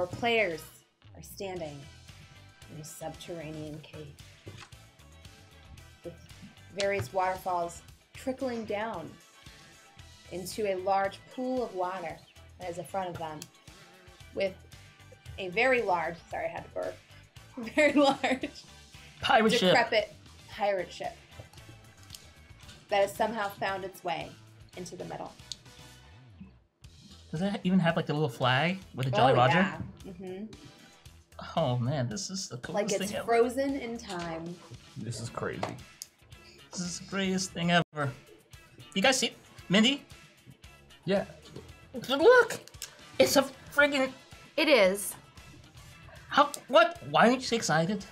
Our players are standing in a subterranean cave with various waterfalls trickling down into a large pool of water that is in front of them, with a very large, sorry I had to burp, very large decrepit pirate ship that has somehow found its way into the middle. Does it even have like a little flag with a Jolly Roger? Yeah. Mm-hmm. Oh man, this is the coolest thing ever. Like it's frozen in time. This is crazy. This is the greatest thing ever. You guys see Mindy? Yeah. Look! It's a friggin'... It is. How? What? Why aren't you excited?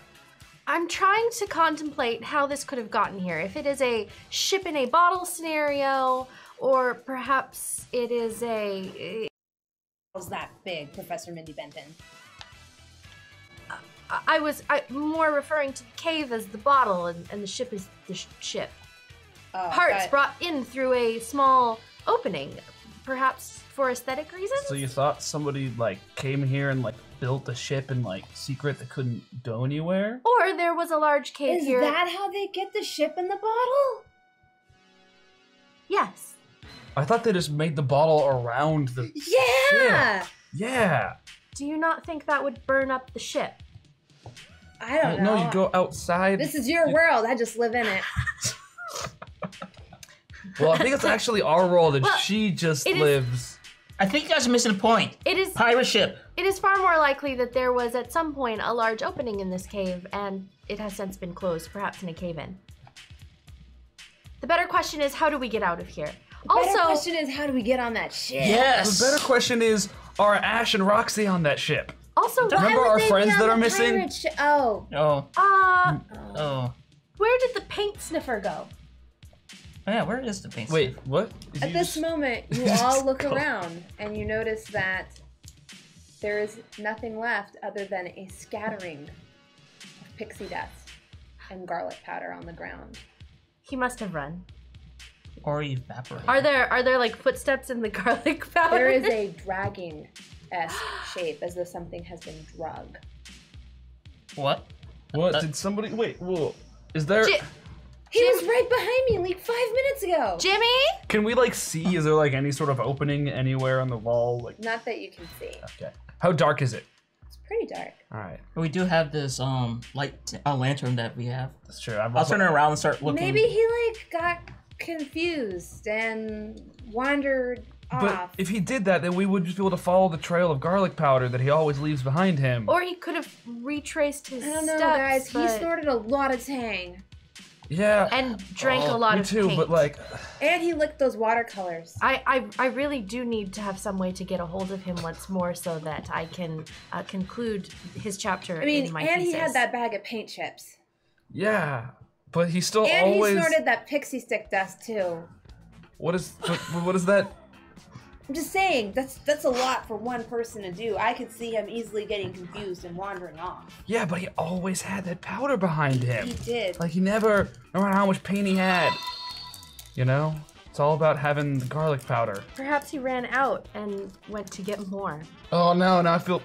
I'm trying to contemplate how this could have gotten here. If it is a ship in a bottle scenario, or perhaps it is a... Was that big, Professor Mindy Benton? I was more referring to the cave as the bottle, and the ship is the ship. Parts brought in through a small opening, perhaps for aesthetic reasons? So you thought somebody like came here and like built a ship in like secret that couldn't go anywhere? Or there was a large cave here. Is that how they get the ship in the bottle? Yes. I thought they just made the bottle around the Yeah! ship. Yeah. Do you not think that would burn up the ship? I don't know. No, you go outside. This is your world. I just live in it. Well, I think it's actually our world, and Well, she just it is- lives. I think you guys are missing the point. It is. Pirate ship. It is far more likely that there was at some point a large opening in this cave, and it has since been closed, perhaps in a cave-in. The better question is, how do we get out of here? The better question is, how do we get on that ship? Yes. The better question is, are Ash and Roxy on that ship? Also, Why Remember would our they be friends on that the are missing? pirate Oh. Oh. Oh. Where did the paint sniffer go? Oh yeah, where is the paint? Wait, what? Did At you this just- moment, you all look around and you notice that there is nothing left other than a scattering of pixie dust and garlic powder on the ground. He must have run. Or evaporate. Are there like footsteps in the garlic powder? There is a dragging-esque shape as though something has been drug. What? What? Did somebody... Wait, whoa. Is there... He was right behind me like 5 minutes ago. Jimmy? Can we like see? Is there like any sort of opening anywhere on the wall? Like, Not that you can see. okay. How dark is it? It's pretty dark. All right, We do have this lantern that we have. that's true. I'll turn it around and start looking. Maybe he like got confused and wandered But off. if he did that, then we would just be able to follow the trail of garlic powder that he always leaves behind him. Or he could have retraced his I don't know, steps, guys. He but- snorted a lot of Tang. Yeah. and drank a lot me of too, paint. but like, And he licked those watercolors. I really do need to have some way to get a hold of him once more so that I can conclude his chapter I mean, in my and thesis. he had that bag of paint chips. yeah. But he still And always. he snorted that pixie stick dust too. What is? What is that? I'm just saying, that's a lot for one person to do. I could see him easily getting confused and wandering off. Yeah, but he always had that powder behind him. He did. Like he never, no matter how much paint he had. You know, it's all about having the garlic powder. Perhaps he ran out and went to get more. Oh no! Now I feel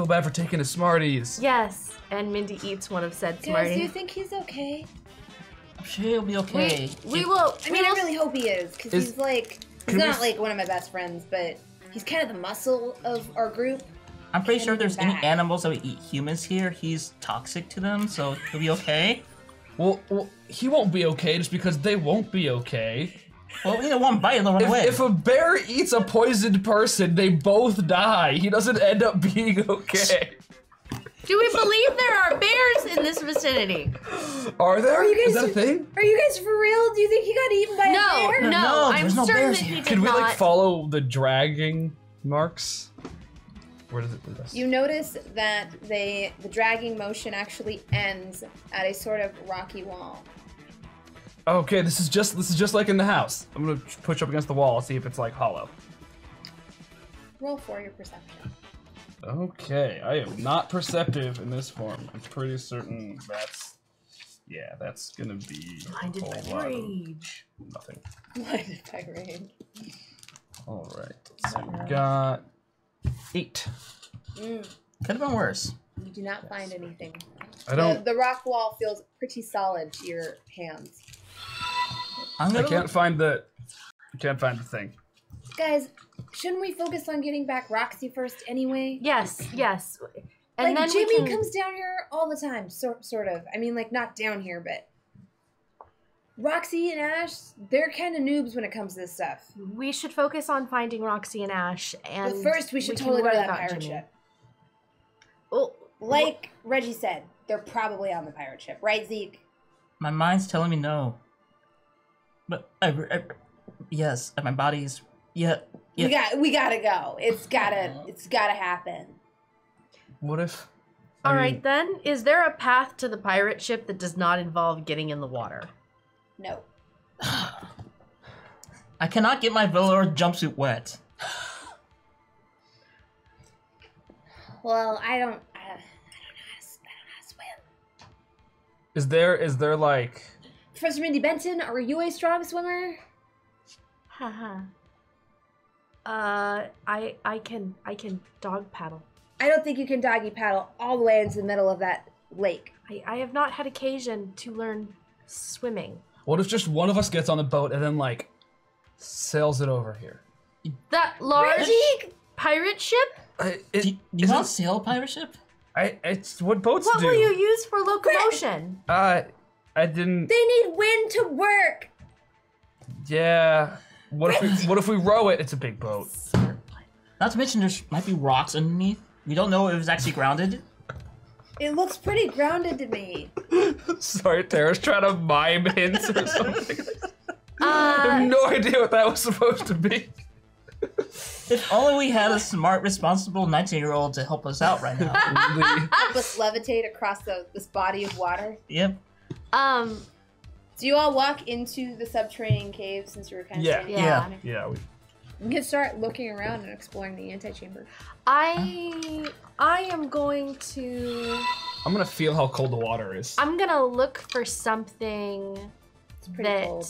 bad for taking his Smarties. Yes, and Mindy eats one of said Guys, Smarties. do you think he's okay? I'm sure he'll be okay. We will. I mean, I really hope he is, because Is- he's like, he's can we not s- like one of my best friends, but he's kind of the muscle of our group. I'm pretty sure if there's any back. animals that would eat humans here, he's toxic to them, so he'll be okay. Well, he won't be okay just because they won't be okay. Well, you know, one bite and they'll run away. If a bear eats a poisoned person, they both die. He doesn't end up being okay. Do we believe there are bears in this vicinity? Are there? Are you guys- Is that a thing? Are you guys for real? Do you think he got eaten by No, a bear? no, I'm there's no certain bears that he here. did Can we not. like follow the dragging marks? Where does it lead us? You notice that the dragging motion actually ends at a sort of rocky wall. Okay, this is just like in the house. I'm gonna push up against the wall, see if it's like hollow. Roll for your perception. Okay, I am not perceptive in this form. I'm pretty certain that's gonna be Blinded a by whole lot of rage. nothing. Blinded by rage. All right, so we got 8. Could have been worse. You do not find anything. I don't. The rock wall feels pretty solid to your hands. I can't find the. Can't find the thing. Guys, shouldn't we focus on getting back Roxy first anyway? Yes. And like, then Jimmy comes down here all the time, sort of. I mean, like, not down here, but... Roxy and Ash, they're kind of noobs when it comes to this stuff. We should focus on finding Roxy and Ash, and but first, we should totally go to that pirate ship. Oh, like Reggie said, they're probably on the pirate ship. Right, Zeke? My mind's telling me no. But yes, and my body's... Yeah. We gotta go. It's gotta happen. What if? All right, then. Is there a path to the pirate ship that does not involve getting in the water? No. I cannot get my velour jumpsuit wet. Well, I don't know how to swim. Is there like? Professor Mindy Benton, are you a strong swimmer? Haha. I can dog paddle. I don't think you can doggy paddle all the way into the middle of that lake. I have not had occasion to learn swimming. What if just one of us gets on the boat and then like sails it over here? That large pirate ship? Do you not sail a pirate ship? It's what boats do. What will you use for locomotion? I didn't. They need wind to work. Yeah. What if we row it? It's a big boat. Not to mention there might be rocks underneath. We don't know if it's actually grounded. It looks pretty grounded to me. Sorry, Tara's trying to mime hints or something. I have no idea what that was supposed to be. If only we had a smart, responsible 19-year-old to help us out right now. Help us levitate across this body of water. Yep. Do you all walk into the subterranean cave since you were kind of standing Yeah. Yeah. We can start looking around and exploring the antechamber. I am going to... I'm gonna feel how cold the water is. I'm gonna look for something It's pretty that... cold.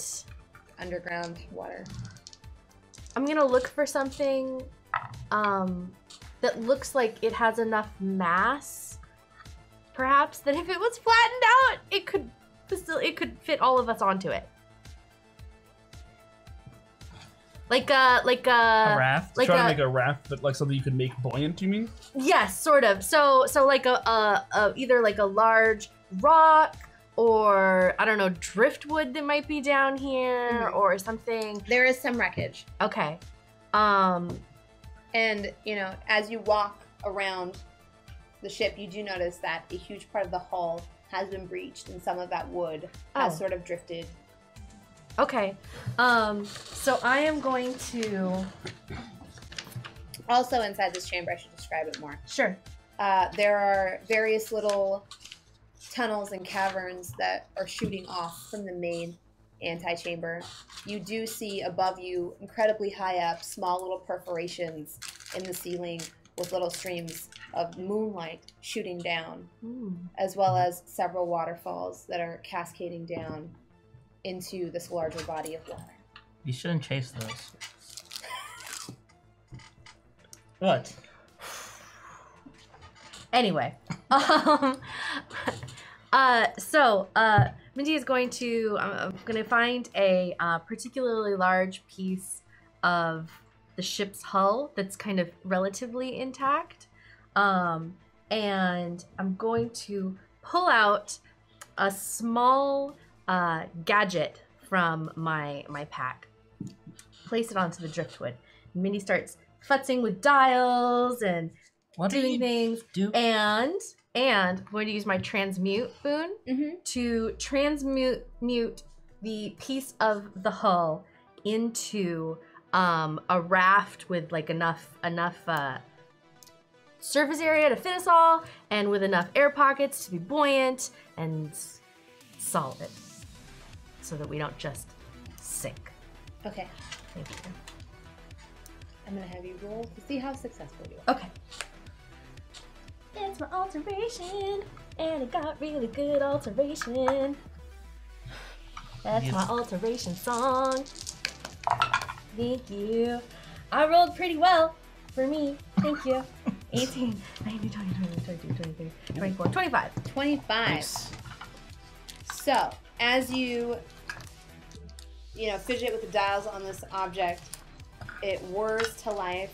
Underground water. I'm gonna look for something that looks like it has enough mass, perhaps, that if it was flattened out, it could fit all of us onto it. Like a raft. Like trying to make a raft, but like something you could make buoyant. You mean? Yes, sort of. So like a either like a large rock or I don't know, driftwood that might be down here or something. There is some wreckage. Okay. And you know, as you walk around the ship, you do notice that a huge part of the hull has been breached, and some of that wood has sort of drifted. Okay. So I am going to... Also inside this chamber, I should describe it more. Sure. There are various little tunnels and caverns that are shooting off from the main antechamber. You do see above you, incredibly high up, small little perforations in the ceiling with little streams of moonlight shooting down, as well as several waterfalls that are cascading down into this larger body of water. You shouldn't chase those. What? Anyway. Mindy is going to, I'm going to find a particularly large piece of the ship's hull that's kind of relatively intact. And I'm going to pull out a small gadget from my pack, place it onto the driftwood. Mindy starts futzing with dials and doing things, and I'm going to use my transmute boon to transmute the piece of the hull into a raft with like enough surface area to fit us all, and with enough air pockets to be buoyant and solid, so that we don't just sink. Okay. Thank you. I'm gonna have you roll to see how successful you are. Okay. It's my alteration, and it got really good alteration. That's my alteration song. Thank you. I rolled pretty well for me. Thank you. 18, 19, 20, 21, 22, 23, 24, 25. 25. Nice. So, as you fidget with the dials on this object, it whirs to life,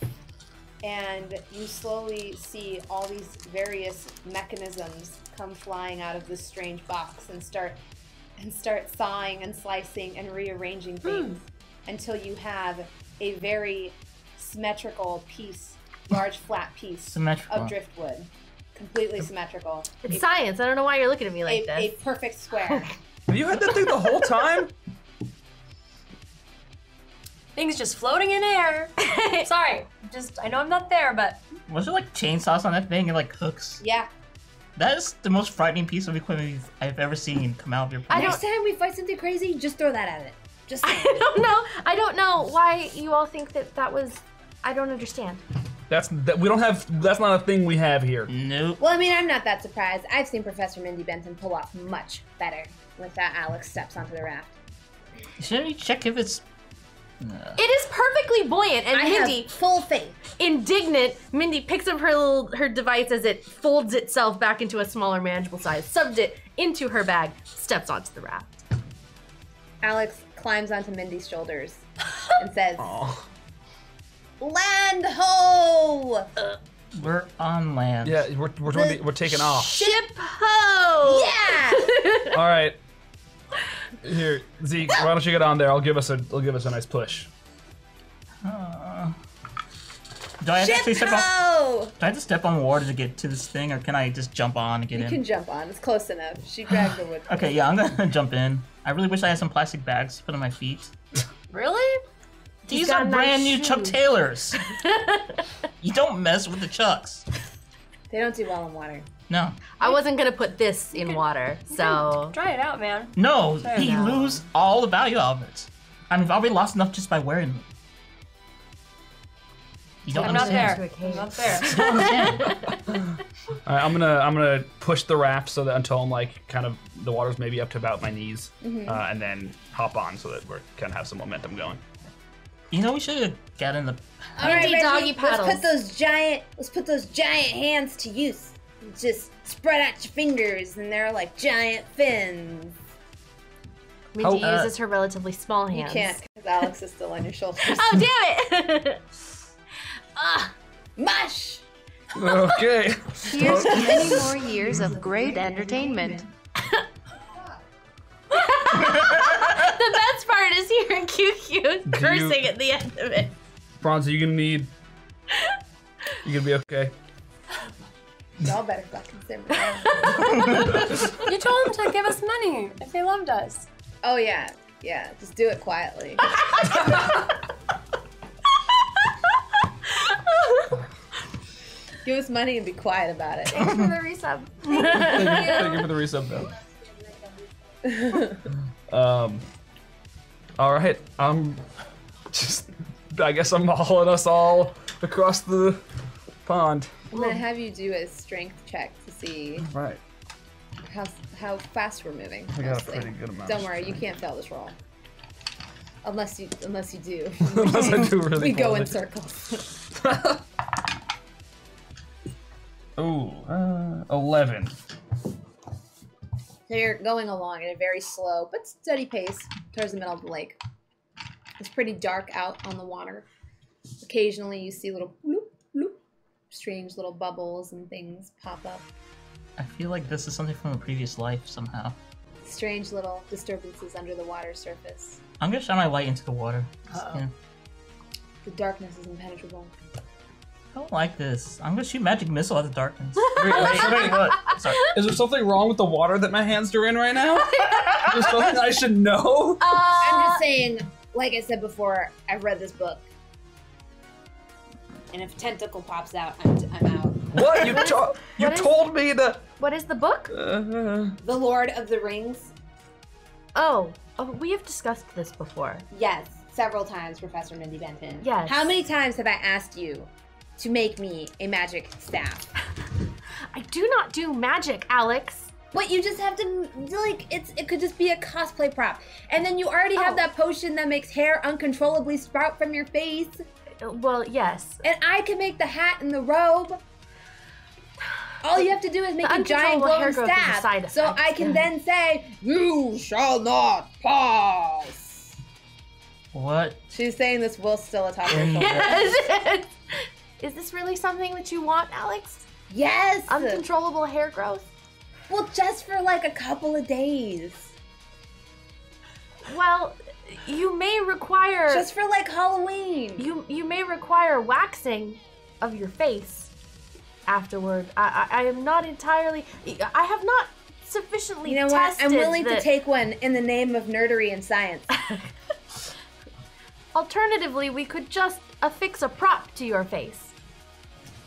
and you slowly see all these various mechanisms come flying out of this strange box and start sawing and slicing and rearranging things until you have a very symmetrical piece, large flat piece Symmetrical. of driftwood. Completely symmetrical. It's science. I don't know why you're looking at me like A this. perfect square. Have you had that thing the whole time? Things just floating in air. Sorry, I know I'm not there, but Was there like chainsaws on that thing and like hooks? Yeah. That is the most frightening piece of equipment I've ever seen come out of your I place. Next time we fight something crazy, just throw that at it. Just I don't know. I don't know why you all think that was. I don't understand. That's not a thing we have here. Nope. Well, I mean, I'm not that surprised. I've seen Professor Mindy Benton pull off much better with that Alex steps onto the raft. Shouldn't we check if it's... It is perfectly buoyant, and I Mindy, have full faith. indignant, Mindy picks up her device as it folds itself back into a smaller, manageable size, subs it into her bag, steps onto the raft. Alex climbs onto Mindy's shoulders and says, Oh. "Land ho! We're on land. Yeah, we're taking off. Ship ho! Yeah!" All right. Here, Zeke, why don't you get on there? I'll give us a nice push. Do I have to actually Ship step on? ho! Do I have to step on water to get to this thing, or can I just jump on and get You in? can jump on. It's close enough. She dragged the wood. Okay, yeah, I'm gonna jump in. I really wish I had some plastic bags to put on my feet. really? These got are nice brand new Chuck shoes. Taylors. You don't mess with the Chucks. They don't do well in water. No. I wasn't gonna put this in water, so. Try it out, man. No, Fair he enough. lose all the value of it. I mean, I've already lost enough just by wearing them. You don't I'm not understand. there. I'm not there. You don't understand. All right, I'm gonna push the raft so that until I'm like kind of the water's maybe up to about my knees, and then hop on so that we're kind of have some momentum going. You know, we should have gotten the... All right, Mindy, doggy Reggie, paddles. let's put those giant hands to use. Just spread out your fingers, and they're like giant fins. Mindy Oh, uses her relatively small You hands. can't, because Alex is still on your shoulders. Oh, damn it! Mush! Okay. Here's to many more years of great entertainment. The best part is hearing QQ cursing at the end of it. Bronze, you gonna be okay. Y'all better fucking simmer down. You told them to give us money if they loved us. Oh yeah, yeah. Just do it quietly. Give us money and be quiet about it. Thanks for the resub. Thank you for the resub, though. All right. I guess I'm hauling us all across the pond. I'm gonna have you do a strength check to see Right. how fast we're moving. I got a mostly. pretty good amount. Don't worry, you can't fail this roll. Unless you do. Unless I do really We go in poorly. circles. Ooh, 11. So you're going along at a very slow but steady pace towards the middle of the lake. It's pretty dark out on the water. Occasionally you see little bloop, bloop, strange little bubbles and things pop up. I feel like this is something from a previous life somehow. Strange little disturbances under the water surface. I'm gonna shine my light into the water. Yeah. The darkness is impenetrable. I don't like this. I'm gonna shoot magic missile at the darkness. Wait, what? Sorry. Is there something wrong with the water that my hands are in right now? Is there something I should know? I'm just saying, like I said before, I've read this book. And if a tentacle pops out, I'm out. What? You what is- told me to... What is the book? The Lord of the Rings? Oh, we have discussed this before. Yes, several times, Professor Mindy Benton. Yes. How many times have I asked you to make me a magic staff? I do not do magic, Alex. But you just have to, like, it could just be a cosplay prop. And then you already have Oh. that potion that makes hair uncontrollably sprout from your face. Well, yes. And I can make the hat and the robe. All you have to do is make a giant uncontrollable hair glowing growth is a side staff, so effect. I can then say, "You shall not pass." What? She's saying this while still atop her shoulder. Yes. Is this really something that you want, Alex? Yes. Uncontrollable hair growth? Well, just for like a couple of days. Well, you may require Just for like Halloween. you may require waxing of your face afterward. I am not entirely. I have not sufficiently You know what? tested I'm willing to that- take one in the name of nerdery and science. Alternatively, we could just affix a prop to your face.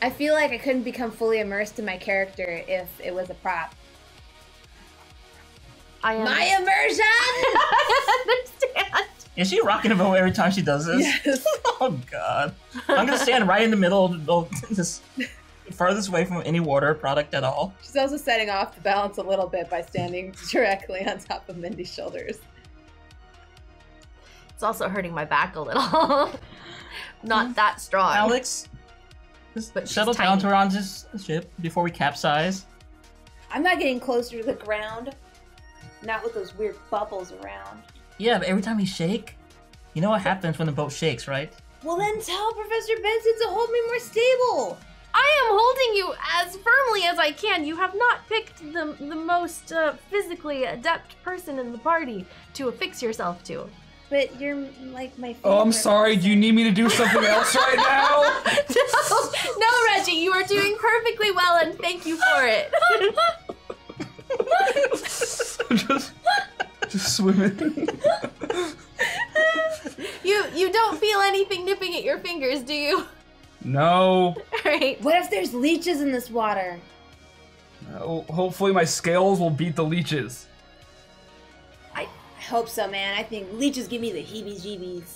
I feel like I couldn't become fully immersed in my character if it was a prop. I am. My immersion! I understand. Is she rocking a boat every time she does this? Yes. Oh god. I'm gonna stand right in the middle of the boat, just farthest away from any water product at all. She's also setting off the balance a little bit by standing directly on top of Mindy's shoulders. It's also hurting my back a little. Not that strong. Alex, just But she's settle down tiny. to her on this ship before we capsize. I'm not getting closer to the ground. Not with those weird bubbles around. Yeah, but every time we shake, you know what happens when the boat shakes, right? Well, then tell Professor Benson to hold me more stable. I am holding you as firmly as I can. You have not picked the most physically adept person in the party to affix yourself to. But you're like my favorite. Oh, I'm sorry. Do you need me to do something else right now? No, Reggie, you are doing perfectly well, and thank you for it. just swimming. You don't feel anything nipping at your fingers, do you? No. Alright. What if there's leeches in this water? Hopefully my scales will beat the leeches. I hope so, man. I think leeches give me the heebie-jeebies.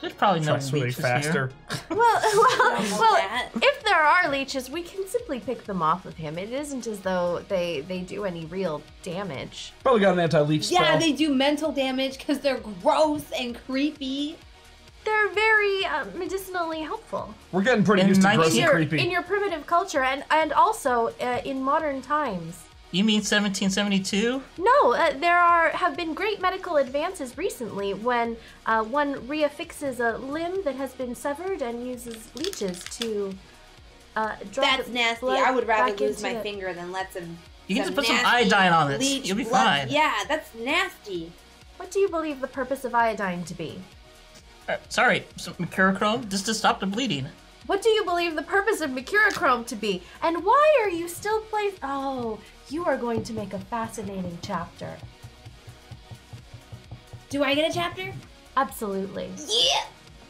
There's probably no Try swimming leeches faster. here. Well, that. if there are leeches, we can simply pick them off of him. It isn't as though they do any real damage. Probably got an anti-leech spell. Yeah, they do mental damage because they're gross and creepy. They're very medicinally helpful. We're getting pretty In used to 19 gross and You're- creepy. In your primitive culture, and also in modern times. You mean 1772? No, there have been great medical advances recently when one reaffixes a limb that has been severed and uses leeches to draw That's the nasty. blood I would rather back lose into my the- finger than let some. You can some just put some nasty iodine on this. leech You'll be blood- fine. Yeah, that's nasty. What do you believe the purpose of iodine to be? Sorry, some mercurochrome, just to stop the bleeding. What do you believe the purpose of mercurochrome to be? And why are you still placed? Oh, you are going to make a fascinating chapter. Do I get a chapter? Absolutely. Yeah.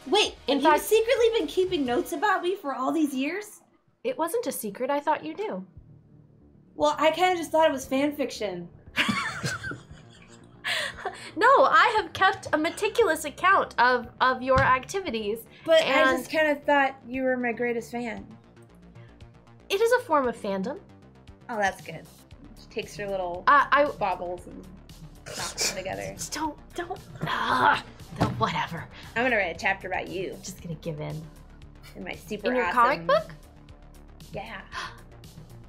Wait, In and you've fact- secretly been keeping notes about me for all these years? It wasn't a secret. I thought you knew. Well, I kind of just thought it was fan fiction. No, I have kept a meticulous account of your activities. But I And- just kind of thought you were my greatest fan. It is a form of fandom. Oh, that's good. She takes her little I baubles and knocks them together. just don't. Whatever. I'm gonna write a chapter about you I'm just gonna give in. in my super In your awesome... comic book? Yeah.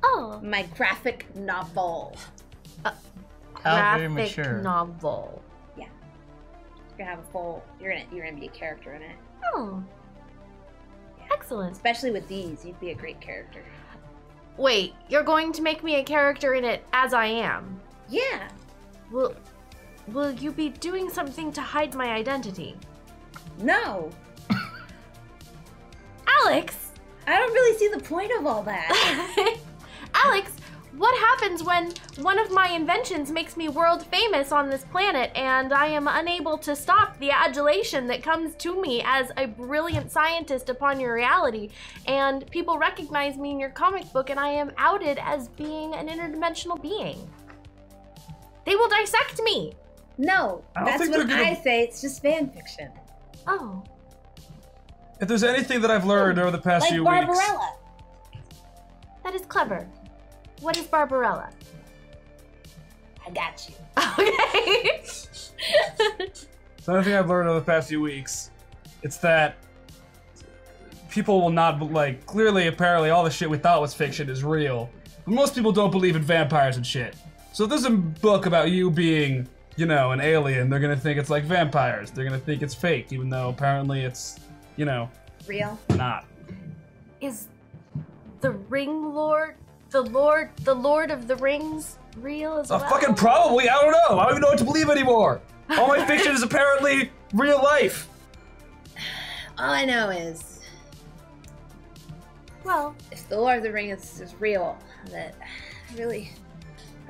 Oh, My graphic novel. How very graphic mature. novel. You're gonna have a full... You're gonna be a character in it. Oh, excellent. Especially with these, you'd be a great character. Wait, you're going to make me a character in it as I am? Yeah. Will you be doing something to hide my identity? No. Alex! I don't really see the point of all that. Alex, what happens when one of my inventions makes me world famous on this planet and I am unable to stop the adulation that comes to me as a brilliant scientist upon your reality, and people recognize me in your comic book and I am outed as being an interdimensional being? They will dissect me! No, I don't that's think what they're gonna- I say. It's just fan fiction. Oh. If there's anything that I've learned over the past Like few weeks, Barbarella. That is clever. What is Barbarella? I got you. Okay. it's another thing I've learned over the past few weeks. It's that people will not like. Clearly, apparently, all the shit we thought was fiction is real, But most people don't believe in vampires and shit. So if there's a book about you being, you know, an alien, they're gonna think it's like vampires. They're gonna think it's fake, even though apparently it's, you know, Real? not. Is the Ring Lord, the Lord of the Rings, real as well? Fucking probably, I don't know. I don't even know what to believe anymore. All my fiction is apparently real life. All I know is, Well, if the Lord of the Rings is real, that I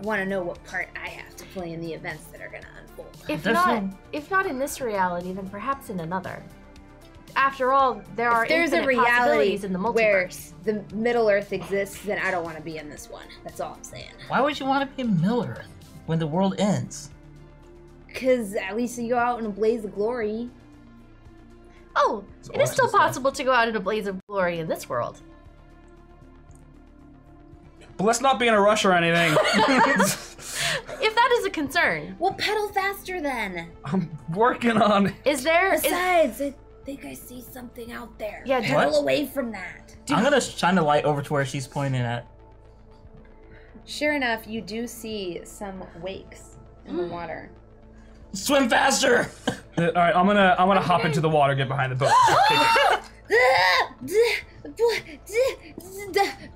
want to know what part I have to play in the events that are going to unfold. if not in this reality, then perhaps in another. After all, There's a infinite reality possibilities in the where multiverse. the Middle Earth exists, then I don't want to be in this one. That's all I'm saying. Why would you want to be in Middle Earth when the world ends? Because at least you go out in a blaze of glory. Oh, It's it is still awesome stuff. possible to go out in a blaze of glory in this world. But let's not be in a rush or anything. If that is a concern, Well, pedal faster then. I'm working on it. is there? Besides, I think I see something out there. Yeah, pedal what? away from that. I'm gonna shine the light over to where she's pointing at. Sure enough, you do see some wakes in the water. Swim faster! All right, I'm gonna hop into the water, get behind the boat.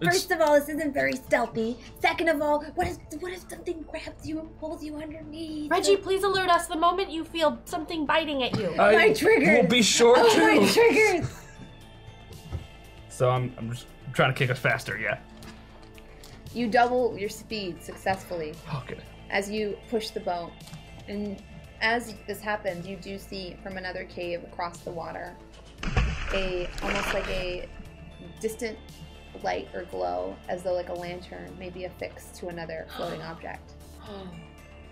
First of all, this isn't very stealthy. Second of all, what if something grabs you and pulls you underneath? Reggie, please alert us the moment you feel something biting at you. My triggers. We'll be sure Oh, to. my triggers! So I'm just trying to kick us faster, yeah. You double your speed successfully Oh, good. as you push the boat. And as this happens, you do see from another cave across the water almost like a distant light or glow, as though like a lantern may be affixed to another floating object.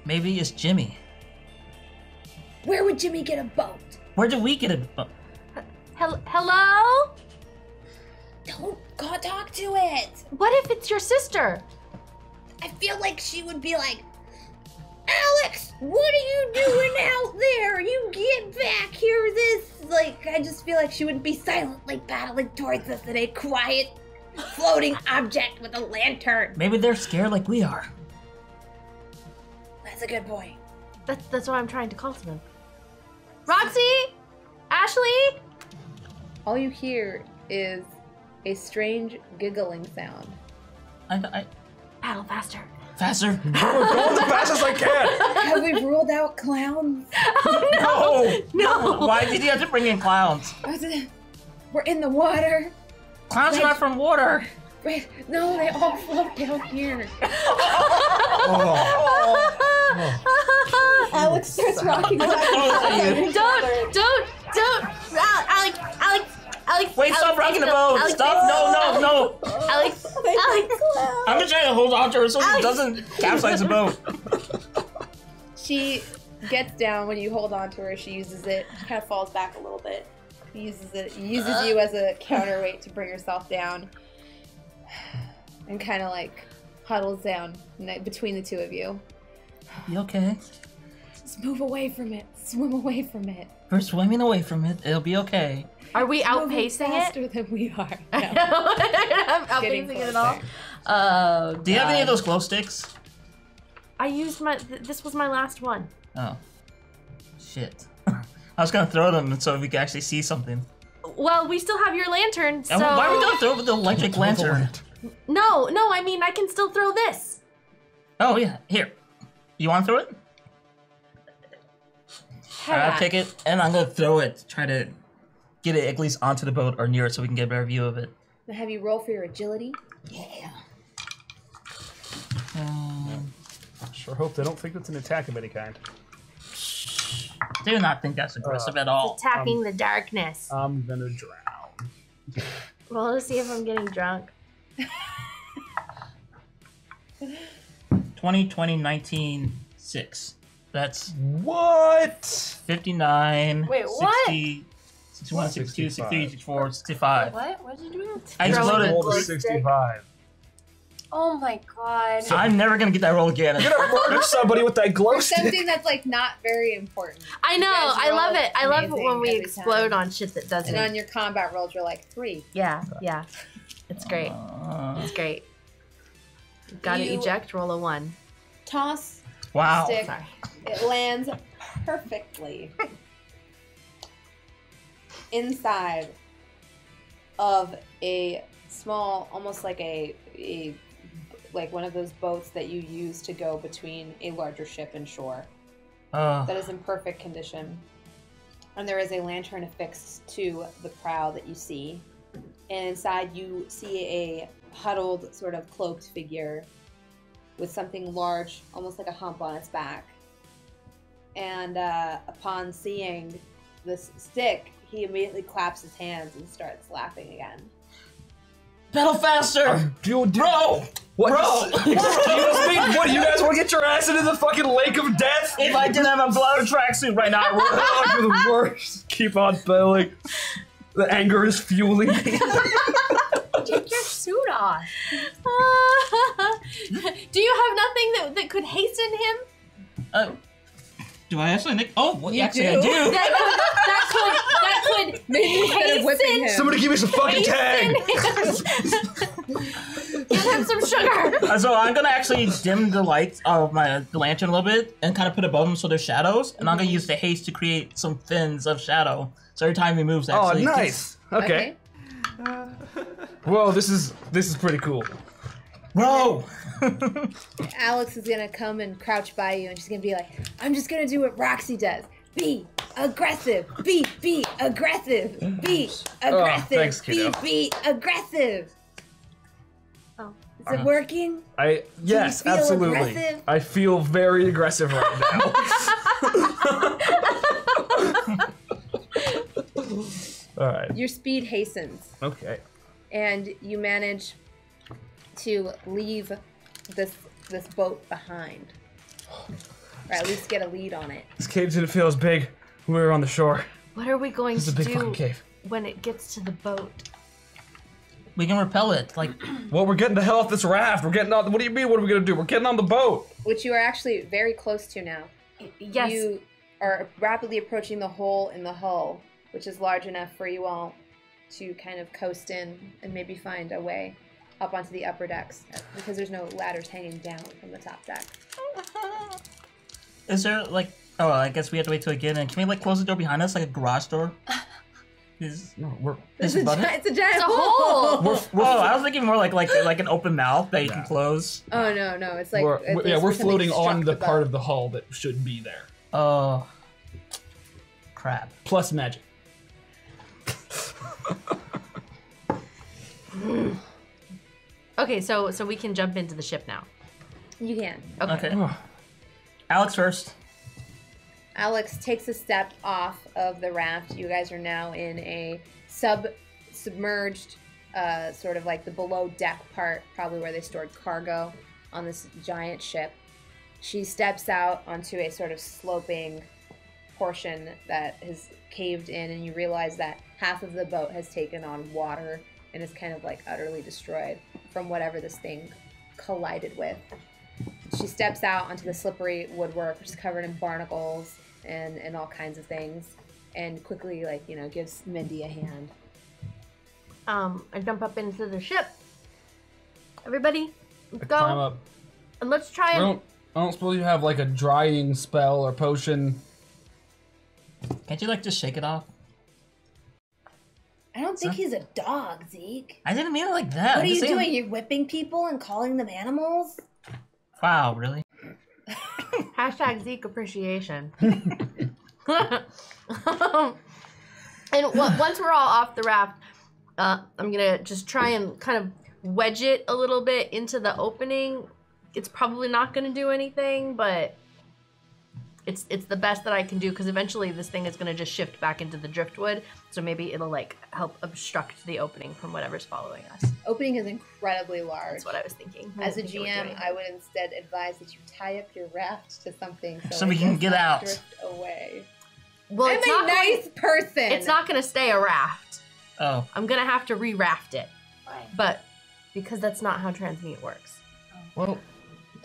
Maybe it's Jimmy. Where would Jimmy get a boat? Where did we get it? Oh, Hello? Don't go talk to it. What if it's your sister? I feel like she would be like, Alex, what are you doing out there? You get back here, Like, I just feel like she would be silently paddling towards us in a quiet, floating object with a lantern. maybe they're scared like we are. That's a good point. That's why I'm trying to call to them. Roxy? Ashley? All you hear is a strange giggling sound. I Paddle faster. faster. I'm going the fastest I can. Have we ruled out clowns? No. No. Why did you have to bring in clowns? We're in the water. Clowns are not from water. Wait, no, they all float down here. Alex starts rocking back and forth. Alex. Wait, stop rocking the boat. Alex, Stop. No. Alex. I'm just trying to hold on to her so she doesn't capsize the boat. She gets down when you hold on to her. She uses it. She kind of falls back a little bit. Uses you as a counterweight to bring herself down, and kind of like huddles down between the two of you. You okay? Just move away from it. Swim away from it. We're swimming away from it. It'll be okay. Are we Moving outpacing it? faster than we are. I'm Getting outpacing it at all. closer. Do you have any of those glow sticks? I used this was my last one. Oh. Shit. I was gonna throw them so we could actually see something. Well, we still have your lantern, so... And why are we gonna throw the electric lantern? No, I mean, I can still throw this. Oh yeah, here. You wanna throw it? I'll take it, and I'm gonna throw it. Try to get it at least onto the boat or near it so we can get a better view of it. Now have you roll for your agility? Yeah. Sure hope they don't think it's an attack of any kind. Do not think that's aggressive at all. Attacking the darkness. I'm gonna drown. Well, let's see if I'm getting drunk. 20, 19, 6. That's What? 59, Wait, what? 60, 61, 62, 63, 64, 65. What? What did you do? I Throwing exploded. a Roll glow to stick. 65. Oh my god. I'm never gonna get that roll again. You're gonna murder somebody with that glow stick. Something that's like not very important. I know, guys I love roll it. I love it amazing when we every explode time. on shit that doesn't. And on your combat rolls, you're like 3. Yeah. It's great. It's great. Gotta You- eject, roll a 1. Toss Wow. stick. Sorry. It lands perfectly inside of a small, almost like a like one of those boats that you use to go between a larger ship and shore. That is in perfect condition. And there is a lantern affixed to the prow that you see. And inside you see a huddled, sort of cloaked figure with something large, almost like a hump on its back. And upon seeing this stick, he immediately claps his hands and starts laughing again. Pedal faster! Bro! What? Bro! Excuse me? What, you guys want to get your ass into the fucking lake of death? If I didn't have a blood tracksuit right now, I would. Oh, you're the worst. Keep on pedaling. The anger is fueling me. Take your suit off. Do you have nothing that could hasten him? Do I actually think? Oh, well, You actually, do? I do. That could Maybe instead of whipping him. Somebody give me some fucking tag. Give him some sugar. So I'm gonna actually dim the lights of my lantern a little bit and kind of put above them so there's shadows, and I'm gonna use the haste to create some fins of shadow. So every time he moves, Oh, actually. nice. Okay. Whoa, this is pretty cool. Bro! Alex is gonna come and crouch by you, and she's gonna be like, "I'm just gonna do what Roxy does. Be aggressive. Be aggressive. Be aggressive. thanks, kiddo. Be aggressive." Oh. Is it working? Yes, feel absolutely. aggressive? I feel very aggressive right now. All right. Your speed hastens, Okay. and you manage to leave this boat behind, or at least get a lead on it. This cave didn't feel as big when we were on the shore. What are we going This is to a big fucking do cave. when it gets to the boat? We can repel it. Like, Well, we're getting the hell off this raft. We're getting on. What do you mean? What are we gonna do? We're getting on the boat. Which you are actually very close to now. Yes. You are rapidly approaching the hole in the hull, which is large enough for you all to kind of coast in and maybe find a way up onto the upper decks, because there's no ladders hanging down from the top deck. is there like? Oh, I guess we have to wait till we get in. Can we like close the door behind us, like a garage door? No, we're It's Is a, it butter? it's a giant It's a hole. Oh, I was thinking more like an open mouth that you can close. Oh no, it's like we're there's we're something floating on struck the above. part of the hull that should be there. Oh, crap. Plus magic. Okay, so we can jump into the ship now. You can. Okay. Okay. Alex first. Alex takes a step off of the raft. You guys are now in a submerged, sort of like the below deck part, probably where they stored cargo on this giant ship. She steps out onto a sort of sloping portion that has caved in, and you realize that half of the boat has taken on water and is kind of like utterly destroyed from whatever this thing collided with. She steps out onto the slippery woodwork, which is covered in barnacles and all kinds of things, and quickly, like, you know, gives Mindy a hand. I jump up into the ship. Everybody, let's Climb go. up. And let's try and I don't suppose you have like a drying spell or potion. Can't you like just shake it off? I don't think he's a dog, Zeke. I didn't mean it like that. What I'm are you just saying- doing? You're whipping people and calling them animals? Wow, really? hashtag Zeke appreciation. And once we're all off the raft, I'm gonna just try and kind of wedge it a little bit into the opening. It's probably not gonna do anything, but it's the best that I can do, because eventually this thing is gonna just shift back into the driftwood. So maybe it'll like help obstruct the opening from whatever's following us. Opening is incredibly large. That's what I was thinking. I As a didn't think it would do GM, anything. I would instead advise that you tie up your raft to something So it we can does get not out. Drift away. Well, I'm it's a not nice person. It's not gonna stay a raft. Oh, I'm gonna have to re-raft it, Why? but because that's not how transmute works. Well,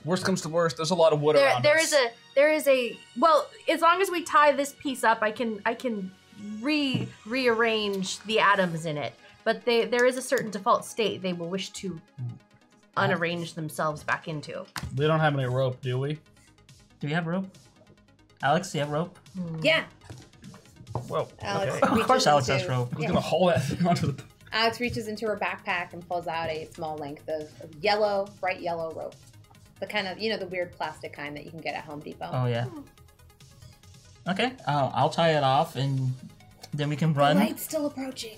worst comes to worst, there's a lot of wood around us. There is a well, as long as we tie this piece up, I can rearrange the atoms in it. But there is a certain default state they will wish to unarrange themselves back into. We don't have any rope, do we? Do we have rope? Alex, do you have rope? Yeah. Whoa. Alex Okay. Of reaches course Alex into- has rope. I was yeah. gonna haul that thing onto the. Alex reaches into her backpack and pulls out a small length of yellow, bright yellow rope. The kind of, the weird plastic kind that you can get at Home Depot. Oh, yeah. Okay, I'll tie it off and then we can The run. light's still approaching.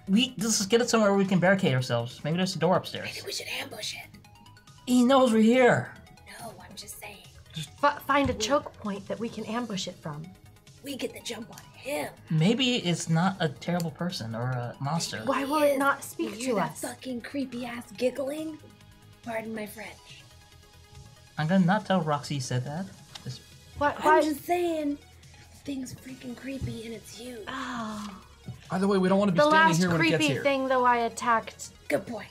Let's just get it somewhere where we can barricade ourselves. Maybe there's a door upstairs. Maybe we should ambush it. He knows we're here. No, I'm just saying. Find a choke point that we can ambush it from. We get the jump on him. Maybe it's not a terrible person or a monster. Why will it not speak You hear to that us? fucking creepy ass giggling? Pardon my French. I'm gonna not tell Roxy you said that. Just Why? I'm just saying, thing's freaking creepy and it's you. Oh. Either way, we don't want to be The standing last here when it gets creepy here. thing, though, I attacked, Good point.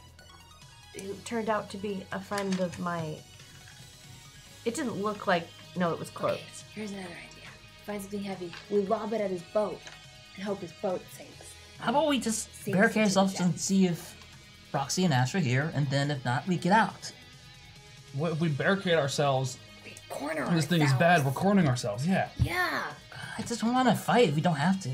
it turned out to be a friend of my. It didn't look like. No, it was close. Okay, here's another idea. Find something heavy. We lob it at his boat and hope his boat sinks. how about we just Seems barricade to be ourselves dead. and see if Roxy and Ash are here, and then if not, we get out. What if we barricade ourselves? We corner This thing is bad. We're cornering ourselves. Yeah. Yeah. I just want to fight if we don't have to.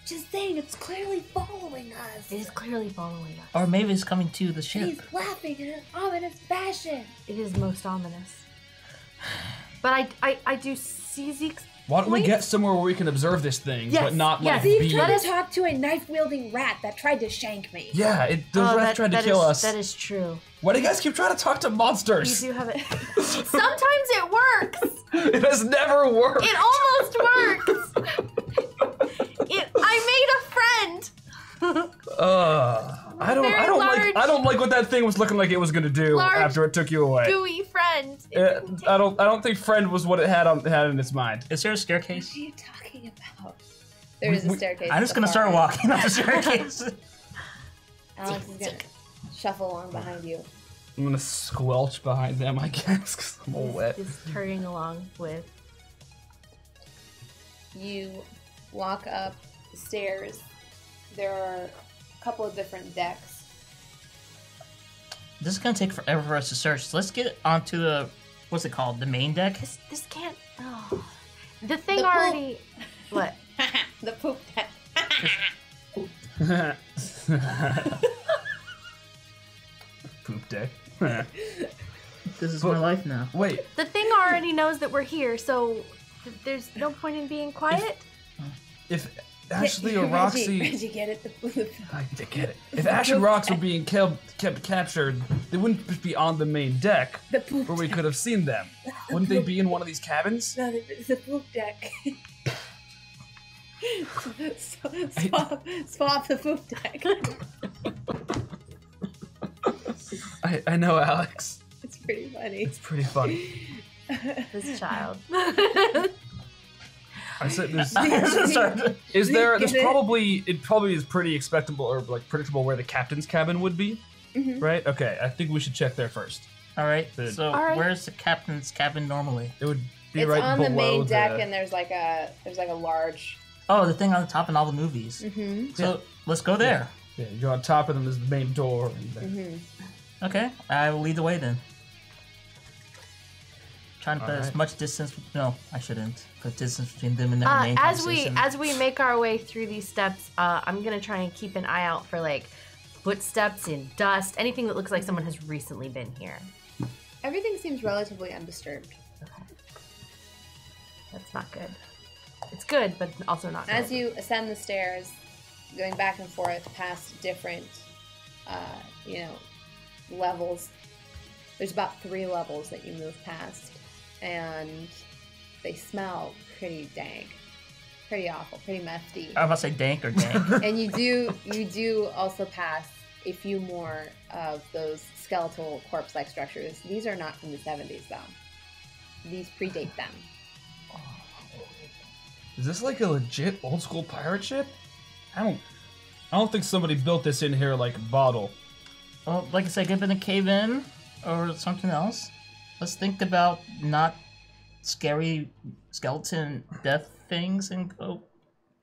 Just saying, it's clearly following us. It is clearly following us. Or maybe it's coming to the And ship. he's laughing in an ominous fashion. It is most ominous. But I do see Zeke's. Why don't we point. get somewhere where we can observe this thing, Yes, but not yes. like Steve be? tried to talk to a knife-wielding rat that tried to shank me. Yeah, those rats tried to kill us. That is true. Why do you guys keep trying to talk to You monsters? do have it. Sometimes it works. It has never worked. It almost works. I made a friend. I don't Very like large. what that thing was looking like it was gonna do Large, after it took you away. Gooey friend. I don't think friend was what it had in its mind. Is there a staircase? What are you talking about? There is a staircase. I'm just at the gonna start far end. walking up the staircase. Alex is gonna shuffle along behind you. I'm gonna squelch behind them, I guess, because I'm all wet. Just hurrying along with. You walk up the stairs. There are a couple of different decks. This is gonna take forever for us to search. So let's get onto the, what's it called? The main deck? This can't. Oh. The thing The already. What? The poop deck. Poop day. This is my life now. Wait, The thing already knows that we're here, so there's no point in being quiet. if Ashley or Roxy, Reggie, get it? I get it. If Ash and Rox were being kept captured, they wouldn't just be on the main deck The poop where we could have seen them. Wouldn't they be in one of these cabins? No, the poop deck. Swap the poop deck. I know, Alex. It's pretty funny. It's pretty funny. This child. I said there's. Sorry. Is there? There's Get it? probably it probably is pretty expectable or like predictable where the captain's cabin would be, right? Okay, I think we should check there first. All right. Good. So All right. where's the captain's cabin normally? It would be It's right on below the main deck, the- and there's like a large. Oh, the thing on the top in all the movies. Mm-hmm. So let's go there. Yeah, you go on top of them is the main door. And then- Okay, I will lead the way then. Trying to put as Alright. much distance. No, I shouldn't put distance between them and their main As we conversation. make our way through these steps, I'm gonna try and keep an eye out for like footsteps in dust, anything that looks like someone has recently been here. Everything seems relatively undisturbed. That's not good. It's good, but also not good. As you ascend the stairs, going back and forth past different, levels. There's about 3 levels that you move past, and they smell pretty dank, pretty awful, pretty musty. I was about to say dank or dank. And you do also pass a few more of those skeletal corpse-like structures. These are not from the 70s, though. These predate them. Is this like a legit old school pirate ship? I don't think somebody built this in here like a bottle. Well, like I said, get in a cave in or something else. Let's think about not scary skeleton death things and go.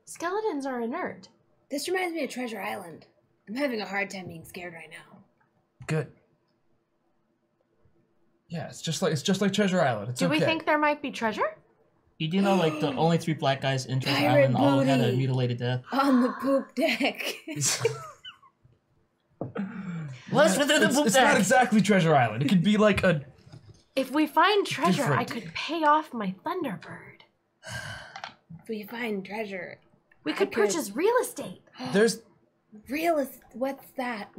Skeletons are inert. This reminds me of Treasure Island. I'm having a hard time being scared right now. Good. Yeah, it's just like Treasure Island. It's Do okay. we think there might be treasure? You do know, like, the only 3 black guys in Treasure Pirate Island all had a booty. mutilated death. On the poop deck. Let's through the poop It's not deck! exactly Treasure Island. It could be like a. If we find treasure, I Different. could pay off my Thunderbird. If we find treasure. We could purchase real estate. There's What's that?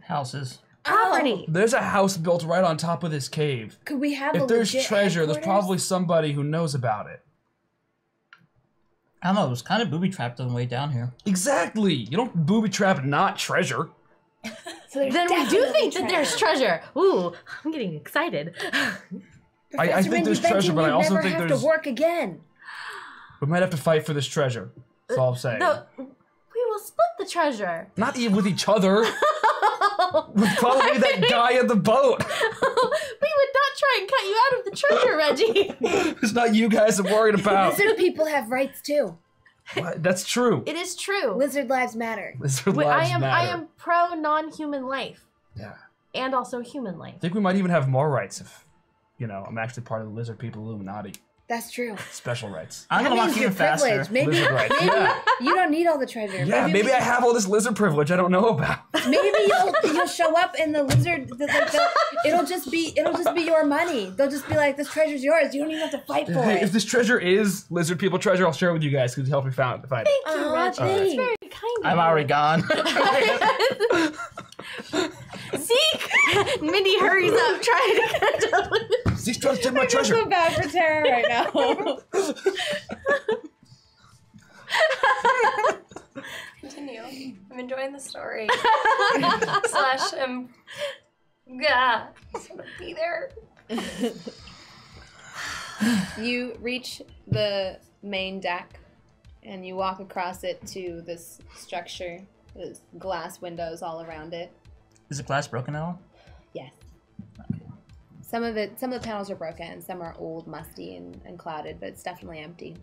Houses. Property. there's a house built right on top of this cave. Could we have a If there's legit treasure, there's headquarters? probably somebody who knows about it. I don't know, it was kind of booby-trapped on the way down here. Exactly. You don't booby trap not treasure. So there's Then we do definitely think that there's treasure. Ooh, I'm getting excited. I Professor think there's Mindy treasure, Benton, but I you'd also never think have there's. to work again. We might have to fight for this treasure. That's all I'm saying. We will split the treasure. Not even with each other. With probably that guy in the boat. We would not try and cut you out of the treasure, Reggie. It's not you guys I'm worried about. Lizard people have rights too. What? That's true. It is true. Lizard lives matter. Lizard Wait, lives I matter. am pro non-human life Yeah. and also human life. I think we might even have more rights if, I'm actually part of the Lizard People Illuminati. That's true. Special rights. I'm That gonna walk means even you're faster. privileged. Maybe Lizard rights. Yeah. you don't need all the treasure. Yeah, maybe I have all this lizard privilege I don't know about. Maybe you'll show up and the lizard. It'll just be your money. They'll just be like, this treasure's yours. You don't even have to fight for Hey, it. if this treasure is Lizard People treasure, I'll share it with you guys because you helped me find it. Thank you, Aw, Reggie. thanks. That's very kind of I'm you. already gone. Zeke! Mindy hurries up trying to catch up with him. Zeke's trying to take my I feel treasure. so bad for Tara right now. Continue. I'm enjoying the story. Slash, I'm. Yeah. I just want to be there. You reach the main deck and you walk across it to this structure. There's glass windows all around it. Is the glass broken at all? Yes. Some of the panels are broken, some are old, musty, and clouded, but it's definitely empty.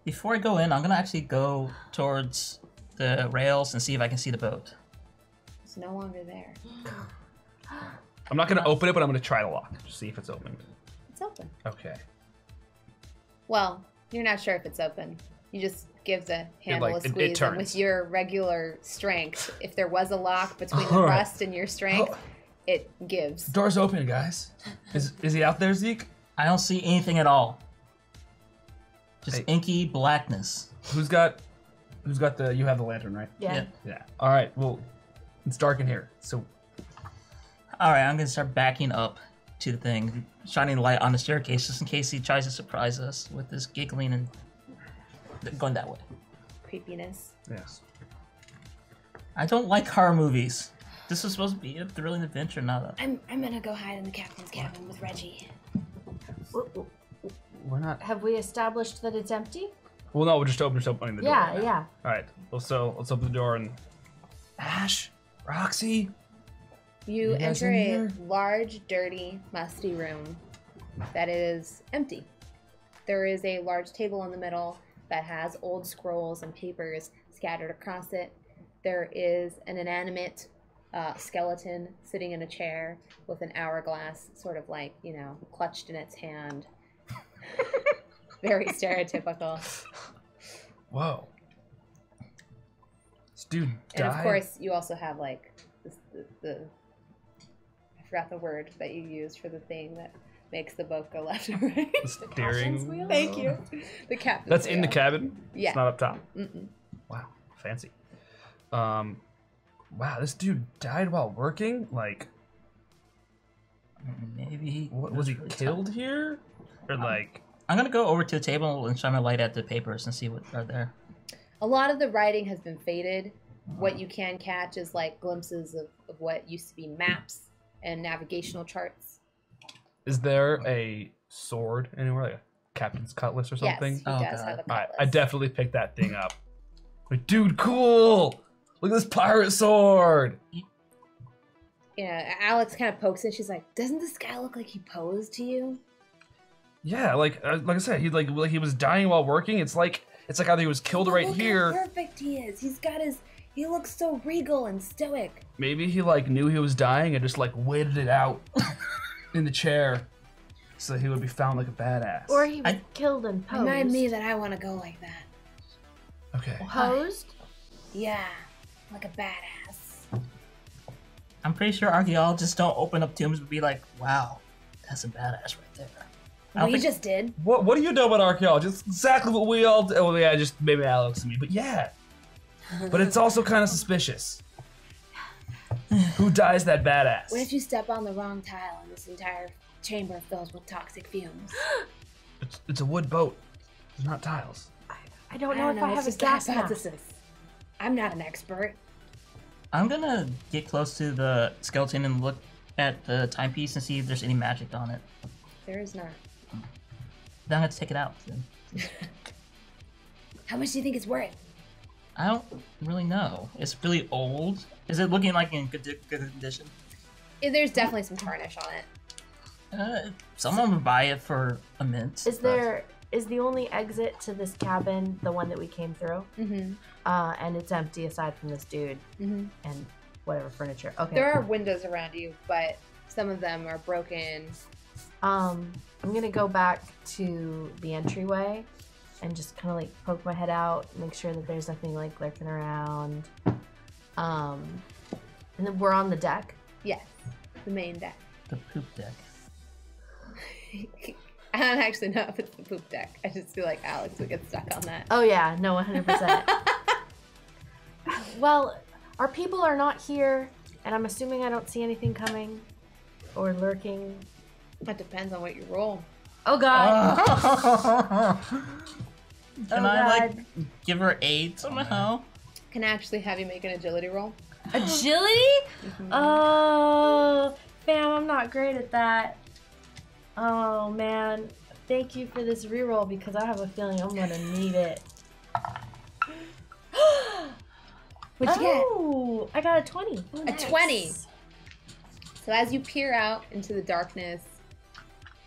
Before I go in, I'm gonna actually go towards the rails and see if I can see the boat. It's no longer there. I'm not going to open it, but I'm going to try to lock it. Just see if it's open. It's open. Okay. Well, you're not sure if it's open. You just give the handle like, a it squeeze, and turns. with your regular strength, if there was a lock between the All right. rust and your strength, it gives. Door's open, guys. Is he out there, Zeke? I don't see anything at all. Just Hey. inky blackness. Who's got the? You have the lantern, right? Yeah. Yeah. All right. Well, it's dark in here, so Alright, I'm gonna start backing up to the thing, shining the light on the staircase just in case he tries to surprise us with this giggling and going that way. Creepiness. yes. I don't like horror movies. This is supposed to be a thrilling adventure, not a... I'm gonna go hide in the captain's cabin with Reggie. We're not. Have we established that it's empty? Well, no. We're just opening the door. Yeah, right now. yeah. All right. So let's open the door and. Ash, Roxy. You You guys enter in a here? large, dirty, musty room that is empty. There is a large table in the middle that has old scrolls and papers scattered across it. There is an inanimate skeleton sitting in a chair with an hourglass, sort of like, clutched in its hand. Very stereotypical. Whoa. This dude died. And of course, you also have like the I forgot the word that you use for the thing that makes the boat go left and right. The captain's steering. wheel? Thank you. The captain. That's in the cabin. Yeah. It's not up top. Mm-mm. Wow, fancy. Wow, this dude died while working. Like, Maybe he... was he really killed tired. here, or like? I'm gonna go over to the table and shine my light at the papers and see what are there. A lot of the writing has been faded. What you can catch is like glimpses of what used to be maps and navigational charts. Is there a sword anywhere, like a captain's cutlass or something? Yes, he Oh, does God. have a All right, cutlass. I definitely picked that thing up. Like, dude, cool! Look at this pirate sword. Alex kind of pokes it. She's like, "Doesn't this guy look like he posed to you?" Yeah, like I said, he like he was dying while working. It's like either he was killed right Look here. how perfect he is. He's got his He looks so regal and stoic. Maybe he like knew he was dying and just like waited it out in the chair so he would be found like a badass. Or he was killed and posed. Remind me that I want to go like that. Okay. Posed? Yeah, like a badass. I'm pretty sure archaeologists don't open up tombs and be like, wow, that's a badass right there. I don't We think- just did. What do you know about archaeology? It's exactly what we all do. Oh yeah, just maybe Alex and me, but yeah. But it's also kind of suspicious. Who dies that badass? What if you step on the wrong tile and this entire chamber fills with toxic fumes? It's a wood boat. It's not tiles. I don't know if I have it's a just a gas mask. hypothesis. I'm not an expert. I'm gonna get close to the skeleton and look at the timepiece and see if there's any magic on it. There is not. Then I'm gonna take it out. Then. How much do you think it's worth? I don't really know. It's really old. Is it looking like in good condition? There's definitely some tarnish on it. Someone would buy it for a mint. Is the only exit to this cabin the one that we came through? Mm-hmm. And it's empty aside from this dude Mm-hmm. and whatever furniture. Okay. There are windows around you, but some of them are broken. I'm gonna go back to the entryway and just kind of like poke my head out, make sure that there's nothing like lurking around. And then we're on the deck. Yes, the main deck. The poop deck. I don't actually know if it's the poop deck. I just feel like Alex would get stuck on that. Oh yeah, no, 100%. Well, our people are not here, and I'm assuming I don't see anything coming or lurking. That depends on what you roll. Oh god. Can Oh, I like God. give her aid somehow? Can I actually have you make an agility roll? Agility? Oh, fam, I'm not great at that. Oh man, thank you for this reroll because I have a feeling I'm gonna need it. What'd you Oh, I got a 20. get? A 20. So as you peer out into the darkness,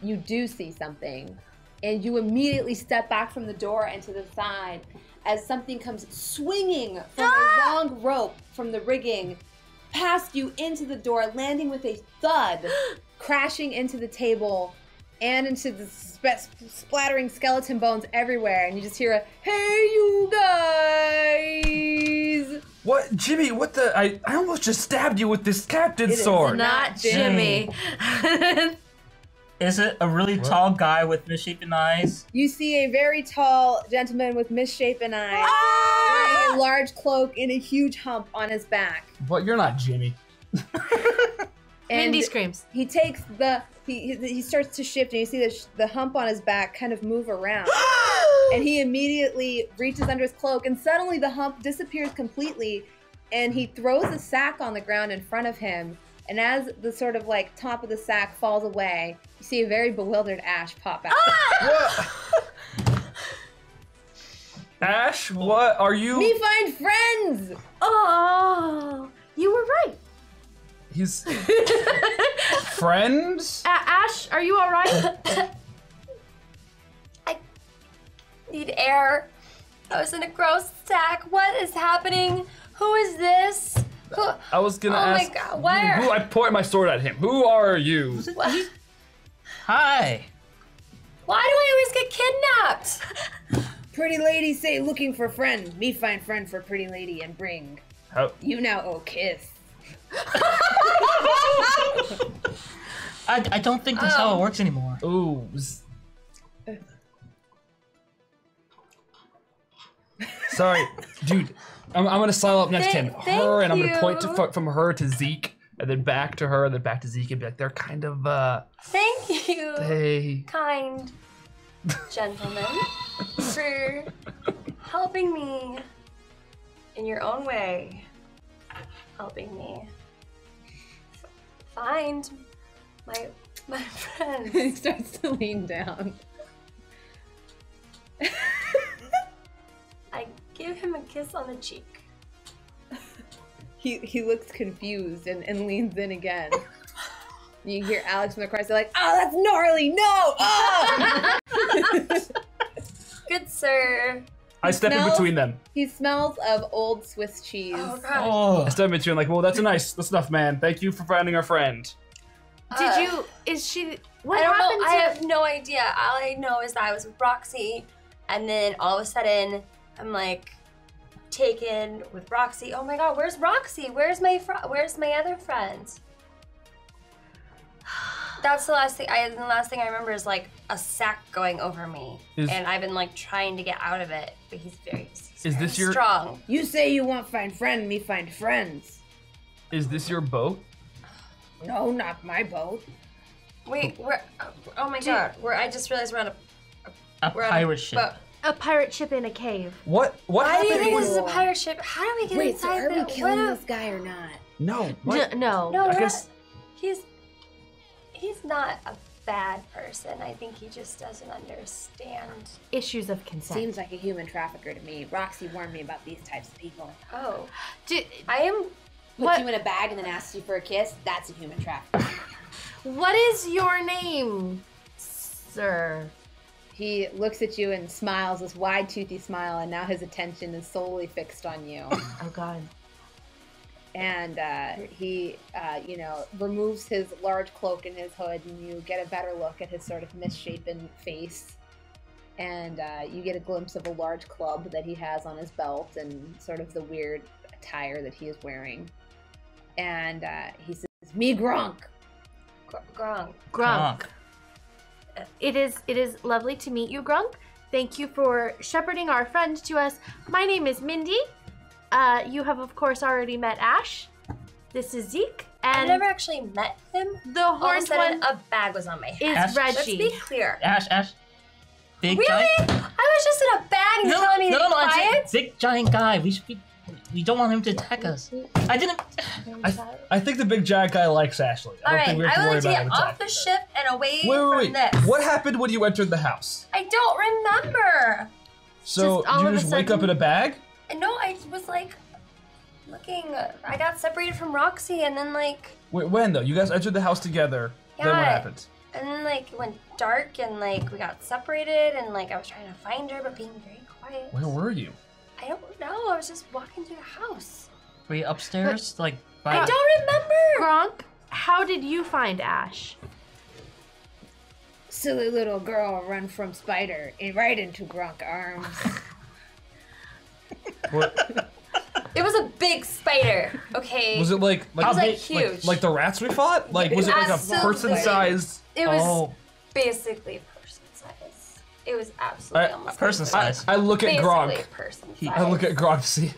you do see something. And you immediately step back from the door and to the side as something comes swinging from a long rope from the rigging past you into the door, landing with a thud, crashing into the table and into the splattering skeleton bones everywhere. And you just hear a, "Hey, you guys!" What, Jimmy? What the? I almost just stabbed you with this captain's It is sword. Not Jimmy. Is it a really tall guy with misshapen eyes? You see a very tall gentleman with misshapen eyes, wearing a large cloak and a huge hump on his back. But you're not Jimmy. And Mindy screams. he takes he starts to shift, and you see the hump on his back kind of move around. And he immediately reaches under his cloak, and suddenly the hump disappears completely, and he throws a sack on the ground in front of him. And as the sort of like top of the sack falls away, you see a very bewildered Ash pop out. What? Ash, what are you? Me find friends! Oh, you were right. He's friends. Ash, are you all right? I need air. I was in a gross sack. What is happening? Who is this? Who? I was gonna Oh my ask. God, where? Who? I point my sword at him. Who are you? What? Hi. Why do I always get kidnapped? Pretty lady say looking for friend. Me find friend for pretty lady and bring. How? You now owe kiss. I don't think that's how it works anymore. Ooh. Sorry, dude. I'm gonna sidle up next to him. Thank Her, and I'm gonna point you. from her to Zeke, and then back to her, and then back to Zeke, and be like, they're kind of Thank you, they. kind gentlemen, for helping me in your own way. Helping me find my He friends. starts to lean down. I give him a kiss on the cheek. He looks confused and leans in again. You hear Alex from the crowd say like, "Oh, that's gnarly! No! Oh!" Good sir, I step in smells- between them. He smells of old Swiss cheese. Oh god. Oh. I step in between, like, well, that's enough, man. Thank you for finding our friend. Did you? Is she? What I don't happened know. to? I have no idea. All I know is that I was with Roxy, and then all of a sudden, I'm like taken with Roxy. Oh my god, where's Roxy? Where's my other friend? That's the last thing. The last thing I remember is like a sack going over me, and I've been like trying to get out of it. But he's very strong. You say you want find friend, me find friends. Is this your boat? No, not my boat. Wait, oh my god, I just realized we're on a pirate ship. boat. A pirate ship in a cave. What Why do you happened? think this is a pirate ship? How do we get Wait, so inside are we the- killing what this guy or not? No. What? No. No, I we're guess- not. He's not a bad person. I think he just doesn't understand. Issues of consent. Seems like a human trafficker to me. Roxy warned me about these types of people. Oh, Did, I am. Puts you in a bag and then asks you for a kiss. That's a human trafficker. what is your name, sir? He looks at you and smiles, this wide, toothy smile, and now his attention is solely fixed on you. Oh God. And he, removes his large cloak and his hood, and you get a better look at his sort of misshapen face. And you get a glimpse of a large club that he has on his belt and sort of the weird attire that he is wearing. And he says, "Me Gronk." Grunk. Grunk. It is lovely to meet you, Grunk. Thank you for shepherding our friend to us. My name is Mindy. You have, of course, already met Ash. This is Zeke. I've And never actually met him. the All of a horned sudden, one a bag was on my head. is Ash- Let's Reggie. be clear. Ash. Big Really? giant. I was just in a bag and you're telling me to be I quiet? said big giant guy. We don't want him to attack us. I didn't. I think the big giant guy likes Ashley. I All don't right, think we have to I worry would about like to him get off attacking the us. ship and away Wait. from this. What happened when you entered the house? I don't remember. So Just all did of you a just wake up sudden- in a bag? No, I was like looking. I got separated from Roxy, and then like, Wait, when though? You guys entered the house together. Then what Yeah. happened? and then like it went dark, and like we got separated, and like I was trying to find her, but being very quiet. Where were you? I don't know. I was just walking through the house. Were you upstairs? Like, I by... don't remember. Gronk, how did you find Ash? Silly little girl run from Spider and right into Gronk arms. What, It was a big spider. Okay. was it like It was like huge. like the rats we fought? Like was it like a Absolutely. person-sized? It was Oh, basically person size. It was absolutely I- almost person like size. I look at basically Gronk. person He- size. I look at Gronk to see.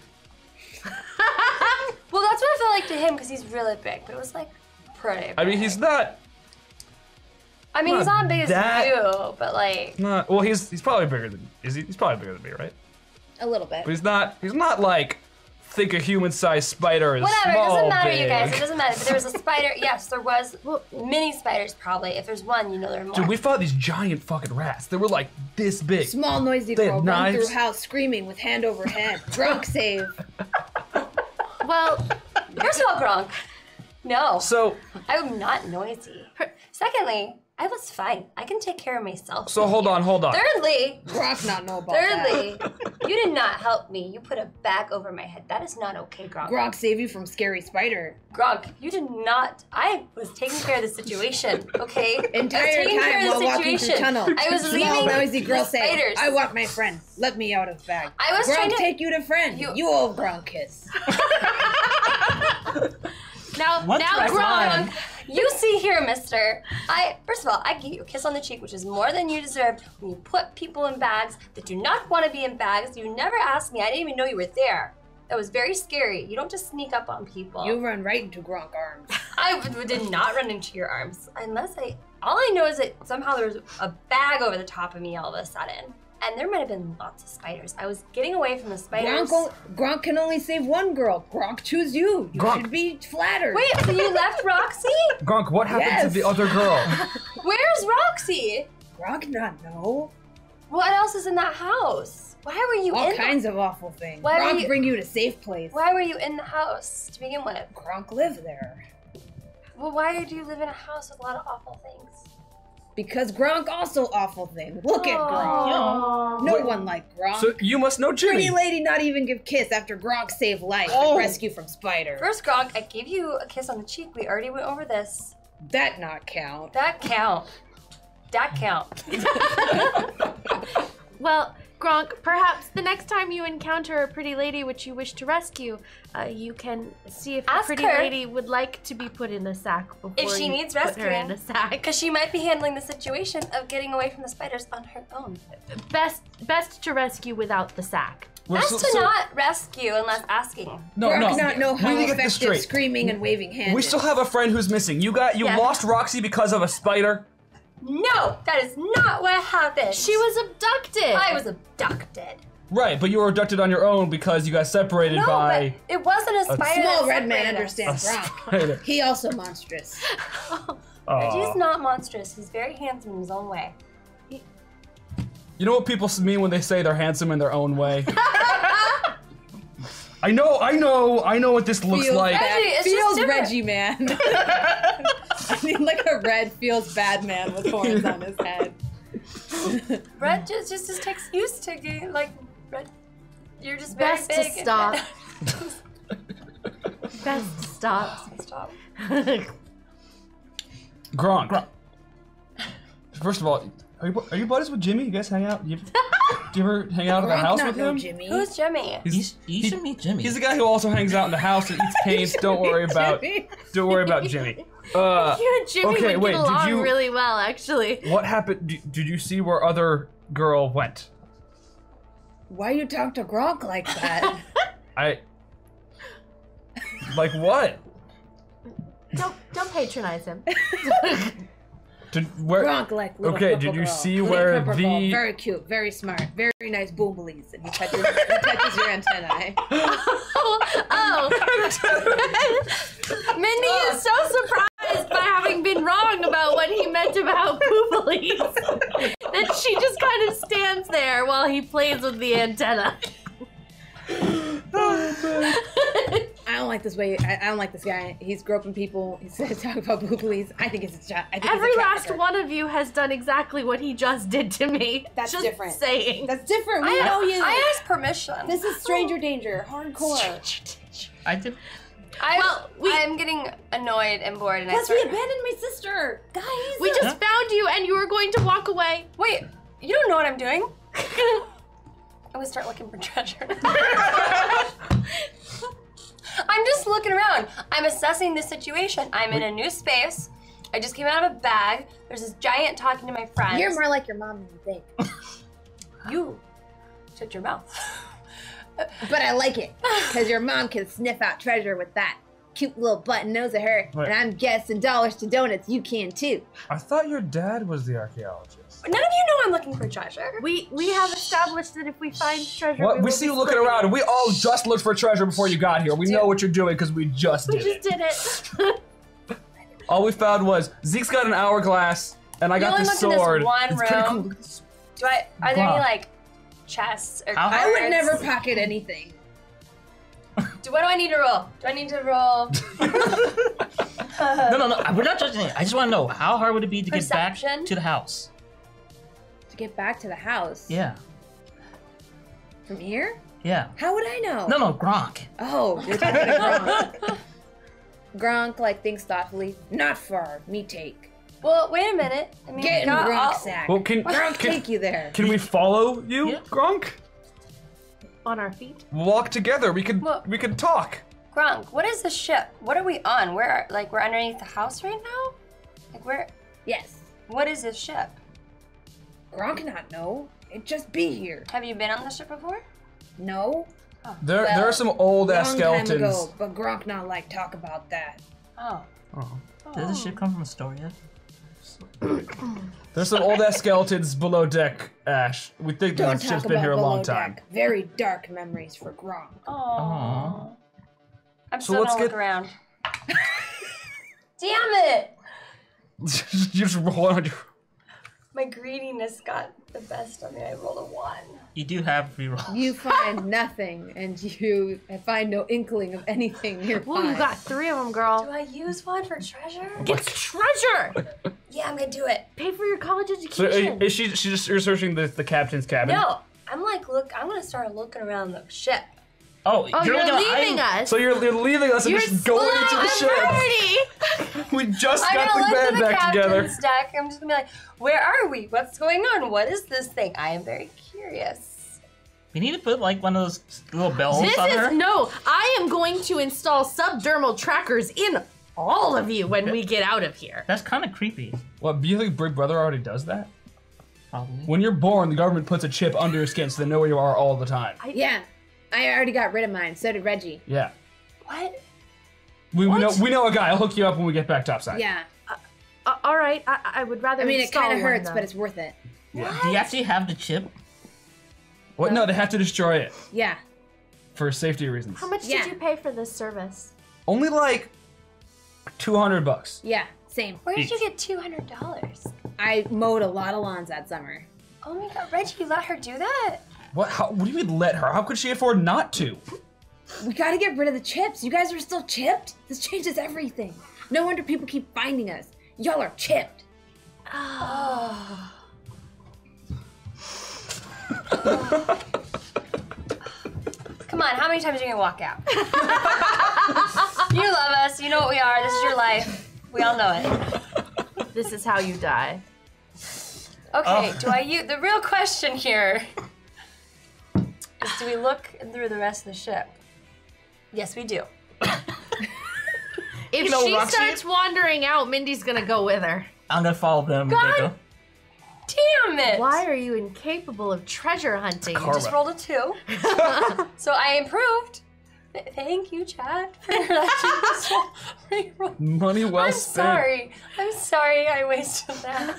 Well, that's what I felt like to him because he's really big, but it was like pretty big. I mean, he's not. I mean, he's not as big as that- you, but like. Not well. He's probably bigger than. Is he? He's probably bigger than me, right? A little bit. But he's not. He's not like. Think a human-sized spider is Whatever, small. it doesn't matter, big. you guys. It doesn't matter. But there was a spider. Yes, there was mini spiders probably. If there's one, you know there are more. Dude, we fought these giant fucking rats. They were like this big. Small noisy They had girl run knives. through house screaming with hand over head. Gronk save. Well, First of all, Gronk, no. So I'm not noisy. Secondly, I was fine. I can take care of myself. hold on. Thirdly, Gronk not know about that. thirdly, you did not help me. You put a bag over my head. That is not okay, Gronk. Gronk save you from scary spider. Gronk, you did not. I was taking care of the situation, okay? I was Entire taking care time of while the walking through situation. tunnel. I was Small leaving noisy girl the saying, spiders. "I want my friend. Let me out of the bag." I was Gronk trying to- take you to friend. You- You old Gronk kiss. now What now track Gronk. line? You see here, mister. First of all, I give you a kiss on the cheek, which is more than you deserve when you put people in bags that do not want to be in bags. You never asked me. I didn't even know you were there. That was very scary. You don't just sneak up on people. You run right into Gronk arms. I did not run into your arms. All I know is that somehow there was a bag over the top of me all of a sudden. And there might have been lots of spiders. I was getting away from the spiders. Gronk can only save one girl. Gronk choose you. You Gronk. should be flattered. Wait, so you left Roxy? Gronk, what happened to Yes. the other girl? Where's Roxy? Gronk not know. What else is in that house? Why were you All in kinds of awful things. Why were Gronk you- bring you to safe place. Why were you in the house to begin with? Gronk live there. Well, why do you live in a house with a lot of awful things? Because Gronk also awful thing. Look at Gronk. No one liked Gronk. So you must know Jimmy. Pretty lady not even give kiss after Gronk saved life and rescue from spider. First, Gronk, I gave you a kiss on the cheek. We already went over this. That not count. That count. That count. Well, Gronk, perhaps the next time you encounter a pretty lady which you wish to rescue, you can see if the Ask pretty her. lady would like to be put in a sack before If she you needs put her rescuing. in a sack. Because she might be handling the situation of getting away from the spiders on her own. Best to rescue without the sack. Best to not rescue unless asking. No, Gronk no. not know We how need to get this effective straight. screaming and waving hands We still have a friend who's missing. You Yeah. lost Roxy because of a spider. No, that is not what happened. She was abducted. I was abducted. Right, but you were abducted on your own because you got separated No, by but it wasn't a spider. Small that red man separated us. understands Gronk. spider. He also monstrous. Reggie's not monstrous. He's very handsome in his own way. You know what people mean when they say they're handsome in their own way? I know what this looks Feels like. bad. Reggie, it's just feels different. Reggie man. I mean, like a red feels bad man with horns on his head. Red just takes used to getting like Red. You're just very Best to big. stop. Best to stop. Stop. Gronk. First of all, are you buddies with Jimmy? You guys hang out? Do you ever hang out at the Gronk house not with know him? Jimmy. Who's Jimmy? You should meet Jimmy. He's the guy who also hangs out in the house and eats paints. Don't worry about Jimmy. Don't worry about Jimmy. You and Jimmy okay, would wait, get did along you- really well, actually. What happened? Did you see where other girl went? Why you talk to Gronk like that? Like what? Don't patronize him. Where? Gronk like little Okay, purple did you girl. see Little where purple the- girl. Very cute, very smart, very nice boomblies, and he touches your antennae. Oh. Mindy is so surprised by having been wrong about what he meant about pooplies that she just kind of stands there while he plays with the antenna. I don't like this way. I don't like this guy. He's groping people. He's talking about boomblies. I think it's a job. Every last one of you has done exactly what he just did to me. That's just different. Saying. That's different. We know you. I asked permission. This is stranger danger, hardcore. I did. I'm getting annoyed and bored, and Plus, I we start. abandoned my sister, guys. We just found you and you were going to walk away. Wait, you don't know what I'm doing? I'm gonna start looking for treasure. I'm just looking around. I'm assessing the situation. I'm in a new space. I just came out of a bag. There's this giant talking to my friends. You're more like your mom than you think. You shut your mouth. But I like it because your mom can sniff out treasure with that cute little button nose of her, Right. and I'm guessing dollars to donuts. You can too. I thought your dad was the archaeologist. None of you know I'm looking for treasure. We have established that if we find treasure, What? we We will see be you looking splitting around, it. and we all just looked for treasure before you got here. We know what you're doing because we just We did just it. did it. All we found was Zeke's got an hourglass, and I got only this looked in this sword. one It's pretty cool. room. Look at this. Are there Wow. any like chests or How- cards? I would never pocket anything. What do I need to roll? Do I need to roll No. We're not judging it. I just want to know how hard would it be to get back Perception? to the house? To get back to the house. Yeah. From here? Yeah. How would I know? No, Gronk. Oh, you're talking to Gronk. Gronk, like, thinks thoughtfully. Not far. Me take. Well, wait a minute. I mean, Get in I'll- Gronk's sack. Well, can Gronk take you there. we follow you, Yeah. Gronk? On our feet. We'll walk together. We Well- can talk. Gronk, what is the ship? What are we on? We're underneath the house right now? Like where? Yes. What is this ship? Gronk not know. It just be here. Have you been on the ship before? No? There Well, are some old ass Long skeletons. time ago, but Gronk not like talk about that. Oh. Did this ship come from Astoria? There's some old ass skeletons below deck, Ash. We think Don't the ship's talk been about here a long below time. deck. Very dark memories for Gronk. Oh. I'm So still let's gonna look get- around. Damn it! You just roll on your. My greediness got the best of me. I rolled a 1. You do have reroll. You find nothing, and you find no inkling of anything nearby. Ooh, you got 3 of them, girl. Do I use one for treasure? Get treasure! Yeah, I'm gonna do it. Pay for your college So education. is she just you're searching the captain's cabin? No, I'm gonna start looking around the ship. Oh, Oh, you're looking at- leaving us. So you're leaving us and You're just going into the ship. ready. We just I'm got gonna the look band at the back together. captain's deck. I'm just gonna be like, where are we? What's going on? What is this thing? I am very curious. We need to put like one of those little bells This on her. is no. I am going to install subdermal trackers in all of you when we get out of here. That's kind of creepy. What, do you think Big Brother already does that? Probably. When you're born, the government puts a chip under your skin so they know where you are all the time. Yeah, I already got rid of mine. So did Reggie. Yeah. What? We know a guy. I'll hook you up when we get back topside. Yeah. All right. I would rather. I mean, it install kind of one, hurts, though. but it's worth it. Do you actually have the chip? What? No, they have to destroy it Yeah. for safety reasons. How much Yeah. did you pay for this service? Only like $200. Yeah. Same. Where did you get $200? I mowed a lot of lawns that summer. Oh my god, Reggie, you let her do that? What? What do you mean let her? How could she afford not to? We gotta get rid of the chips. You guys are still chipped? This changes everything. No wonder people keep finding us. Y'all are chipped. Come on, how many times are you gonna walk out? You love us, you know what we are, this is your life. We all know it. This is how you die. Okay, do I use the real question here is do we look through the rest of the ship? Yes, we do. If know, she Roxy- starts wandering out, Mindy's gonna go with her. I'm gonna follow them. God. They go. Damn it! Why are you incapable of treasure hunting? Karma. Just rolled a 2. So I improved. Thank you, Chad, for letting us reroll. Money well I'm spent. I'm sorry I wasted that.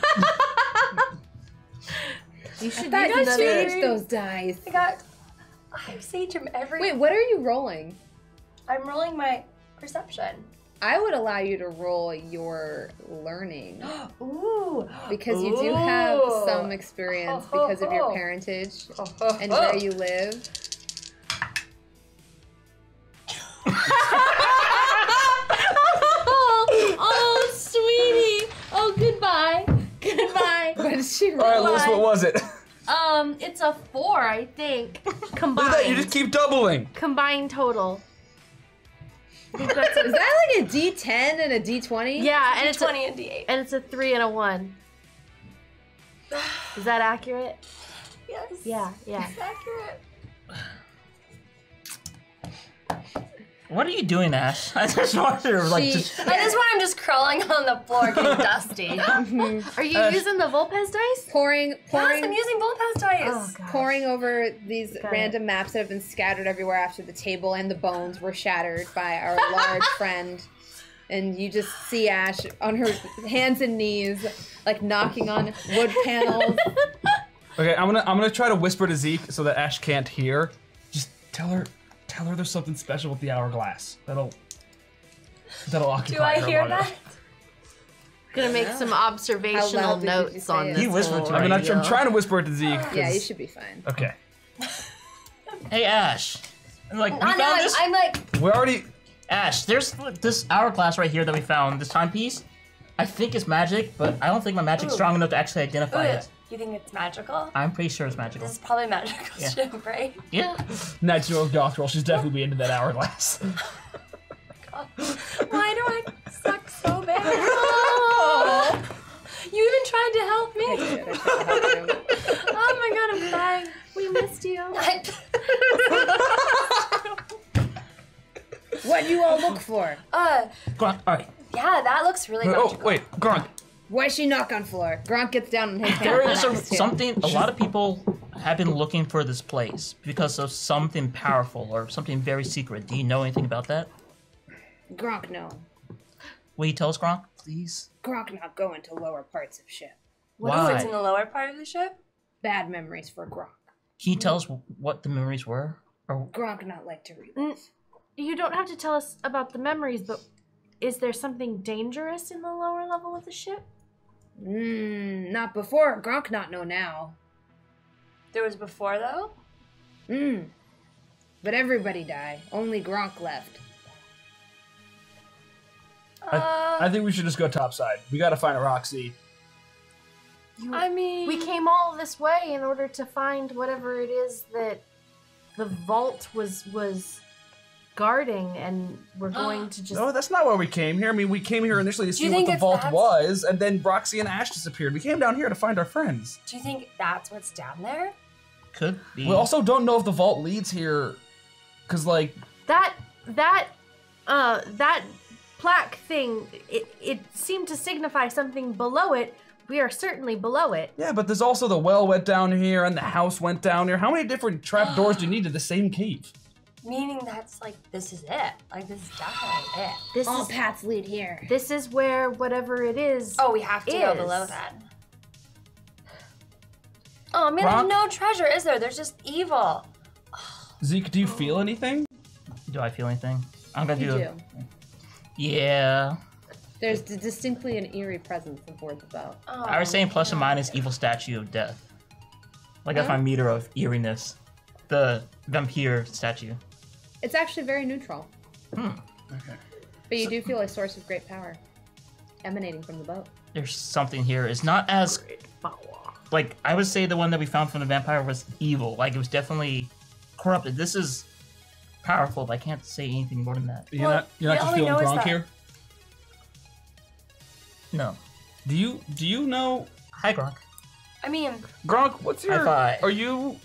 You should Thought use you another. changed those dice. I sage him every. Wait, what are you rolling? I'm rolling my perception. I would allow you to roll your learning Ooh. because you do have Ooh. some experience because of your parentage and where you live. Oh, sweetie. Oh, goodbye. Goodbye. What did she All right, roll? Liz, what was it? It's a 4, I think. Look at Combined. that, you just keep doubling. Combined total. I think that's Is that like a D10 and a D20? yeah, and it's a, 20 and D8. and it's a 3 and a 1. Is that accurate? Yes. Yeah. It's accurate. What are you doing, Ash? I just want to like just. At this point, I'm just crawling on the floor, getting dusty. Are you using the Volpez dice? Pouring Yes, I'm using Bullpass dice. God. pouring over these Got random maps that have been scattered everywhere after the table and the bones were shattered by our large friend. And you just see Ash on her hands and knees, like knocking on wood panels. Okay, I'm gonna try to whisper to Zeke so that Ash can't hear. Just tell her there's something special with the hourglass. That'll occupy Do I her hear long that? enough. Gonna make some How observational loud did you notes say on it? this. He whispered whole to I mean, I'm ordeal. trying to whisper it to Zeke. 'cause- Yeah, you should be fine. Okay. Hey, Ash. Like we I know, found this. I'm like, We're already. Ash, there's this hourglass right here that we found. This timepiece. I think it's magic, but I don't think my magic's Ooh. strong enough to actually identify it. you think it's magical? I'm pretty sure it's magical. This is probably magical Yeah. ship, right? Yeah. Natural goth roll. She's definitely into that hourglass. Why do I suck so bad? Oh, you even tried to help me. I tried to help you. Oh my god, I'm crying. We missed you. What do you all look for? Go on. All right. Yeah, that looks really Oh, magical. wait, Gronk. Why she knock on floor? Gronk gets down on his There hands. is something. A lot of people have been looking for this place because of something powerful or something very secret. Do you know anything about that? Gronk, no. Will you tell us, Gronk, please? Gronk not go into lower parts of ship. Why? It's in the lower part of the ship? Bad memories for Gronk. Can you tell us what the memories were? Or Gronk not like to relive. You don't have to tell us about the memories, but is there something dangerous in the lower level of the ship? Not before. Gronk not know now. There was before, though? But everybody died. Only Gronk left. I think we should just go topside. We gotta find a Roxy. I mean... We came all this way in order to find whatever it is that the vault was guarding, and we're going to just... No, that's not why we came here. I mean, we came here initially to see what the vault was, and then Roxy and Ash disappeared. We came down here to find our friends. Do you think that's what's down there? Could be. We also don't know if the vault leads here, because, like... That plaque thing, it seemed to signify something below it. We are certainly below it. Yeah, but there's also the well went down here, and the house went down here. How many different trapdoors do you need to the same cave? Meaning that's like, this is it. Like, this is definitely it. This All is paths lead here. This is where whatever it is. Oh, we have to go below that. Oh man, there's no treasure, is there? There's just evil. Zeke, do you feel anything? Do I feel anything? I'm gonna You do. do. Yeah. There's distinctly an eerie presence aboard the boat. Oh, I was saying plus or minus evil statue of death. Like that's my meter of eeriness. The vampire statue. It's actually very neutral. Okay. But you do feel a source of great power emanating from the boat. There's something here. It's not as like I would say the one that we found from the vampire was evil. Like it was definitely corrupted. This is powerful, but I can't say anything more than that. You're not just feeling Gronk here? No. Do you know? Hi, Gronk. I mean, Gronk, what's your? High five. Are you?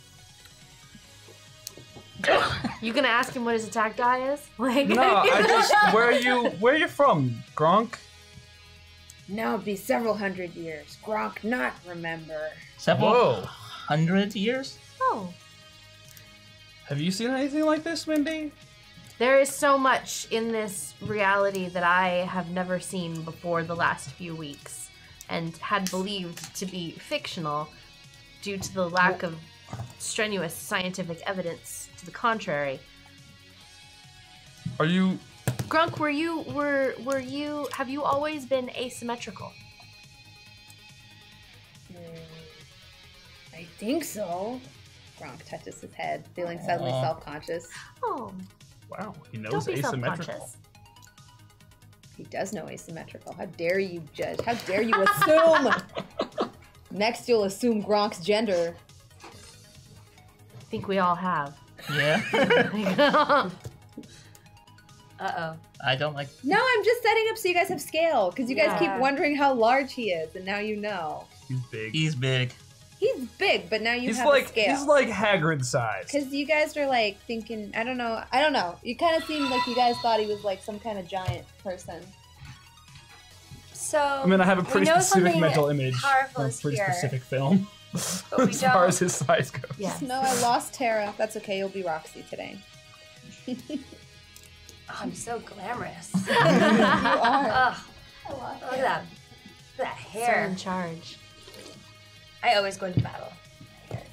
You gonna ask him what his attack die is? Like No, I just. Where are you from, Gronk? Now it'd be several hundred years. Gronk not remember. Several hundred years? Oh. Have you seen anything like this, Mindy? There is so much in this reality that I have never seen before the last few weeks and had believed to be fictional due to the lack of strenuous scientific evidence to the contrary. Are you? Grunk, have you always been asymmetrical? I think so. Gronk touches his head, feeling suddenly self-conscious. Oh, Wow, he knows don't be asymmetrical. self-conscious. He does know asymmetrical. How dare you judge? How dare you assume? Next, you'll assume Gronk's gender. I think we all have. Yeah. uh-oh. I don't like. No, I'm just setting up so you guys have scale, because you guys Yeah. keep wondering how large he is, and now you know. He's big. He's big. He's big, but now you He's have like a scale. he's like Hagrid size. Because you guys are like thinking, I don't know. You kind of seemed like you guys thought he was like some kind of giant person. So, I mean, I have a pretty we know specific something mental image powerful of a is pretty here, specific film but we as far don't. as his size goes. Yes. No, I lost Tara. That's okay. You'll be Roxy today. Oh, I'm so glamorous. You are. Ugh. Look at that. Look at that So hair. in charge. I always go into battle.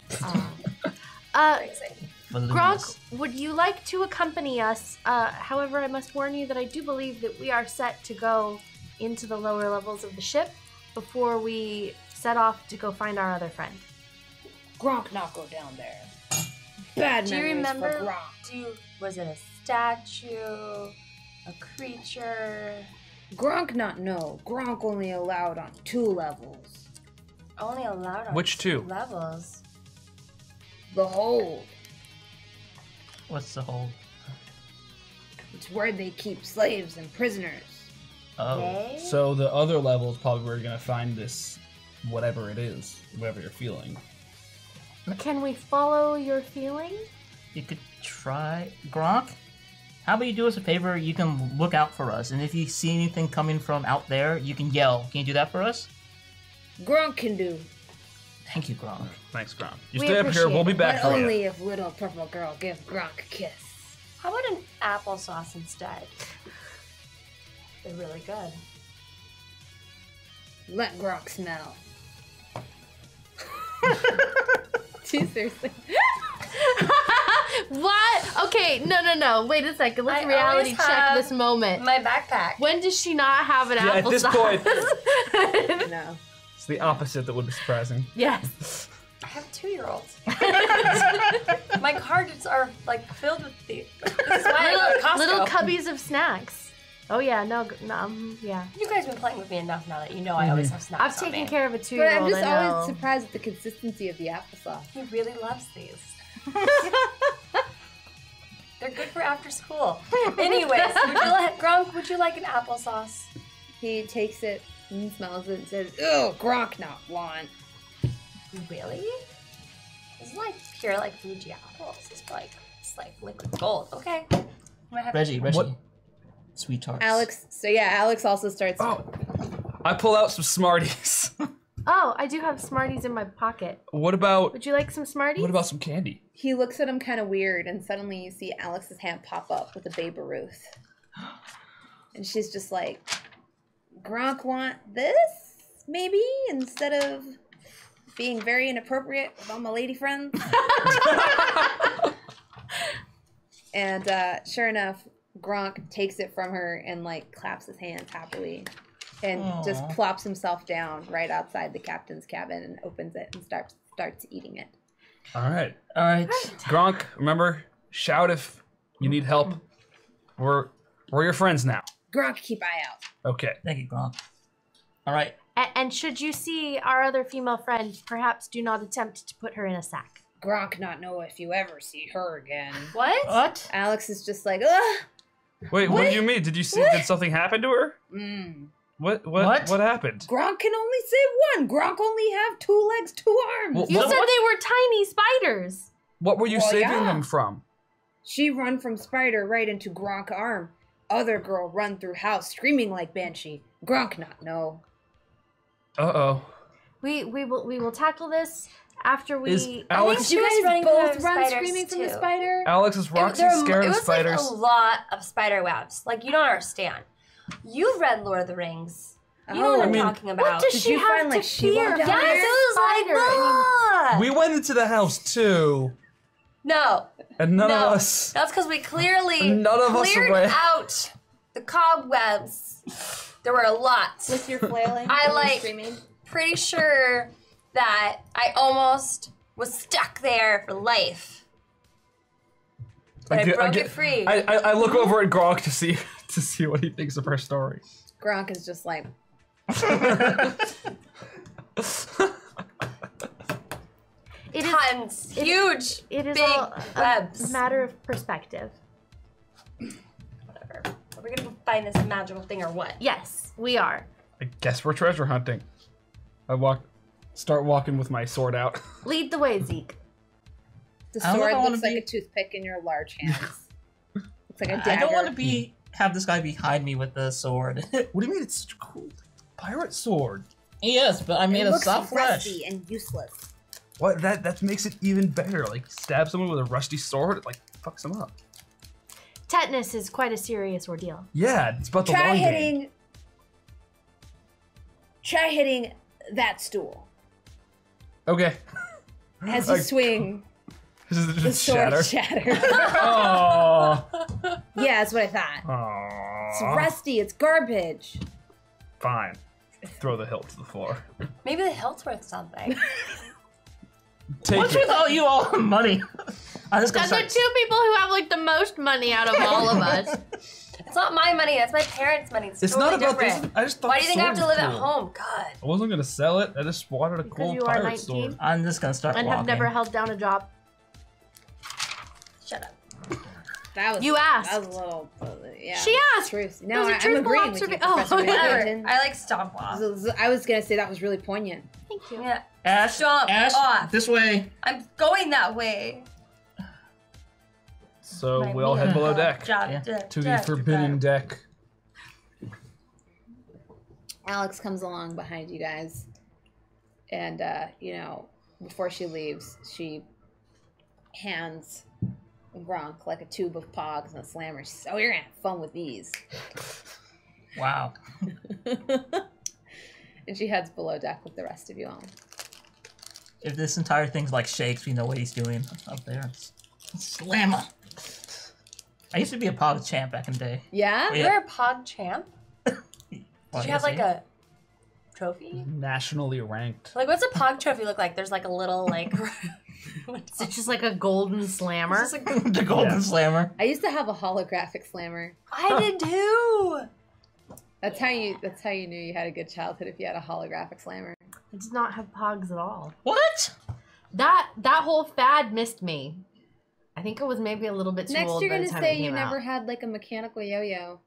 Very exciting. Voluminous. Gronk, would you like to accompany us? However, I must warn you that I do believe that we are set to go into the lower levels of the ship before we set off to go find our other friend. Gronk not go down there. Bad Do you memories remember? for Gronk. Was it a statue? A creature? Gronk not know. Gronk only allowed on 2 levels. Only allowed on Which 2? levels. The hold. What's the whole? It's where they keep slaves and prisoners. Oh. Okay. So the other level is probably where you're gonna find this, whatever it is, whatever you're feeling. Can we follow your feeling? You could try. Gronk, how about you do us a favor? You can look out for us, and if you see anything coming from out there, you can yell. Can you do that for us? Gronk can do, Thank you, Gronk. Thanks, Gronk. You We stay up here. appreciate We'll be it, back but for only you. if little purple girl give Gronk a kiss. How about an applesauce instead? They're really good. Let Gronk smell. Gee, seriously. What? Okay, no. Wait a second. Let's I reality always check have this moment. My backpack. When does she not have an Yeah, at this applesauce? point- No. It's the opposite that would be surprising. Yes. have a 2-year-old. My cards are like filled with these. This is why I go to Costco. Little cubbies of snacks. Oh yeah, yeah. You guys have been playing with me enough now that you know I always have snacks. I've taken care of a But 2-year-old. I'm just I know. always surprised at the consistency of the applesauce. He really loves these. They're good for after school. Anyways, Gronk, would you like an applesauce? He takes it and smells it and says, "Oh, Gronk not want." Really? This is like pure like Fuji apples. It's like liquid gold. Okay. Reggie. What? Sweet tarts. Alex also starts. Oh, I pull out some Smarties. Oh, I do have Smarties in my pocket. What about Would you like some Smarties? what about some candy? He looks at him kind of weird, and suddenly you see Alex's hand pop up with a Babe Ruth. And she's just like, Gronk want this? Maybe? Instead of being very inappropriate with all my lady friends? And sure enough, Gronk takes it from her and like claps his hands happily. And just plops himself down right outside the captain's cabin and opens it and starts eating it. All right. Alright. Gronk, remember, shout if you need help. We're your friends now. Gronk, keep eye out. Okay. Thank you, Gronk. Alright. And should you see our other female friend, perhaps do not attempt to put her in a sack. Gronk not know if you ever see her again. What? What? Alex is just like, ugh. Wait, what do you mean? Did you see? Did something happen to her? What happened? Gronk can only say one. Gronk only have 2 legs, 2 arms. Well, You said they were tiny spiders. What were you Well, saving yeah. them from? She run from spider right into Gronk arm. Other girl run through house screaming like banshee. Gronk not know. Uh-oh. We will tackle this after we. Is Alex She was You guys running both from run spiders, screaming from the too. spider? Alex is Roxy scared it of was spiders? like a lot of spider webs. Like you don't understand. You've read Lord of the Rings. You know what I'm talking about. What does Did she you have find, to like, Sheila fear? down from there? a Yes, it was like spider? that. We went into the house too, No, and none no. of us. That's because we clearly None of us cleared ran. out the cobwebs. There were a lot. With your flailing? I and like screaming? pretty sure that I almost was stuck there for life. But I broke it free. I look over at Gronk to see what he thinks of her story. Gronk is just like, It is. Tons. Huge. It is big all a webs. matter of perspective. Whatever. Are we gonna go find this magical thing or what? Yes, we are. I guess we're treasure hunting. Start walking with my sword out. Lead the way, Zeke. the I don't know sword if I wanna looks like be- a toothpick in your large hands. Looks like a I dagger. don't want to have this guy behind me with the sword. What do you mean it's such a cool pirate sword? Yes, but I made It a looks soft flesh. rusty and useless. What? That makes it even better. Like stab someone with a rusty sword, it like fucks them up. Tetanus is quite a serious ordeal. Yeah, it's about the Try long game. hitting. Try hitting that stool Okay. as you Like- swing. This is The just sword shatter. shatters. Oh. Yeah, that's what I thought. It's rusty. It's garbage. Fine. Throw the hilt to the floor. Maybe the hilt's worth something. Take What's it. with all you all the money? I'm just gonna That's the start. two people who have like the most money out of all of us. It's not my money. That's my parents' money. It's It's totally not about different. this. I just thought Why do you think I have to the live sword at was cool. home? God. I wasn't gonna sell it. I just wanted a Because cool you are pirate 19? sword. I'm just gonna start And walking. have never held down a job. Shut up. That was. You asked. That was a little. Yeah. She asked. Truth. It No, was a I'm truthful agreeing with you, observa- oh, Professor Whatever. Whittington. I like stomp off. I was gonna say that was really poignant. Thank you. Yeah. Ash, Stomp Ash, off. this way. I'm going that way. So My we all head meat. below deck Yeah. to the forbidden deck. Alex comes along behind you guys, and before she leaves, she hands Gronk like a tube of pogs and a slammer. She says, "Oh, you're gonna have fun with these." Wow. And she heads below deck with the rest of you all. If this entire thing's like shakes, we know what he's doing up there. Slammer. I used to be a pog champ back in the day. Yeah. Yeah. You're a pod champ? Well, Did you have like a trophy? Nationally ranked. Like, what's a Pog trophy look like? There's like a little like. It's just like a golden slammer. It's just like, The golden slammer. I used to have a holographic slammer. I did too. That's how you knew you had a good childhood if you had a holographic slammer. I did not have pogs at all. What? That whole fad missed me. I think I was maybe a little bit too Next, old you're by the gonna time say it you came never out. had like a mechanical yo-yo.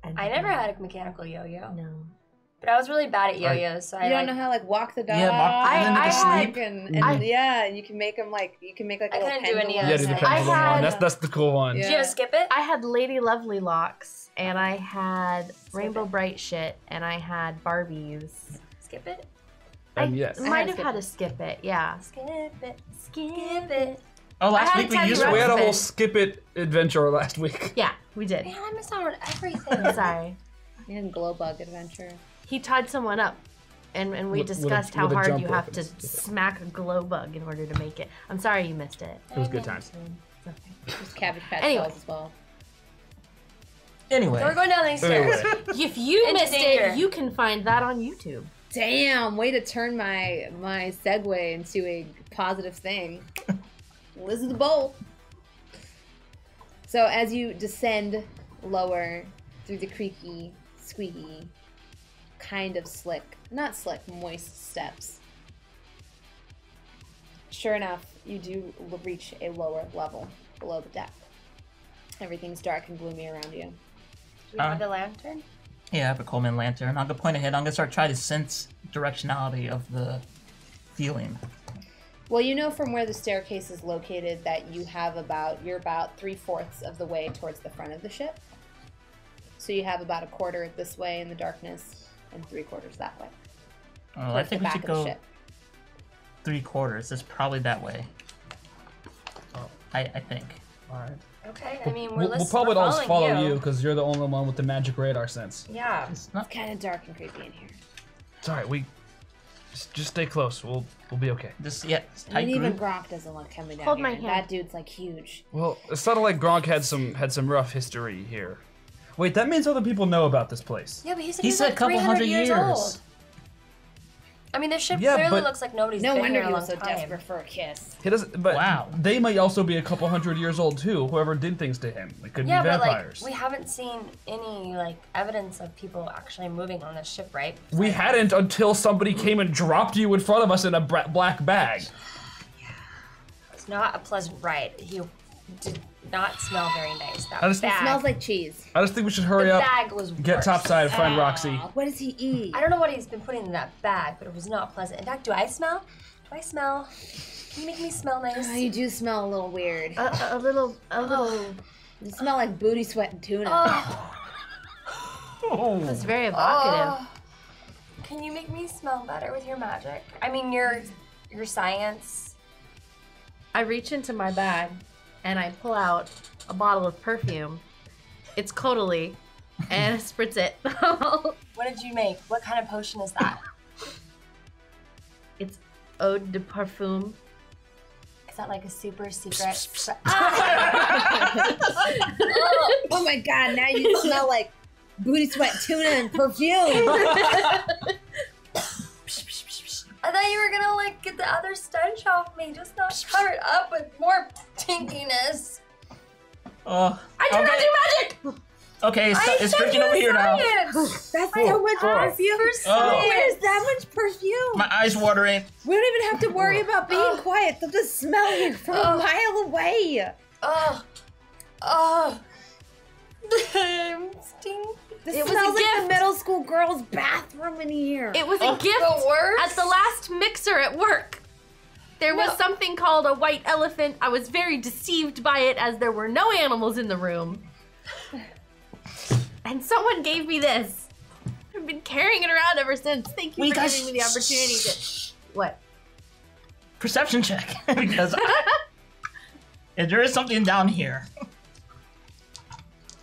I never had a mechanical yo-yo, No. but I was really bad at yo-yos. So You don't know how like walk the dog. Yeah, walk and then make it sleep. And yeah, and you can make them like a I little couldn't do any of pendulum. Yeah, those do the things. pendulum I one. had- That's the cool one. Yeah. Did you ever skip it? I had Lady Lovely locks, and I had Rainbow Bright shit, and I had Barbies. Skip it. Yes. I might had have had to skip it, yeah. Skip it. Skip it. Oh, last had week we Teddy used So we had a Ruxpin. whole skip it adventure last week. Yeah, we did. Man, I missed out on everything. Sorry. And glow bug adventure. He tied someone up, and we With a- discussed how with a hard jump you rope have and to skip it. smack a glow bug in order to make it. I'm sorry you missed it. It was good times. It's okay. There's Cabbage Patch Anyway. dolls as well. Anyway. So we're going down these stairs. Anyway, If you Into missed danger. it, you can find that on YouTube. Damn, way to turn my segue into a positive thing. Liz of the bowl. So as you descend lower through the creaky, squeaky, kind of slick, not slick, moist steps. Sure enough, you do reach a lower level below the deck. Everything's dark and gloomy around you. Do we have the lantern? Yeah, I have a Coleman lantern. I'm gonna point ahead. I'm gonna start trying to sense directionality of the feeling. Well, you know from where the staircase is located that you're about 3/4 of the way towards the front of the ship. So you have about a quarter this way in the darkness and 3/4 that way. Oh, I towards think the we back should of the go ship. 3/4. It's probably that way. Oh. I think. all right. Okay, I mean, we're We'll listening. probably all following follow you because you're the only one with the magic radar sense. Yeah. It's not. It's kind of dark and creepy in here. It's all right. We just stay close. We'll be okay. Just yeah. It's tight And even group. Gronk doesn't look coming down Hold here. my hand. That dude's like huge. Well, it sounded like Gronk had some rough history here. Wait, that means other people know about this place. Yeah, but he said He he's said like a couple 300 hundred years years. old. I mean, this ship Yeah, clearly but- looks like nobody's No been wonder here he a was long so time. desperate for a kiss. He doesn't. But Wow. they might also be a couple hundred years old too. Whoever did things to him, it could Yeah, be but vampires. like we haven't seen any like evidence of people actually moving on this ship, right? We hadn't until somebody came and dropped you in front of us in a black bag. It's not a pleasant ride. He did not smell very nice. That I just- It bag. smells like cheese. I just think we should hurry the up, bag was get worse. topside, and find Roxy. Aw, what does he eat? I don't know what he's been putting in that bag, but it was not pleasant. In fact, do I smell? Do I smell? Can you make me smell nice? Oh, you do smell a little weird. A little. You smell like booty sweat and tuna. Oh, It's very evocative. oh. Can you make me smell better with your magic? I mean, your science. I reach into my bag, and I pull out a bottle of perfume. It's Codally, and I spritz it. What did you make? What kind of potion is that? It's eau de parfum. Is that like a super secret? Oh my god, now you smell like booty sweat, tuna, and perfume. I thought you were gonna like get the other stench off me, just not cover it up with more tinkiness. Oh. I do not do magic. Okay, it's said drinking you over here now. science. That's so much perfume. For science. Where's that much perfume? My eyes watering. We don't even have to worry about being quiet. They'll just smell you from a mile away. Oh, oh, I'm stinky. This It was smells a like gift. the middle school girls' bathroom in here. It was a gift The worst. at the last mixer at work. There was No. something called a white elephant. I was very deceived by it as there were no animals in the room. And someone gave me this. I've been carrying it around ever since. Thank you We for got- giving me the opportunity to. What? Perception check because if there is something down here.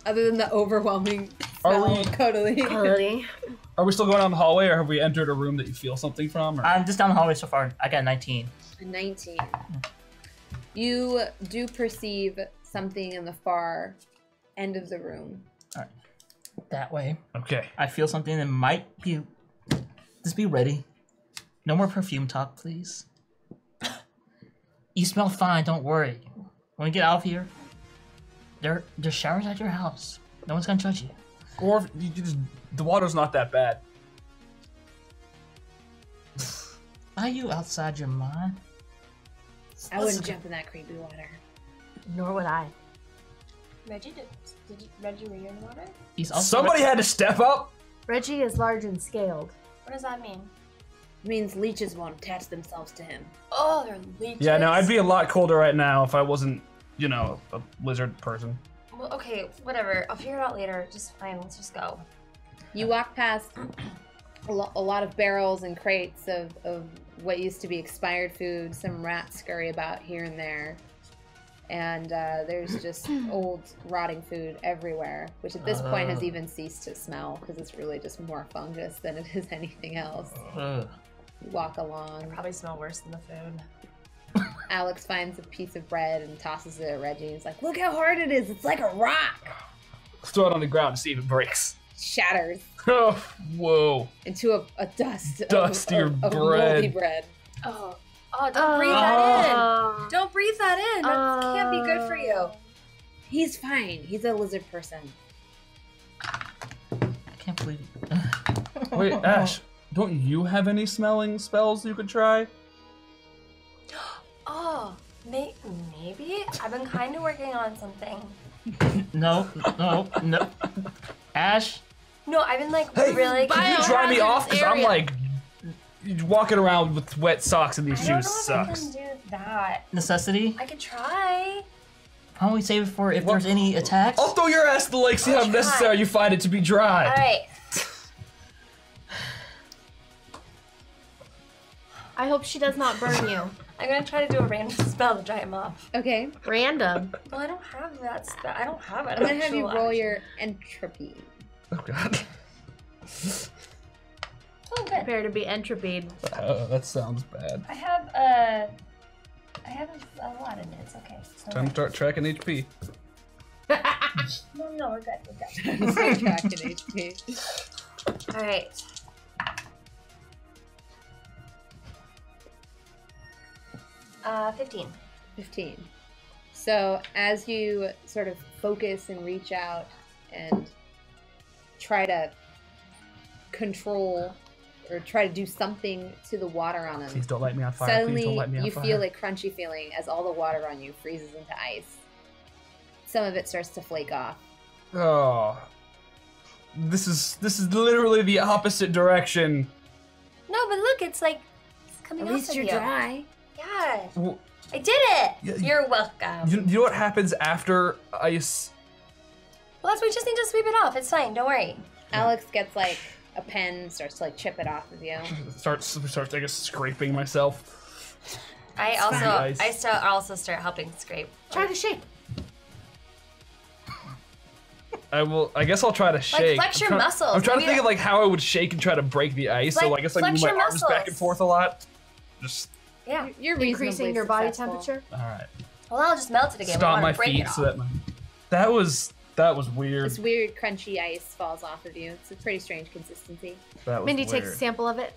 Other than the overwhelming Are smell we- of Codally. Cody. Are we still going down the hallway, or have we entered a room that you feel something from? Or? I'm just down the hallway so far. I got 19. 19. You do perceive something in the far end of the room. That way. Okay. I feel something that might be Just be ready. No more perfume talk, please. You smell fine, don't worry. When we get out of here, there's showers at your house. No one's gonna judge you. Or you just, the water's not that bad. Are you outside your mind? I wouldn't jump in that creepy water. Nor would I. Reggie, Reggie, were you in the water? He's also Somebody had to step up. Reggie is large and scaled. What does that mean? It means leeches won't attach themselves to him. Oh, they're leeches. Yeah, no, I'd be a lot colder right now if I wasn't, you know, a lizard person. Well, okay, whatever. I'll figure it out later. Just fine. Let's just go. You walk past a lot of barrels and crates of what used to be expired food. Some rats scurry about here and there. And there's just old rotting food everywhere, which at this point has even ceased to smell because it's really just more fungus than it is anything else. You walk along. Probably smell worse than the food. Alex finds a piece of bread and tosses it at Reggie. He's like, look how hard it is. It's like a rock. Throw it on the ground to see if it breaks. Shatters Oh, whoa. into a dust Dustier of bread. moldy bread. Oh, don't breathe that in. Don't breathe that in. That can't be good for you. He's fine. He's a lizard person. I can't believe it. Wait, Ash, don't you have any smelling spells you could try? Oh, maybe? I've been kind of working on something. No. Ash, No, I've been like Hey, really. can you dry me off? Because I'm area. like walking around with wet socks in these I don't know shoes if sucks. I can do that. necessity. I could try. Why don't we save it for if there's any attacks? I'll throw your ass to the lake, see how I'll try. necessary you find it to be dry. All right. I hope she does not burn you. I'm gonna try to do a random spell to dry him off. Okay. Random. Well, I don't have that spell. I don't have it. I'm gonna have you roll your entropy. Oh god. Oh, good. Prepare to be entropied. That sounds bad. I have a lot in it. It's okay. It's Time to start tracking HP. No, we're good. We're good. Start tracking HP. All right. Uh, 15. 15. So as you sort of focus and reach out and try to control or try to do something to the water on him, Please don't light me on fire. suddenly Please don't light me on you fire. feel a crunchy feeling as all the water on you freezes into ice. Some of it starts to flake off. Oh. This is literally the opposite direction. No, but look, it's like it's coming At off least of you're you. dry. Yeah, Well, I did it. Yeah, You're welcome. you know what happens after ice? Well, that's we just need to sweep it off. It's fine. Don't worry. Alex gets like a pen, starts to like chip it off of you. Starts I guess scraping myself. I fine. also start helping scrape. Try to shake. I guess I'll try to shake. flex your I'm try- muscles. I'm trying to Maybe think of like how I would shake and try to break the ice. So I guess like move flex my your arms back and muscles. forth a lot. Just Yeah. You're Increasing reasonably your body successful. temperature. all right. Well, I'll just melt it again. Stomp we my want to break feet it so off. that was weird. This weird crunchy ice falls off of you. It's a pretty strange consistency. That was Mindy weird. takes a sample of it.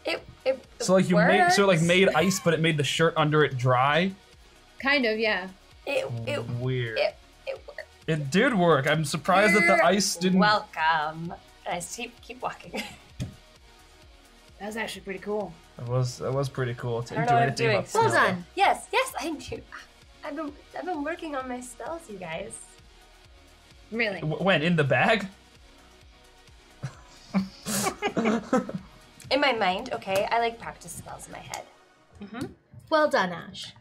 It So like you made works. made ice, but it made the shirt under it dry. Kind of, yeah. It Weird. it worked. It did work. I'm surprised that the ice didn't. Welcome. And I keep walking. That was actually pretty cool. That was pretty cool. To I don't know what I'm anything doing. about Well snow. done. yes, I do. I've been working on my spells, you guys. Really. When in the bag? In my mind, okay. I like practice spells in my head. Well done, Ash.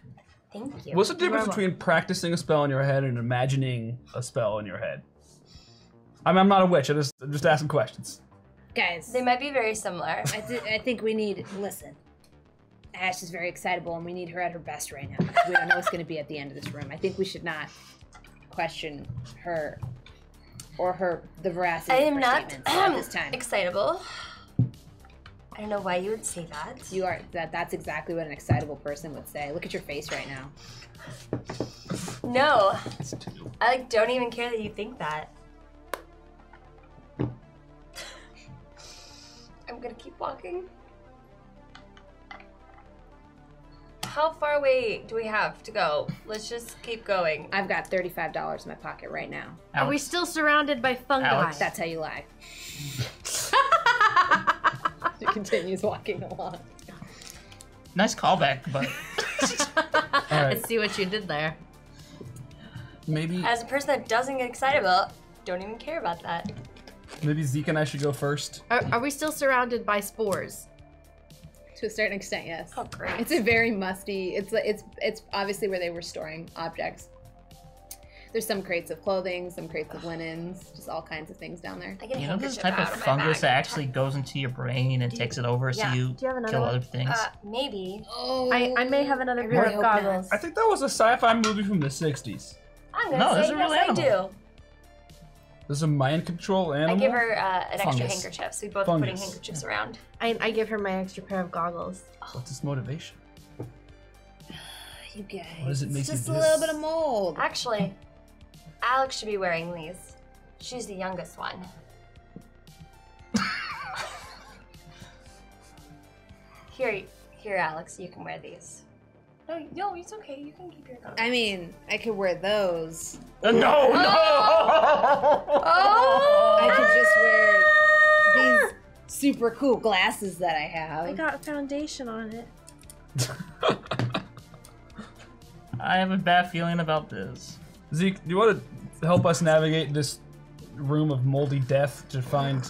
Thank you. What's the difference You're between practicing a spell in your head and imagining a spell in your head? I'm not a witch. I'm just asking questions. Guys, They might be very similar. I think we need, listen. Ash is very excitable and we need her at her best right now because we don't know what's going to be at the end of this room. I think we should not question her or the veracity I of am her not statements at this time. excitable. I don't know why you would say that. You are, that's exactly what an excitable person would say. Look at your face right now. No, I don't even care that you think that. I'm gonna keep walking. How far away do we have to go? Let's just keep going. I've got $35 in my pocket right now. Are we still surrounded by fungi? Alex. That's how you lie. She continues walking along. Nice callback, but All right. Let's see what you did there. Maybe As a person that doesn't get excited about, don't even care about that. Zeke and I should go first. Are we still surrounded by spores? To a certain extent, yes. Oh, great. It's a very musty. It's obviously where they were storing objects. There's some crates of clothing, some crates of linens, just all kinds of things down there. I get a you know this handkerchief type of out my fungus bag. that actually goes into your brain and takes it over, so yeah. you Do you have another kill one? other things. Maybe. Oh, I may have another I pair really of hope goggles. I think that was a sci-fi movie from the 60s. I'm gonna No, say this is a yes, real I animal. do. This is a mind control animal. I give her an extra Fungus. handkerchief, so we both are putting Fungus. handkerchiefs around. I give her my extra pair of goggles. What's its motivation? you guys. What does it make it's you just do? a little bit of mold. Actually, Alex should be wearing these. She's the youngest one. Here, Alex, you can wear these. No, it's okay. You can keep your goggles. I mean, I could wear those. No, no! Oh! I could just wear these super cool glasses that I have. I got foundation on it. I have a bad feeling about this. Zeke, do you want to help us navigate this room of moldy death to find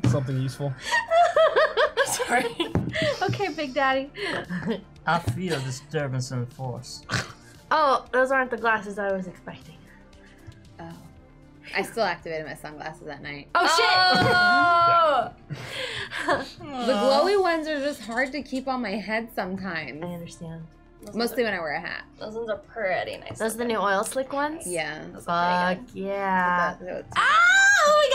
something useful? Sorry. Okay, Big Daddy. I feel disturbance in the force. Oh, those aren't the glasses I was expecting. Oh. I still activated my sunglasses at night. Oh! The glowy ones are just hard to keep on my head sometimes. I understand. Mostly when I wear a hat. Those ones are pretty nice. Those are the new oil slick ones? Yeah. Those are Fuck pretty yeah. good. Oh,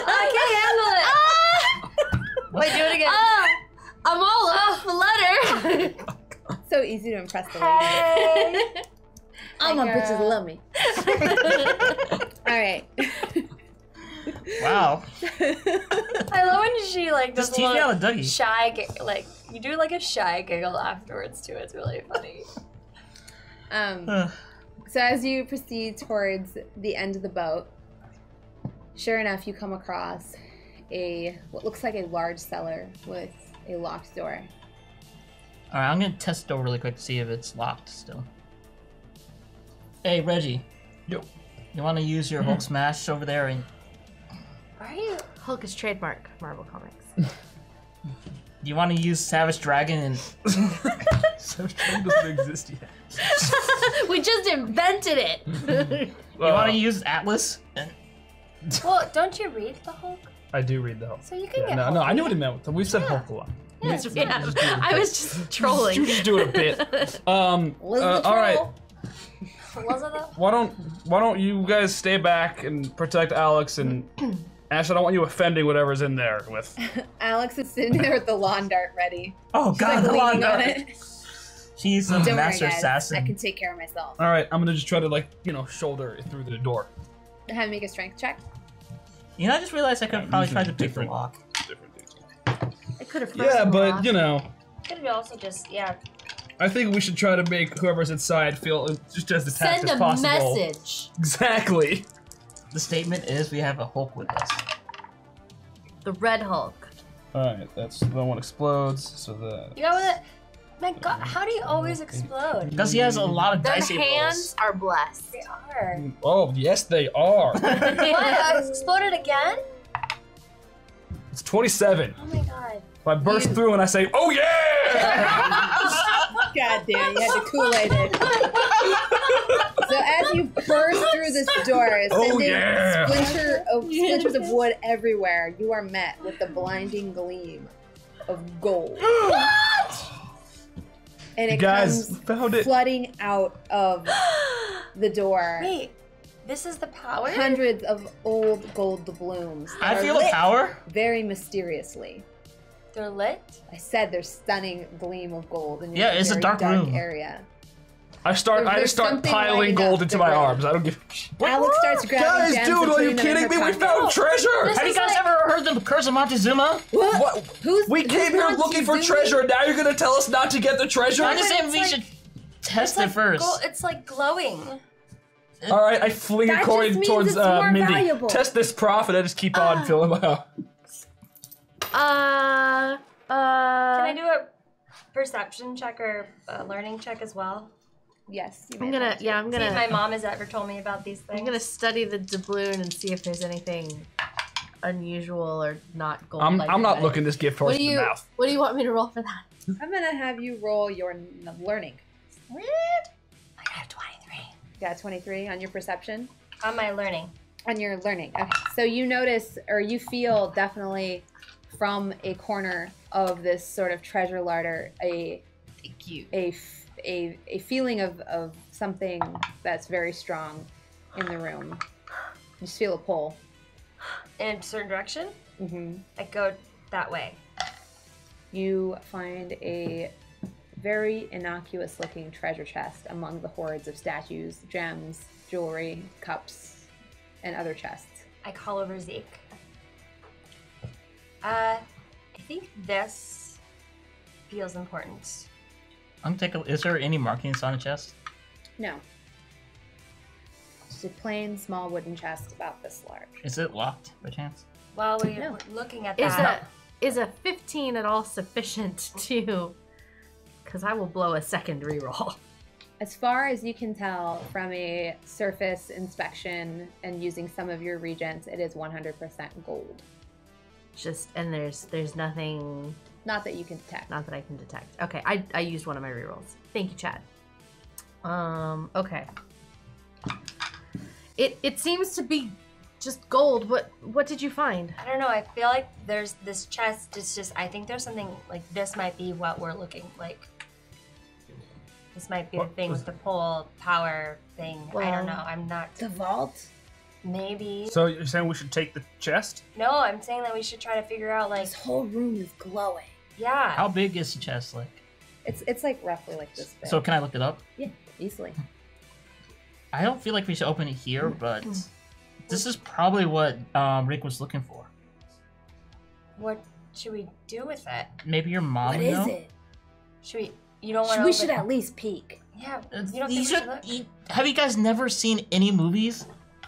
I can't handle it. Wait, do it again. I'm all off the letter. So easy to impress the ladies. Hey. All my girl. bitches love me. All right. Wow. I love when she like does Just a teach me how little to Dougie. shy, like you do like a shy giggle afterwards too. It's really funny. So as you proceed towards the end of the boat, sure enough, you come across what looks like a large cellar with a locked door. Alright, I'm gonna test the door really quick to see if it's locked still. Hey, Reggie. Yo. You wanna use your Hulk smash over there and Are you? Hulk is trademark Marvel Comics. do you wanna use Savage Dragon and Savage Dragon doesn't exist yet. We just invented it. you wanna use Atlas? And Well, don't you read the Hulk? I do read the Hulk. So you can Yeah, get no, Hulk. no, I knew what he meant. We've said Hulk a lot. Yeah, I was just trolling. You just do it a bit. All right. Was it though? Why don't you guys stay back and protect Alex and Ash? I don't want you offending whatever's in there with. Alex is sitting there with the lawn dart ready. oh She's god, like the lawn leaning on dart. it. She's a Don't worry, master guys. I assassin. can take care of myself. All right, I'm gonna just try to shoulder it through the door. Have me make a strength check. You know, I just realized I could probably try to pick the different- lock. I could have. Yeah, but Could you also just I think we should try to make whoever's inside feel just as attacked send as a possible. message. Exactly. The statement is we have a Hulk with us. The Red Hulk. All right, that one explodes. So you got with it? My God, how do you always explode? Because he has a lot of Their dicey hands are blessed. They are. Oh yes, they are. What? I exploded again? It's 27. Oh my God. If I burst through and I say, "Oh yeah!" God damn, you had to Kool-Aid it. So as you burst through this door, sending yeah. splinters of wood everywhere, you are met with the blinding gleam of gold. And it Guys, comes found it. flooding out of the door. Wait, this is the power? Hundreds of old gold doubloons. that I are feel the lit power. very mysteriously. They're lit? I said there's stunning gleam of gold in Yeah, it's a very dark room. area. I start There's start something piling lighting gold up into the my room. arms. I don't give a shit. Alex starts grabbing Guys, gems dude, and are you putting them in kidding her me? We pocket. found treasure! Have you guys ever heard the Curse of Montezuma? What? We came here looking for treasure, and now you're gonna tell us not to get the treasure? I just but saying it's we like- should test It's it first. It's like glowing. All right, I fling a That coin just means towards it's more Mindy. valuable. Test this profit. I just keep on filling my up. Can I do a perception check or a learning check as well? Yes. you I'm may gonna, have to. yeah, I'm See if gonna, my mom has ever told me about these things. I'm gonna study the doubloon and see if there's anything unusual or not gold. I'm not looking this gift horse What do in you, the mouth. what do you want me to roll for that? I'm gonna have you roll your learning. I have 23. You got 23 on your perception. On my learning. On your learning. Okay. So you notice, or you feel definitely from a corner of this sort of treasure larder, a feeling of something that's very strong in the room. You just feel a pull. In a certain direction? Mm-hmm. I go that way. You find a very innocuous looking treasure chest among the hordes of statues, gems, jewelry, cups, and other chests. I call over Zeke. I think this feels important. I'm taking. Is there any markings on the chest? No. Just a plain small wooden chest about this large. Is it locked by chance? While we're No. looking at Is that, a 15 at all sufficient to? Because I will blow a second reroll. As far as you can tell from a surface inspection and using some of your regents, it is 100% gold. Just and there's nothing, Not that you can detect. not that I can detect. Okay, I used one of my rerolls. Thank you, Chad. Okay. It seems to be just gold. What did you find? I don't know, I feel like there's this chest, it's just, I think there's something, like this might be what we're looking like. This might be the thing with the pole power thing. I don't know, I'm not, The vault? maybe. So you're saying we should take the chest? No, I'm saying that we should try to figure out, like, This whole room is glowing. yeah. How big is the chest? Like, It's like roughly like this big. so can I look it up? yeah, easily. I don't feel like we should open it here, but this is probably what Rick was looking for. What should we do with it? Maybe your mom What would is know? it? Should we, you don't want to We should at least peek. Yeah, Uh, you don't you think we should- should look? have you guys never seen any movies?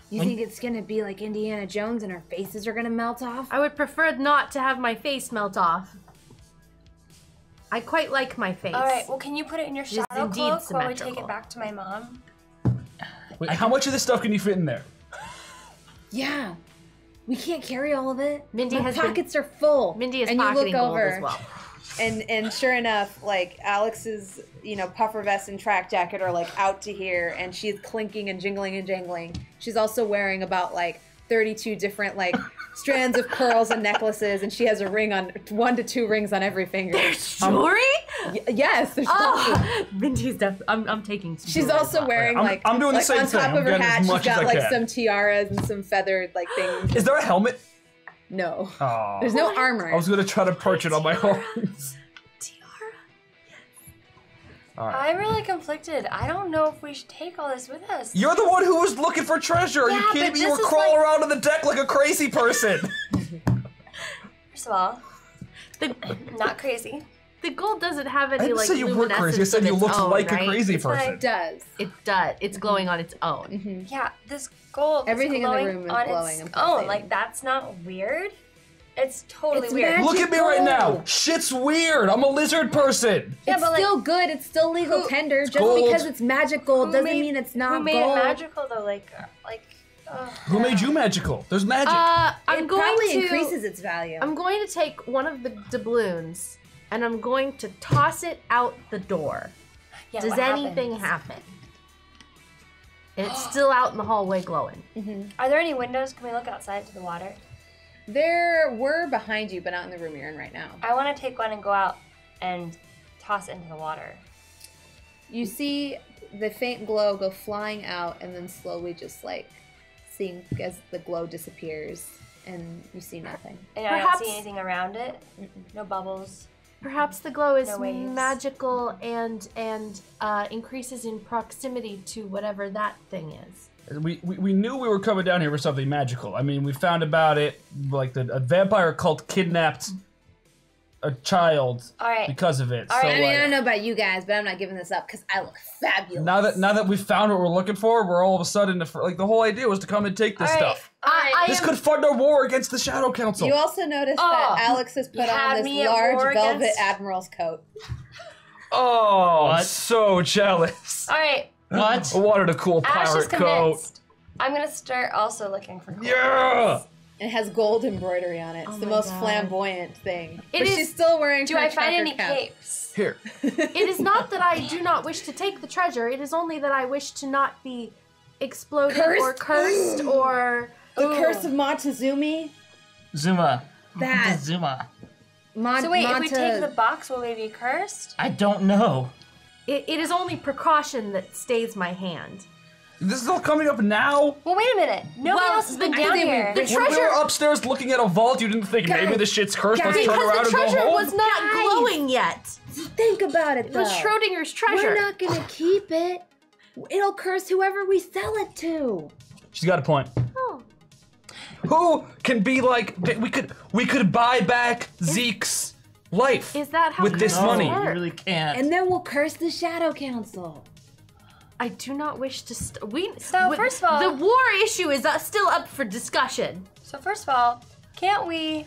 You When- think it's gonna be like Indiana Jones and our faces are gonna melt off? I would prefer not to have my face melt off. I quite like my face. Alright, well, can you put it in your is shadow indeed cloak while we take symmetrical. it back to my mom? Wait, how much of this stuff can you fit in there? Yeah. We can't carry all of it. Mindy My has been- pockets are full. Mindy is and you pocketing look gold over, as well. and sure enough, like Alex's, puffer vest and track jacket are like out to here, and she's clinking and jingling and jangling. She's also wearing about like 32 different like strands of pearls and necklaces, and she has a ring on 1 to 2 rings on every finger. Jewelry? Yes, there's Oh, Mindy's I'm taking. Some She's jewelry as also well. wearing I'm doing the like same on top thing. of I'm her getting as hat, she's much as got I like can. some tiaras and some feathered like things. Is there a helmet? No, Oh. there's no armor. I was gonna try to perch it on my horns. Tiara. I'm really conflicted. I don't know if we should take all this with us. You're the one who was looking for treasure. Are you Yeah, kidding but me? You were this is crawling like- around on the deck like a crazy person. First of all, The, not crazy. the gold doesn't have I any didn't like say you were crazy. I luminescence said of you its looked own, like right? a crazy It's like- person. It does. It does. It's glowing on its own. Yeah, this gold Everything is in the glowing room is on glowing its and own. pulsating. Like, that's not weird. It's totally It's weird. magic. Look at me right now. gold. Shit's weird. I'm a lizard person. Yeah, It's but, like, still good. It's still legal who- tender. Just gold. because it's magic gold Who doesn't made- mean it's not Who made gold. it magical though? Who made you magical? There's magic. I'm It going probably to increases its value. I'm going to take one of the doubloons and I'm going to toss it out the door. Yeah, Does what anything happens? happen? And it's still out in the hallway glowing. Are there any windows? Can we look outside to the water? There were behind you, but not in the room you're in right now. I want to take one and go out and toss it into the water. You see the faint glow go flying out and then slowly just like sink as the glow disappears and you see nothing. And I don't Perhaps- see anything around it. No bubbles. Perhaps the glow is No ways. magical and increases in proximity to whatever that thing is. We knew we were coming down here for something magical. I mean, we found about it, like a vampire cult kidnapped a child All right. because of it. All so right. I mean, I like, don't know about you guys, but I'm not giving this up because I look fabulous. now that we found what we're looking for, we're all of a sudden like the whole idea was to come and take this All right. stuff. All right. This could fund our war against the Shadow Council. You also noticed Oh, that Alex has put you had on me this at war large velvet against- admiral's coat. Oh, What? so jealous. All right. What? I wanted a cool Ash is pirate coat. convinced. I'm gonna start also looking for. Yeah. It has gold embroidery on it. It's Oh the my most God. flamboyant thing. It But is- she's still wearing Do her I find trucker any cap. capes? Here. It is not that I do not wish to take the treasure. It is only that I wish to not be exploded or cursed or. The curse of Montezuma. Zuma. That. Zuma. So wait, if we take the box, will we be cursed? I don't know. It is only precaution that stays my hand. This is all coming up now. Well, wait a minute. Nobody Well, else has been I down think we- here. the When we treasure- were upstairs looking at a vault, you didn't think maybe this shit's cursed. Let's guys, turn around Because the and go treasure home. was not Guys. glowing yet. Think about it, It though. was Schrodinger's treasure. We're not gonna keep it. It'll curse whoever we sell it to. She's got a point. Oh. Who can be like we could buy back Zeke's life Is that how with this curses money? You work? really can't. And then we'll curse the Shadow Council. I do not wish to. So, first of all- the war issue is still up for discussion. So first of all, can't we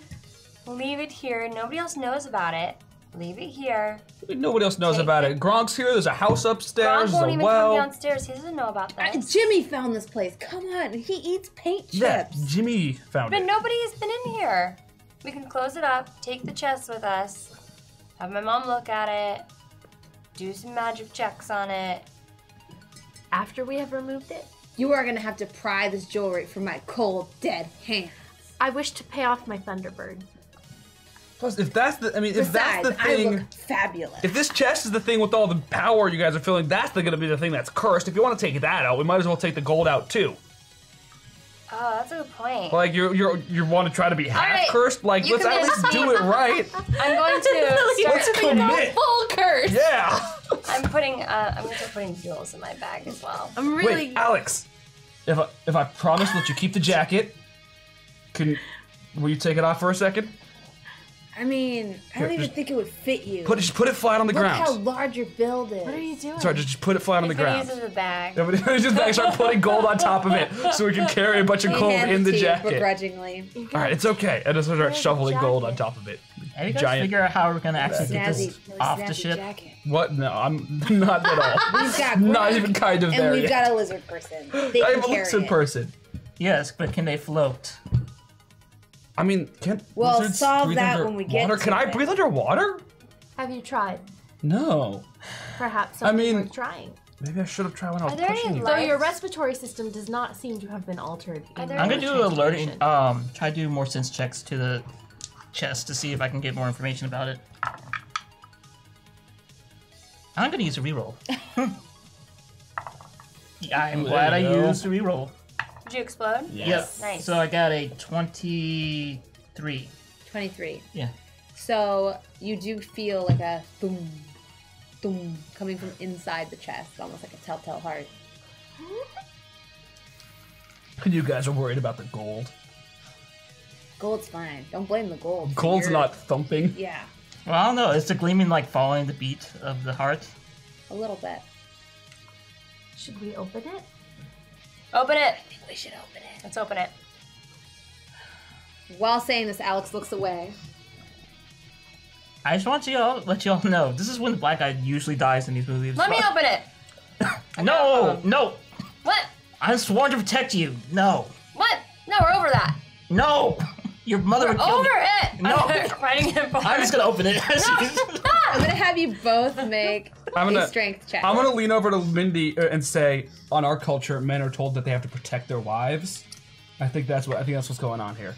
leave it here? Nobody else knows about it. Leave it here. Nobody else knows Take about it. it. Gronk's here. There's a house upstairs. Gronk There's won't a even well. come downstairs. He doesn't know about this. Jimmy found this place. Come on. He eats paint chips. Yeah, Jimmy found But it. nobody has been in here. We can close it up, take the chest with us, have my mom look at it, do some magic checks on it. After we have removed it, You are gonna have to pry this jewelry from my cold, dead hand. I wish to pay off my Thunderbird. Plus, if that's the, if that's Besides, the I thing, look fabulous. if this chest is the thing with all the power you guys are feeling, that's gonna be the thing that's cursed. If you want to take that out, we might as well take the gold out too. Oh, that's a good point. Like you want to try to be half right, cursed? Like you let's at convinced least me. do it right. I'm going to Let's start commit. Full curse. Yeah. I'm gonna start putting jewels in my bag as well. I'm really. Wait, Alex. If I promise to let you keep the jacket, will you take it off for a second? I mean, I don't Here, even just think it would fit you. Just put it flat on the Look ground. how large your build is. What are you doing? Sorry, just put it flat on the I'm gonna ground. use it as a bag. Everybody just like start putting gold on top of it so we can carry a bunch of He gold hands in it the to you jacket. begrudgingly. All right, it's okay. I just start Where's the shoveling gold on jacket? top of it. Have you guys Giant. figure out how we're gonna actually get Snazzy, this really off the snazzy ship? jacket. What? No, I'm not at all. We've got Not Gronk, even kind of and there we've yet. got a lizard person. They I can have a carry lizard it. person. Yes, but can they float? I mean, can't We'll lizards solve breathe that under when we get water? to Can I it. breathe underwater? Have you tried? No. Perhaps I something mean- worth trying. Maybe I should have tried when I was Are there any pushing you. lights? Though your respiratory system does not seem to have been altered. Are in there I'm your gonna do a learning. transformation. Try to do more sense checks to the chest to see if I can get more information about it. I'm gonna use a reroll. Yeah, I'm Ooh, glad there I you go. used a reroll. Did you explode? Yep. Nice. So I got a 23. 23. Yeah. So you do feel like a boom, boom coming from inside the chest, almost like a telltale heart. You guys are worried about the gold. Gold's fine. Don't blame the gold. Gold's You're- not thumping. Yeah, Well, I don't know. Is the gleaming like following the beat of the heart? a little bit. Should we open it? Open it. We should open it. Let's open it. While saying this, Alex looks away. I just want to let y'all know this is when the black guy usually dies in these movies. Let me open it. No, no. What? I'm sworn to protect you. No, What? No, we're over that. no. Your mother would kill Over me. it. No. I'm fighting it. I'm just gonna open it. I'm gonna have you both make a strength check. I'm gonna lean over to Mindy and say, on our culture, men are told that they have to protect their wives. I think that's what's going on here.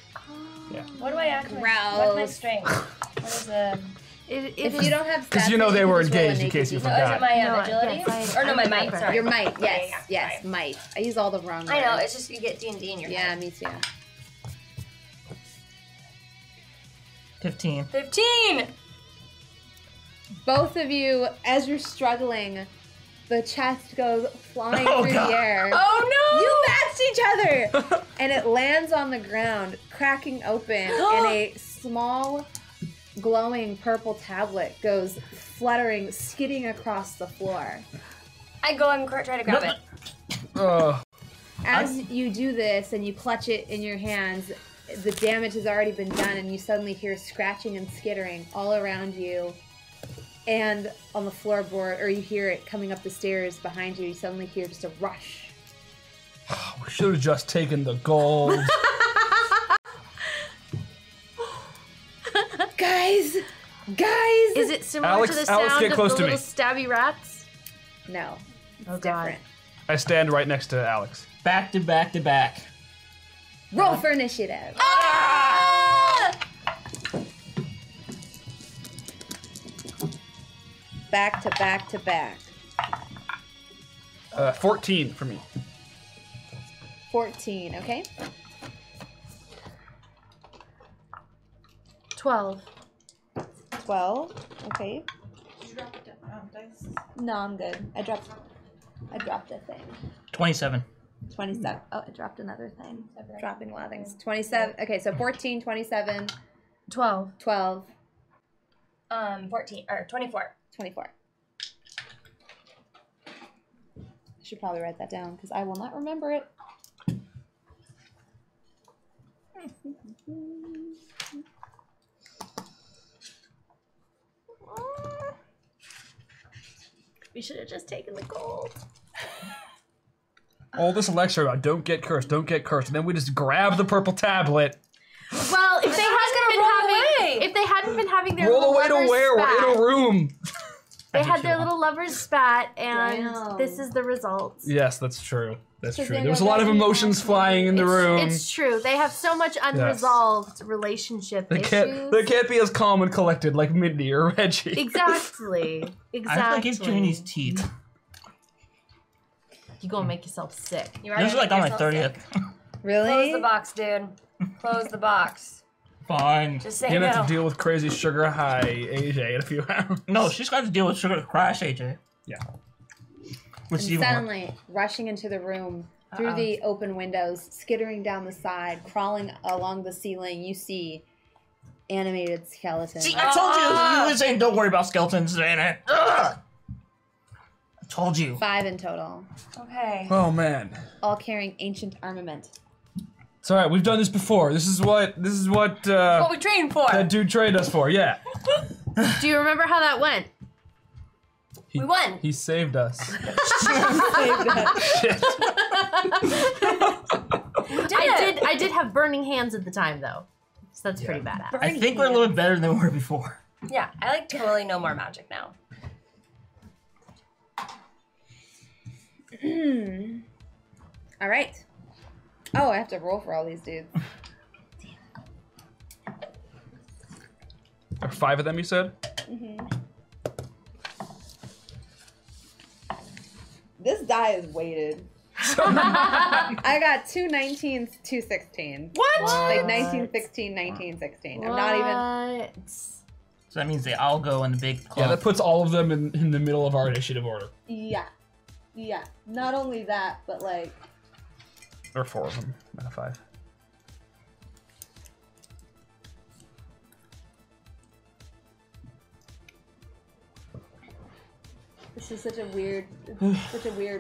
Yeah. What do I actually? Gross. What's my strength? What is the? If you don't have Because stats, you know then they can were just roll a engaged in naked case you D20. No, is forgot. it my No, agility? yes, or no, I my might. remember. Sorry. Your might, yes, Yeah, yes, sorry. might. I use all the wrong I know. words. It's just you get D&D in your Yeah, head. me too. 15. 15. Both of you, as you're struggling, the chest goes flying through God. the air. Oh no! You matched each other! And it lands on the ground, cracking open, and a small, glowing purple tablet goes fluttering, skidding across the floor. I go and try to grab it. As you do this and you clutch it in your hands, the damage has already been done, and you suddenly hear scratching and skittering all around you. And on the floorboard, or you hear it coming up the stairs behind you, you suddenly hear just a rush. We should have just taken the gold. Guys! Is it similar Alex- to the Alex, sound get of close the to me. little stabby rats? No. It's Oh, God. different. I stand right next to Alex. Back to back to back. Roll for initiative. Back to back to back. 14 for me. 14, okay? 12. 12, okay. No, I'm good. I dropped a thing. 27. 27. Oh, I dropped another thing. Dropping a lot of things. 27. Okay, so 14, 27, 12. 12, 14 or 24. 24. I should probably write that down because I will not remember it. We should have just taken the gold. All this lecture about don't get cursed, and then we just grab the purple tablet. Well, if they hadn't been having their Roll little away to lovers where? spat, We're in a room. they had their little lovers spat, and Damn. this is the result. Yes, that's true. That's true. they There was a know lot of that you emotions have- flying in the room. It's true. They have so much unresolved relationship They issues. can't be as calm and collected like Mindy or Reggie. Exactly. I feel Exactly. like he's chewing his teeth. You gonna make yourself sick. You This is like on my 30th. Really? Close the box, dude. Close the box. Fine. Just say You're gonna no. have to deal with crazy sugar high AJ in a few hours. No, she's got to deal with sugar crash, AJ. Yeah. Which And you want. suddenly, rushing into the room, through the open windows, skittering down the side, crawling along the ceiling, you see animated skeletons. See, I told you! You were saying don't worry about skeletons in it. Ugh! I told you. 5 in total, Okay. Oh man. all carrying ancient armament. It's alright, we've done this before. This is what What we trained for? that dude trained us for, yeah. Do you remember how that went? He, We won. He saved us. We did I did have burning hands at the time though. So that's pretty badass. I think we're a little bit better than we were before. Yeah, I like totally know more magic now. All right. Oh, I have to roll for all these dudes. There are 5 of them, you said? This die is weighted. I got 2 19s, 2 16s. What? Like 19, 16, 19, 16. I'm not even. What? So that means they all go in the big Yeah, clump. that puts all of them in the middle of our initiative order. Yeah. Yeah. Not only that, but like. Or 4 of them, not 5. This is such a weird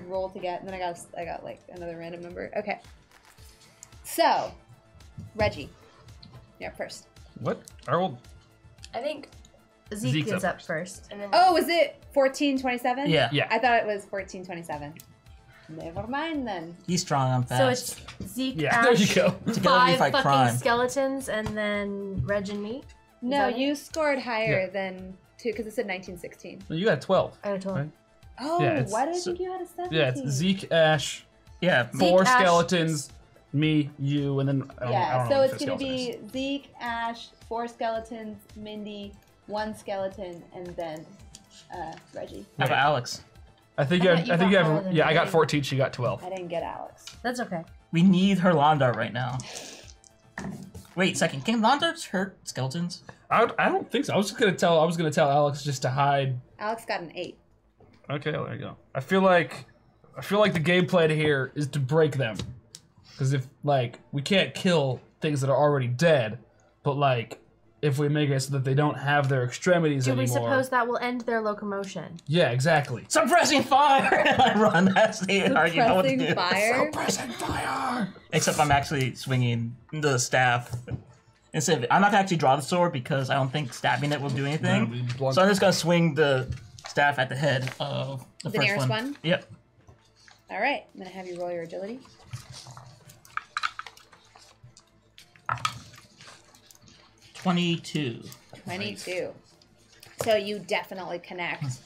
roll to get, and then I got like another random number. Okay. So, Reggie, you're up first. What? I rolled. I think. Zeke Zeke's is up up first. And then Oh, was it 1427? Yeah. Yeah. I thought it was 1427. Never mind then. He's strong, I'm So fast. it's Zeke, Yeah, Ash, there you go. Together we 5 fight fucking crime. skeletons, and then Reg and me. No, that it? you scored higher Yeah. than 2 because it said 1916. Well, you got 12. I got 12. Right. Oh, Yeah, it's- why did I so- think you had a 17? Yeah, it's Zeke, Ash, Yeah. 4 Ash- skeletons, me, you, and then I don't Yeah, know so what it's the gonna skeleton is. be Zeke, Ash, 4 skeletons, Mindy, 1 skeleton, and then Reggie. How about Alex? I think I you thought have. you I think got you higher have. than Yeah, I got me. 14. She got 12. I didn't get Alex. That's okay. We need her Londar right now. Wait, second. Can lanterns hurt skeletons? I don't think so. I was gonna tell Alex just to hide. Alex got an 8. Okay, there you go. I feel like the game plan here is to break them, because if like we can't kill things that are already dead, but like if we make it so that they don't have their extremities anymore. Do we suppose that will end their locomotion? Yeah, exactly. Suppressing fire! I run. That's the argument. What to do. Fire? Suppressing fire! Except I'm actually swinging the staff. Instead of, I'm not gonna actually draw the sword because I don't think stabbing it will do anything. So I'm just gonna swing the staff at the head of the first nearest one. one? Yep. All right, I'm gonna have you roll your agility. 22. 22. So you definitely connect.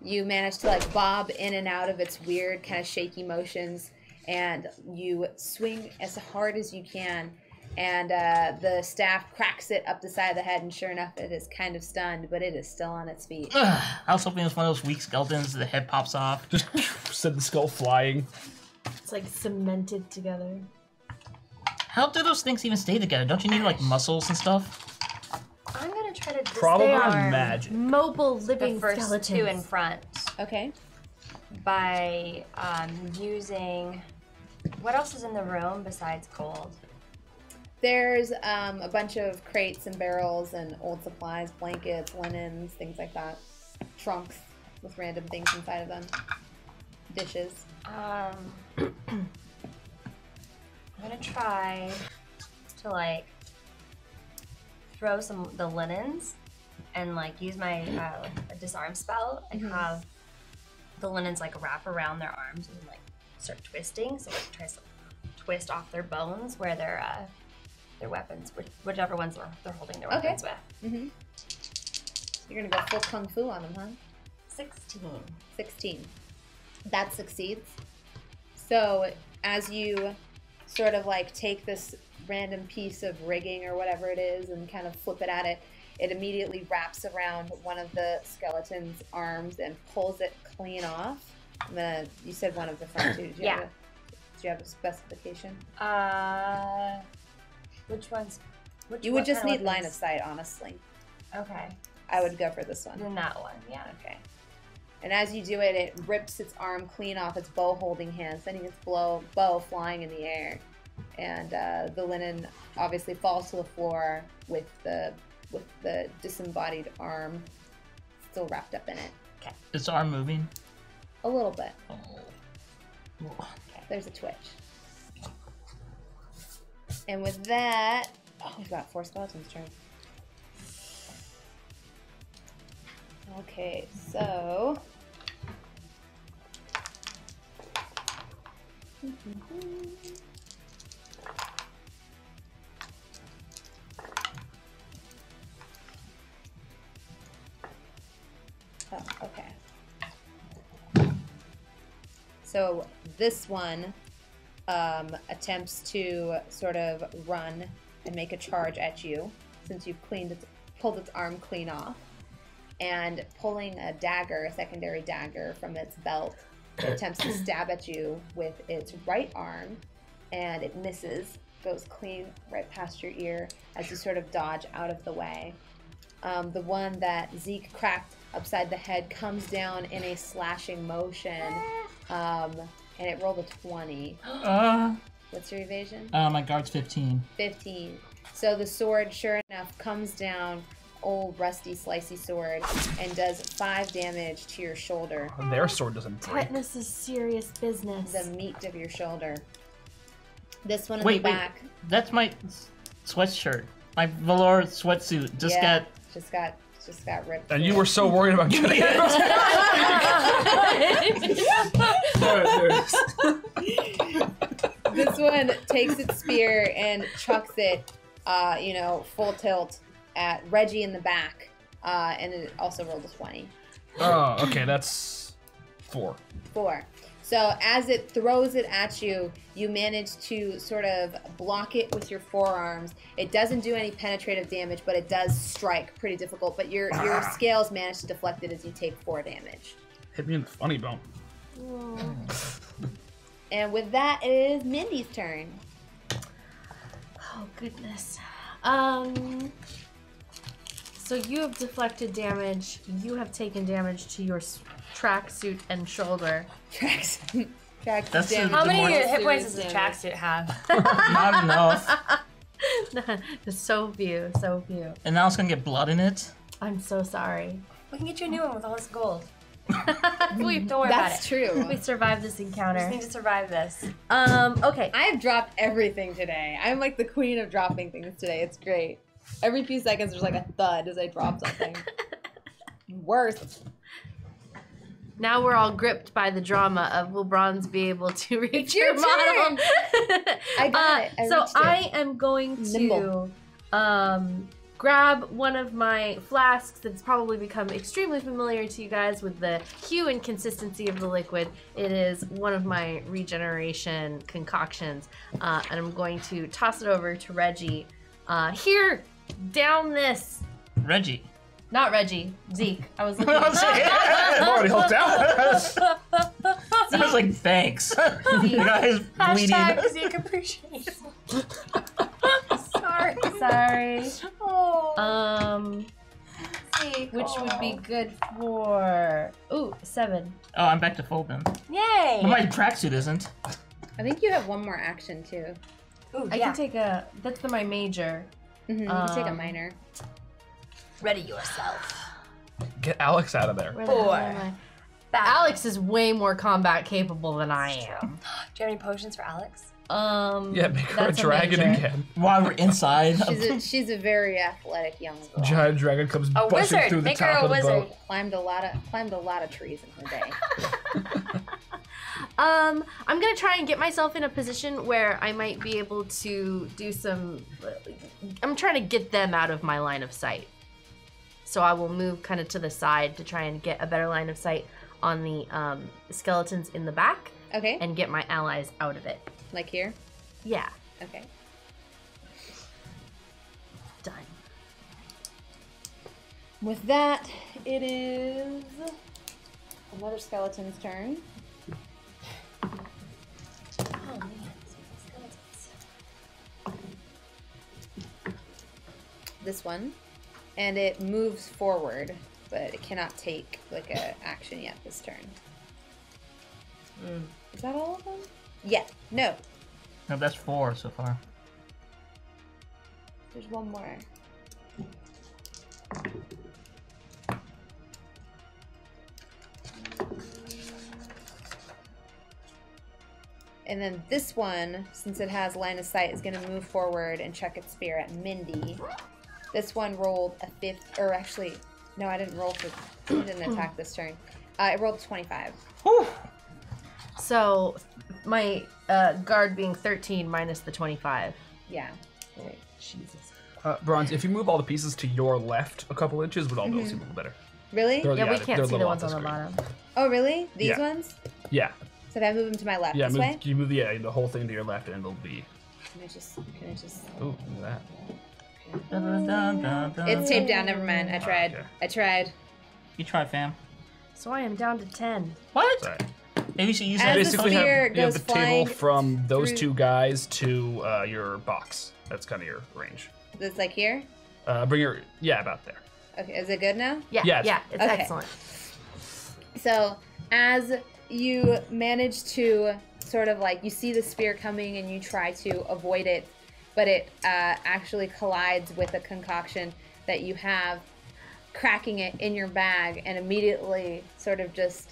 You manage to like bob in and out of its weird kind of shaky motions, and you swing as hard as you can, and the staff cracks it up the side of the head, and sure enough, it is kind of stunned, but it is still on its feet. I was hoping it was one of those weak skeletons. The head pops off. Just send the skull flying. It's like cemented together. How do those things even stay together? Don't you need like muscles and stuff? I'm gonna try to Probably They are magic. mobile the living first skeletons. 2 in front Okay. by using. What else is in the room besides cold? There's a bunch of crates and barrels and old supplies, blankets, linens, things like that. Trunks with random things inside of them. Dishes. I'm gonna try to like throw the linens and like use my disarm spell and have the linens like wrap around their arms and like start twisting. So it tries to twist off their bones where their weapons, whichever ones they're holding their weapons with. Mm-hmm. You're gonna go full kung fu on them, huh? 16. 16. That succeeds. So as you sort of like take this random piece of rigging or whatever it is and kind of flip it at it, it immediately wraps around one of the skeleton's arms and pulls it clean off. You said one of the front two. Do you have a specification? Which ones? You would just need line of sight, honestly. Okay. I would go for this one. Then that one, yeah. Okay. And as you do it, it rips its arm clean off its bow-holding hand, sending its bow flying in the air. And the linen obviously falls to the floor with the disembodied arm still wrapped up in it. Okay. Is the arm moving? A little bit. Oh. Okay, there's a twitch. And with that, we've got 4 skeletons' turn. Okay, so okay. So this one attempts to sort of run and make a charge at you since you've pulled its arm clean off. And pulling a dagger, a secondary dagger from its belt, it attempts to stab at you with its right arm, and it misses, goes clean right past your ear as you sort of dodge out of the way. The one that Zeke cracked upside the head comes down in a slashing motion, and it rolled a 20. What's your evasion? My guard's 15. 15. So the sword, sure enough, comes down, old rusty slicey sword, and does 5 damage to your shoulder. Their sword doesn't break. Tetanus is serious business. The meat of your shoulder. This one in Wait, the back. That's my sweatshirt. My velour sweatsuit just got... Just got ripped. And you were so worried about getting it. This one takes its spear and chucks it, full tilt at Reggie in the back, and it also rolled a 20. Oh, okay, that's 4. 4. So as it throws it at you, you manage to sort of block it with your forearms. It doesn't do any penetrative damage, but it does strike pretty difficult. But your scales manage to deflect it as you take 4 damage. Hit me in the funny bone. And with that, it is Mindy's turn. Oh, goodness. So you have deflected damage. You have taken damage to your tracksuit and shoulder. Tracks. That's damage. How many More hit points does the serious tracksuit have? Not enough. So few, so few. And now it's gonna get blood in it. I'm so sorry. We can get you a new one with all this gold. Don't worry about That's it. true. We survived this We just encounter. need to survive this. Okay. I have dropped everything today. I'm like the queen of dropping things today. It's great. Every few seconds there's like a thud as I drop something. Worse. Now we're all gripped by the drama of will Bronze be able to reach It's your your model? I got it. I so reached it. I am going Nimble. to grab one of my flasks that's probably become extremely familiar to you guys with the hue and consistency of the liquid. It is one of my regeneration concoctions, and I'm going to toss it over to Reggie. Here, down this. Reggie. Not Reggie, Zeke. I was looking I'm already hooked out. I was like, thanks. The guy's bleeding. Hashtag Zeke appreciation. Sorry. Sorry. Oh, Zeke. Which would be good for 7. Oh, I'm back to full then. Yay. But my tracksuit isn't. I think you have one more action too. Ooh, I can take a. That's my major. You can take a minor. Ready yourself. Get Alex out of there. Where the hell Four. am I? Back. Alex is way more combat capable than I am. Do you have any potions for Alex? Yeah, make her a that's dragon major. again. While we're inside. She's a very athletic young girl. Giant dragon comes A busting wizard. through the Make her top a of the wizard. boat. Climbed a lot of trees in her day. I'm gonna try and get myself in a position where I might be able to do some. I'm trying to get them out of my line of sight. So I will move kind of to the side to try and get a better line of sight on the skeletons in the back Okay. and get my allies out of it. Like here? Yeah, Okay. done. With that, it is another skeleton's turn. Oh man, skeletons. This one. And it moves forward, but it cannot take like a action yet this turn. Is that all of them? Yeah. No. No, that's 4 so far. There's one more. And then this one, since it has line of sight, is going to move forward and check its spear at Mindy. This one rolled a 5th, or actually, no, I didn't roll for, it didn't attack this turn. It rolled 25. Whew. So my guard being 13 minus the 25. Yeah. Jesus. Bronze, if you move all the pieces to your left a couple inches, we'd all be able to see a little better. Really? They're- Yeah, we they're can't see the little ones off on the screen. bottom. Oh, really? These Yeah. ones? Yeah. So if I move them to my left, Yeah, this way? you move the whole thing to your left and it'll be... Can I just... Ooh, look at that. It's taped down, never mind. I tried. Okay. I tried. You try, fam. So I am down to 10. What? Sorry. Maybe you should use As that. the Basically, spear you have goes the table flying from those through- two guys to your box. That's kind of your range. It's like here? Bring your... Yeah, about there. Okay, is it good now? Yeah, Yeah, it's- it's Okay. excellent. So, as you manage to sort of like, you see the spear coming and you try to avoid it, but it actually collides with a concoction that you have, cracking it in your bag and immediately sort of just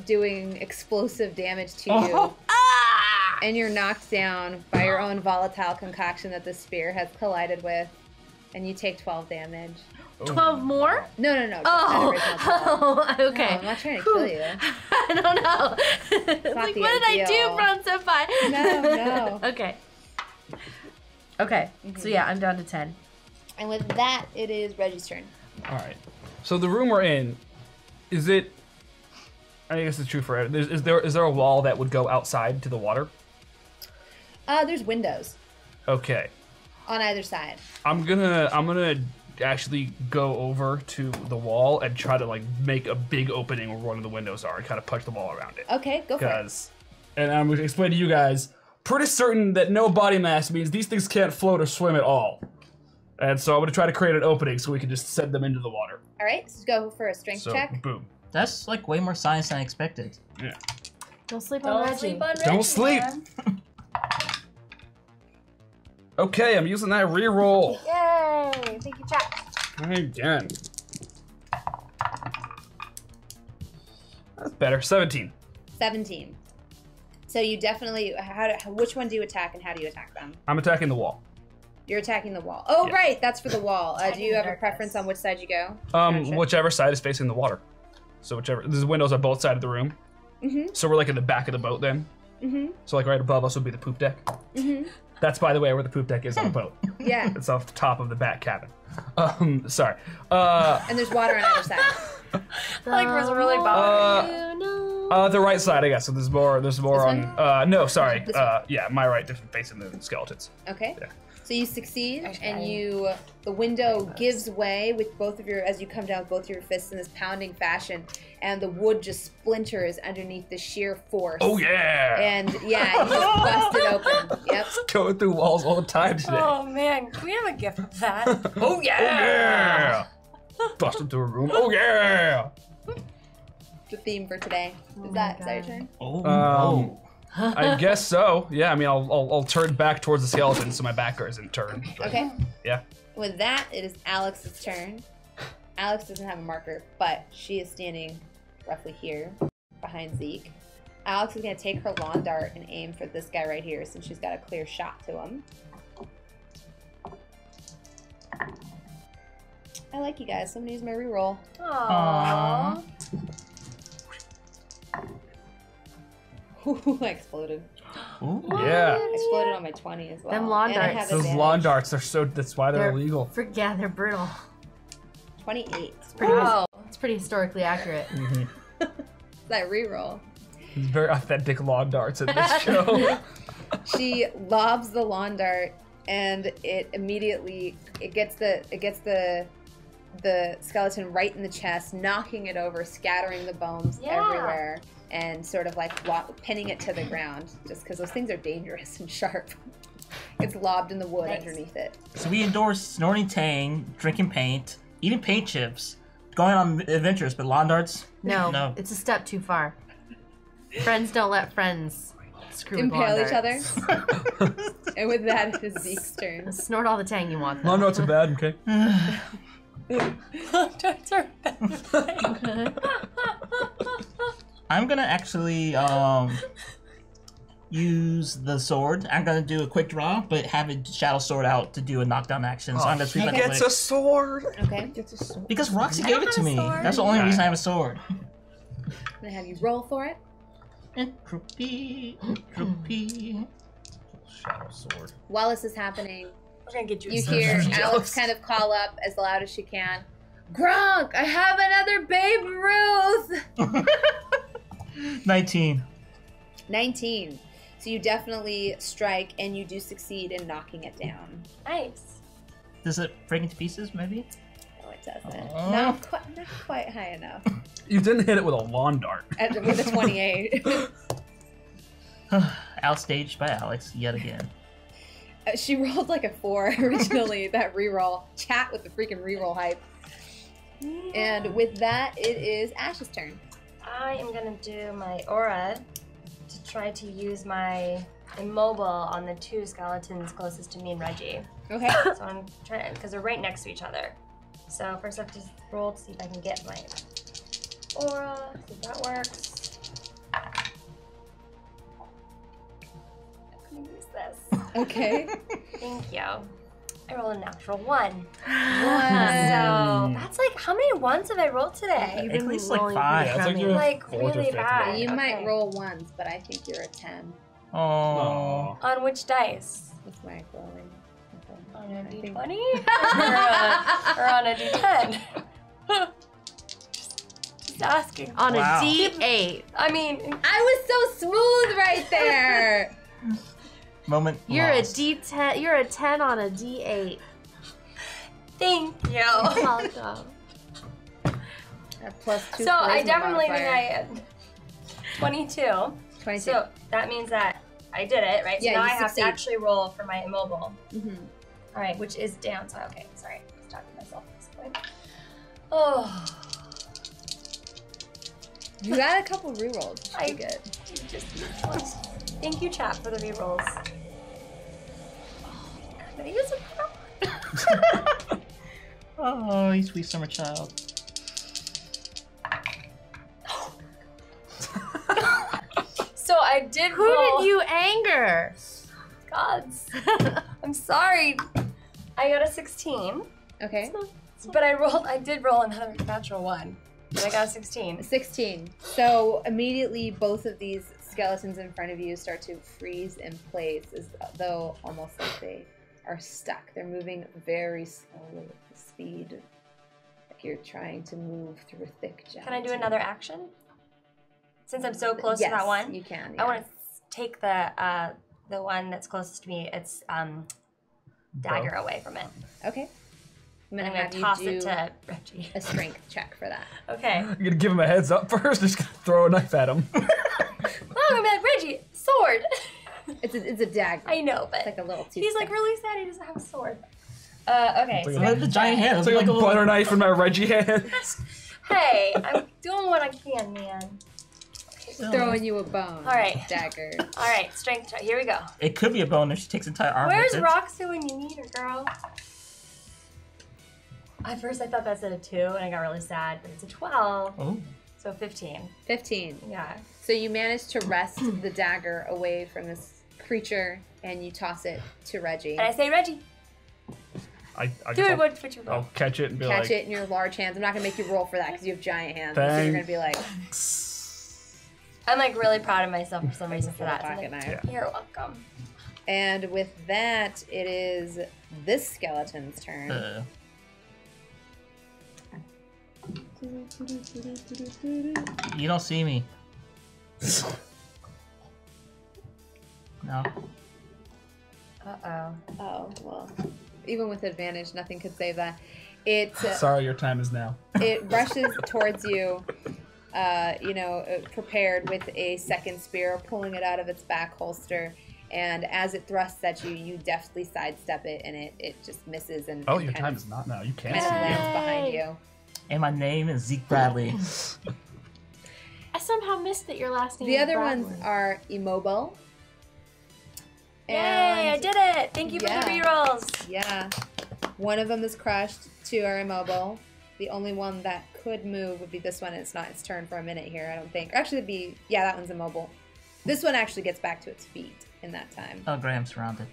doing explosive damage to you. And you're knocked down by your own volatile concoction that the spear has collided with, and you take 12 damage. 12 more? No, just that original 12. Okay. No, I'm not trying to kill you. I don't know. It's like, the what did I ideal. do, Bron Senpai? No. Okay. Okay. So yeah, I'm down to 10. And with that, it is Reggie's turn. All right. So the room we're in, is it... I guess it's true for it. Is there a wall that would go outside to the water? There's windows Okay. on either side. I'm gonna actually go over to the wall and try to like make a big opening where one of the windows are and kind of punch the wall around it. Okay, go for it. Because, and I'm gonna explain to you guys, pretty certain that no body mass means these things can't float or swim at all. And so I'm gonna try to create an opening so we can just send them into the water. All right, so go for a strength So check. boom. That's like way more science than I expected. Yeah. Don't sleep on Reggie. Don't sleep on Reggie. Don't sleep. man. Okay, I'm using that reroll Yay! Thank you, chat. again. That's better. 17. 17. So you definitely. Which one do you attack, and how do you attack them? I'm attacking the wall. You're attacking the wall. Oh, Yeah. right, that's for the wall. Do you the have a darkness. preference on which side you go? Gotcha. Whichever side is facing the water. So whichever. There's windows on both sides of the room. Mm-hmm. So we're like in the back of the boat then. Mm-hmm. So like right above us would be the poop deck. Mm-hmm. That's by the way where the poop deck is on the boat. Yeah. It's off the top of the back cabin. Sorry. And there's water on either side. Like was really bothering you. The right side, I guess. So there's more This on. No, sorry. This one? Yeah, my right, facing the skeletons. Okay. Yeah. So you succeed, Actually, and the window gives way with both of as you come down with both of your fists in this pounding fashion, and the wood just splinters underneath the sheer force. Oh yeah! And yeah, you just bust it open. Yep. Going through walls all the time today. Oh man, can we have a gift of that? Oh yeah! Bust into a room. Oh yeah! The theme for today. Is that your turn? Oh. I guess so. Yeah, I mean, I'll turn back towards the skeleton so my backer isn't turned. but- Okay. Yeah. With that, it is Alex's turn. Alex doesn't have a marker, but she is standing roughly here behind Zeke. Alex is going to take her lawn dart and aim for this guy right here since she's got a clear shot to him. I like you guys. So I'm going to use my reroll. Aww. Ooh, I exploded. Ooh. Yeah. I exploded on my 20 as well. Them lawn And I darts. have Those advantage. lawn darts are so. That's why they're They're- illegal. Yeah, they're brutal. 28. Wow. It's pretty historically accurate. That reroll. Very authentic lawn darts in this show. She lobs the lawn dart, and it immediately gets the skeleton right in the chest, knocking it over, scattering the bones Yeah. everywhere, and sort of like pinning it to the ground. Just because those things are dangerous and sharp. It's lobbed in the wood Nice. underneath it. So we endorse snorting tang, drinking paint, eating paint chips, going on adventures, but lawn darts? No, No. it's a step too far. Friends don't let friends screw with lawn Impale each other. darts. And with that, it is Zeke's turn. Snort all the tang you want. Lawn darts are bad, okay? Darts are bad. I'm gonna actually use the sword. I'm gonna do a quick draw, but have a shadow sword out to do a knockdown action. So I'm gonna he sweep gets a sword. Okay. because Roxy I gave don't it to have a me. sword. That's the only reason I have a sword. I'm going to have you roll for it. Entropy, entropy. Shadow sword. While this is happening, We're gonna get you. you a hear sword. Alex kind of call up as loud as she can. Gronk, I have another Babe Ruth! 19. 19. So you definitely strike, and you do succeed in knocking it down. Nice. Does it break into pieces, maybe? No, it doesn't. Aw. Not quite high enough. You didn't hit it with a lawn dart. With a 28. Outstaged by Alex yet again. She rolled like a 4 originally, that reroll. Chat with the freaking reroll hype. And with that, it is Ash's turn. I am gonna do my aura to try to use my immobile on the two skeletons closest to me and Reggie. Okay. So I'm trying because they're right next to each other. So first I have to roll to see if I can get my aura. See if that works. I'm gonna use this. Okay. Thank you. I rolled a natural 1. One. So that's like, how many ones have I rolled today? You've At been least, like, rolling 5. pretty Yeah, it's like crummy. you're- Like Fourth or really fifth bad. roll. You might Okay. roll ones, but I think you're a 10 Oh. On which dice? with my rolling. On a I think- d20? or on a d10? Just asking. On Wow. a D8. I mean, I was so smooth right there! Moment You're lost. a D10. You're a 10 on a D8. thank you. Welcome. Plus 2 So I charisma definitely think modifier. I had 22. 22. So that means that I did it, right? So Yeah, now you I have succeed. to actually roll for my immobile. Mhm. All right, which is down. So okay, sorry, I was talking to myself at this point. Oh, You got a couple rerolls. I Pretty good. just thank you, chat, for the rerolls. But he is a pro. Oh, you sweet summer child. So I did Who roll. did you anger? Gods. I'm sorry. I got a 16, Okay. but I did roll another natural one. But I got a 16. 16. So immediately both of these skeletons in front of you start to freeze in place as though almost like they are stuck. They're moving very slowly at the speed like you're trying to move through a thick gelatin. Can I do another action? Since I'm so close to that one? You can. I want to take the one that's closest to me. It's dagger away from it. Okay. I'm And gonna I'm have gonna toss you it do to Reggie. a strength check for that. Okay. I'm gonna give him a heads up first. Just gonna throw a knife at him. Well, I'm gonna be like, Reggie, sword. It's a dagger. I know, but It's like a little toothpick. he's like really sad he doesn't have a sword. Okay. It's So like The giant hand. It's like a butter knife in my Reggie hand. hey, I'm doing what I can, man. throwing you a bone. All right. Dagger. All right, strength check. Here we go. It could be a bone if she takes entire arm Where's with it. Roxy when you need her, girl? At first, I thought that's a 2, and I got really sad, but it's a 12, Oh. so 15. 15. Yeah. So you manage to wrest the dagger away from this creature and you toss it to Reggie. And I say, Reggie, I do guess it. What you roll? I'll catch it and be Catch like, it in your large hands. I'm not gonna make you roll for that because you have giant hands. So you're Thanks. gonna be like, I'm like really proud of myself for some reason for that. So I'm pocket like, knife. you're welcome. And with that, it is this skeleton's turn. You don't see me. No. Uh-oh. Oh well, even with advantage, nothing could save that. It sorry, your time is now. it rushes towards you, prepared with a second spear, pulling it out of its back holster. And as it thrusts at you, you deftly sidestep it, and it just misses and Oh, and your kind time of, is not now. You can't kind of see me. lands behind you. And my name is Zeke Bradley. I somehow missed that your last name The is other Bradley. ones are immobile. Yay, I did it! Thank you for the rerolls. Yeah. One of them is crushed, 2 are immobile. The only one that could move would be this one, and it's not its it'd for a minute here, I don't think. Actually, that one's immobile. This one actually gets back to its feet in that time. Oh, Graham's surrounded.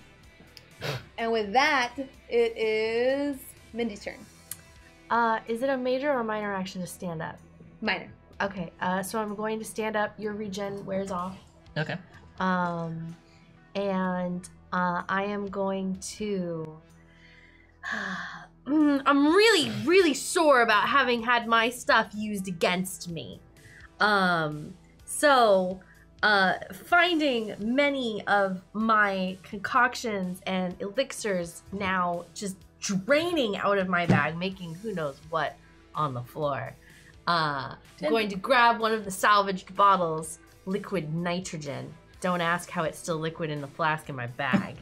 And with that, it is Mindy's turn. Is it a major or minor action to stand up? Minor. Okay, so I'm going to stand up. Your regen wears off. Okay. And I am going to... I'm really, really sore about having had my stuff used against me. Finding many of my concoctions and elixirs now just draining out of my bag, making who knows what on the floor. I'm going to grab one of the salvaged bottles, liquid nitrogen. Don't ask how it's still liquid in the flask in my bag.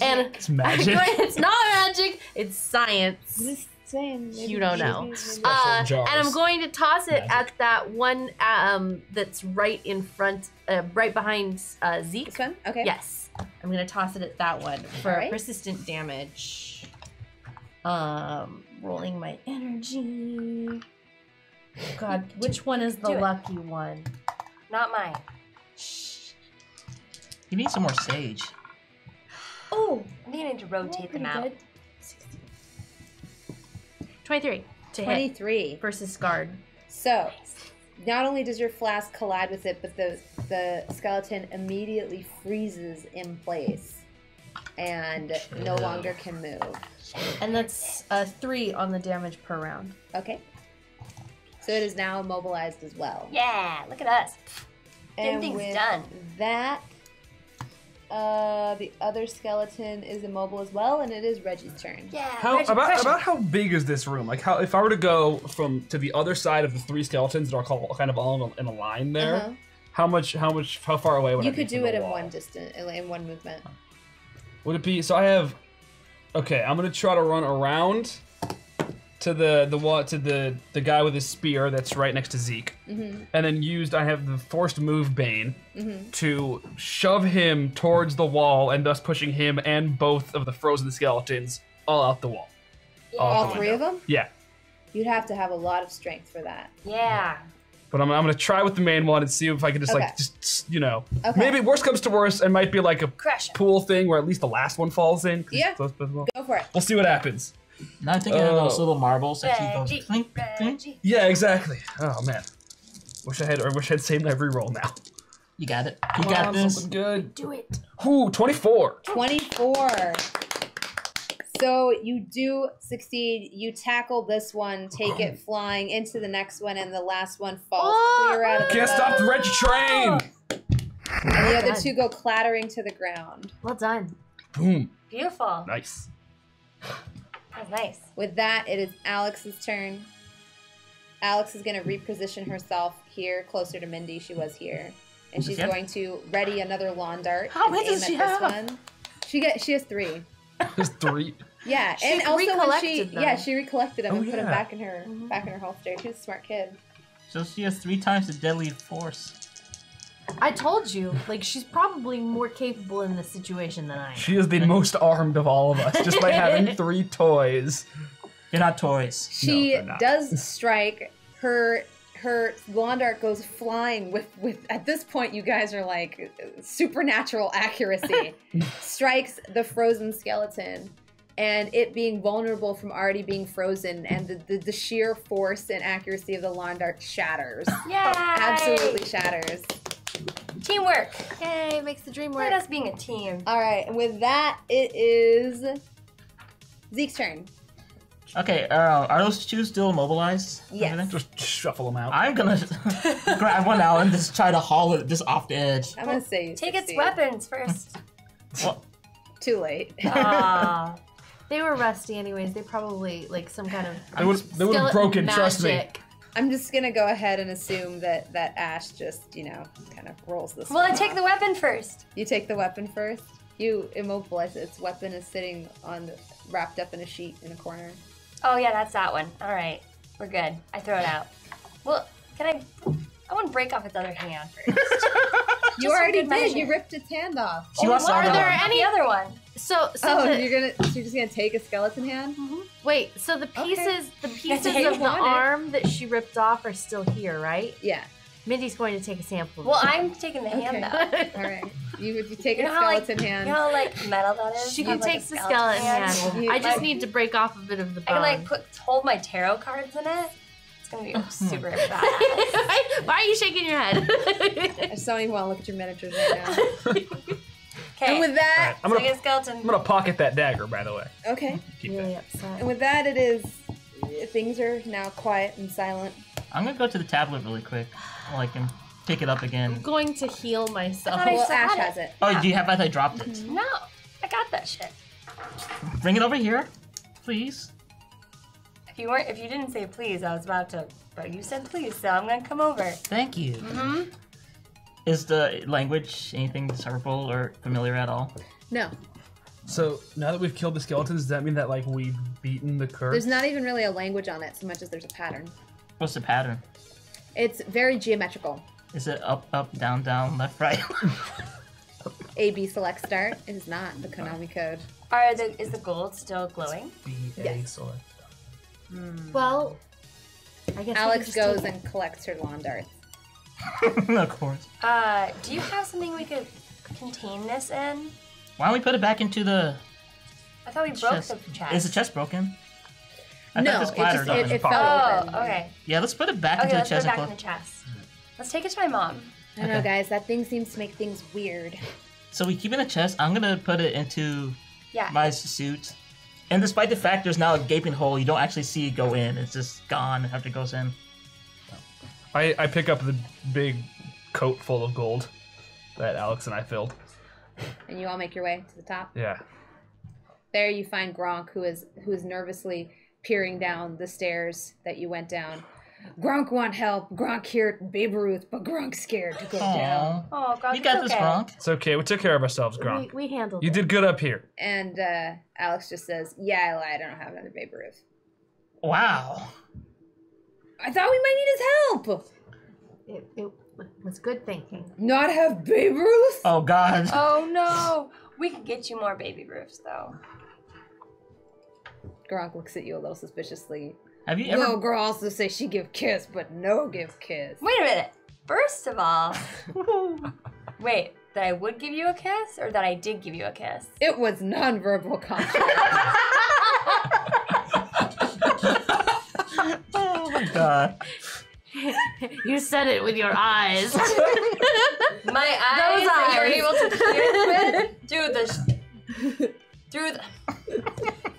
And It's magic. it's not magic, it's science. Just saying. You don't know. Special jars. And I'm going to toss it Magic. at that one that's right in front, right behind Zeke. This one? Okay. Yes. I'm going to toss it at that one for Alright. persistent damage. Rolling my energy. God, which one is the Do it. lucky one? Not mine. You need some more sage. Oh, I think I need to rotate them out. 23 to hit 23. versus Scarred. So, not only does your flask collide with it, but the skeleton immediately freezes in place and no longer can move. And that's 3 on the damage per round. Okay. So it is now immobilized as well. Yeah, look at us. Getting And things with done. that, the other skeleton is immobile as well, and it is Reggie's turn. Yeah. How Reggie, about crush it. about how big is this room? Like, how if I were to go to the other side of the 3 skeletons that are kind of all in a line there, Uh-huh. how far away would I You be could from do the it in wall? one movement. Would it be? So I have. Okay, I'm gonna try to run around to the guy with his spear that's right next to Zeke, and then I have the forced move Bane to shove him towards the wall, and thus pushing him and both of the frozen skeletons all out the wall. All three of them? Yeah. You'd have to have a lot of strength for that. Yeah. But I'm gonna try with the main one and see if I can just Okay. like maybe worst comes to worst, it might be like a Crush him. pool thing where at least the last one falls in. 'Cause Yeah. it's close to the wall. Go for it. We'll see what happens. Now I'm thinking of those little marbles that he goes Reggie, clink, clink. Reggie. Yeah, exactly. Oh man, wish I'd saved every roll now. You got it. You got this. Something good. Do it. Ooh, 24. 24. So you do succeed. You tackle this one, take it flying into the next one, and the last one falls clear out of the Can't stop the Reg train. And the other two go clattering to the ground. Well done. Boom. Beautiful. Nice. That's nice. With that, it is Alex's turn. Alex is going to reposition herself here, closer to Mindy. She was here. And she's Yep. going to ready another lawn dart. How and many aim does at she this have? one. She has 3. There's 3. Yeah, She and also when she recollected them. she recollected them Oh, and put them yeah. back in her holster. She's a smart kid. So she has 3 times the deadly force. I told you, like, she's probably more capable in this situation than I am. She is the most armed of all of us, just by having 3 toys. They're not toys. She they're not. does strike. Her lawn dart goes flying with at this point you guys are like supernatural accuracy. Strikes the frozen skeleton, and it being vulnerable from already being frozen, and the sheer force and accuracy of the lawn dart shatters. Yay! Absolutely shatters. Teamwork. Yay, makes the dream Look work. at us being a team. All right, and with that, it is Zeke's turn. Okay, are those shoes still immobilized? Yes. Everything? Just shuffle them out. I'm gonna grab one out and just try to haul it just off the edge. I'm gonna say you Take its succeed. weapons first. Well, Too late. Aw. They were rusty anyways. They probably, like, some kind of They would have skeleton broken, trust me. magic. I'm just gonna go ahead and assume that Ash just, kind of rolls this. Well, one I take off. the weapon first. You take the weapon first. You immobilize it. Its weapon is sitting wrapped up in a sheet in a corner. Oh yeah, that's that one. All right, we're good. I throw it out. Well, I want to break off its other hand first. You for already good did. measure. You ripped its hand off. she wants the Are other there one. any The other one. So Oh, the, you're just gonna take a skeleton hand? wait, so the pieces take of it. the arm that she ripped off are still here, right? Yeah. Mindy's going to take a sample. Well, I'm taking the hand Okay. though. All right. You take You a know how skeleton hand. You know how like metal that is? She Have, can like, take a the skeleton hand. You- I just like- need to break off a bit of the bone. I can like hold my tarot cards in it. It's gonna be super bad. Why are you shaking your head? I just don't even want to look at your miniatures right now. Okay. And with that, I'm so I gonna get a skeleton. I'm gonna pocket that dagger, by the way. okay. Keep that. really upset. And with that, it is. Things are now quiet and silent. I'm gonna go to the tablet really quick, and pick it up again. I'm going to heal myself. I thought I Well, still Ash had has it. it. Oh, do you have that? I dropped it. No, I got that shit. Bring it over here, please. If you didn't say please, I was about to, but you said please, so I'm gonna come over. Thank you. Is the language anything discernible or familiar at all? No, So now that we've killed the skeletons, does that mean that like we've beaten the curse? there's not even really a language on it so much as there's a pattern. What's the pattern? It's very geometrical. Is it up, up, down, down, left, right? A, B, select, start. It is not the Konami code. Is the gold still glowing? B-A Yes. select. Well, I guess Alex we can goes just take and collects her lawn darts. Of course. Do you have something we could contain this in? Why don't we put it back into the I thought we broke chest? the chest. Is the chest broken? I No, thought this it clattered just- open. it fell Oh, open. okay. Yeah, let's put it back Okay, into the let's put it chest. back and in the chest. Let's take it to my mom. I don't know, Okay. guys. That thing seems to make things weird. So we keep it in the chest. I'm gonna put it into Yeah. my suit. And despite the fact there's now a gaping hole, you don't actually see it go in. It's just gone after it goes in. I pick up the big coat full of gold that Alex and I filled. And you all make your way to the top. Yeah. There you find Gronk, who is nervously peering down the stairs that you went down. Gronk want help. Gronk here, Babe Ruth, but Gronk's scared to go down. Aw. Oh, God, You got it's this, okay. Gronk. It's okay. We took care of ourselves, Gronk. We handled You it. did good up here. And Alex just says, yeah, I lied. I don't have another Babe Ruth. Wow. I thought we might need his help. It was good thinking. Not have Babe Ruth? Oh God. Oh, no. We could get you more baby roofs, though. Gronk looks at you a little suspiciously. Have you ever? Little girl also say she give kiss, but no give kiss. Wait a minute. First of all, wait, that I would give you a kiss or that I did give you a kiss? It was nonverbal contact. Oh my God. You said it with your eyes. My eyes that you were eyes. able to pierce with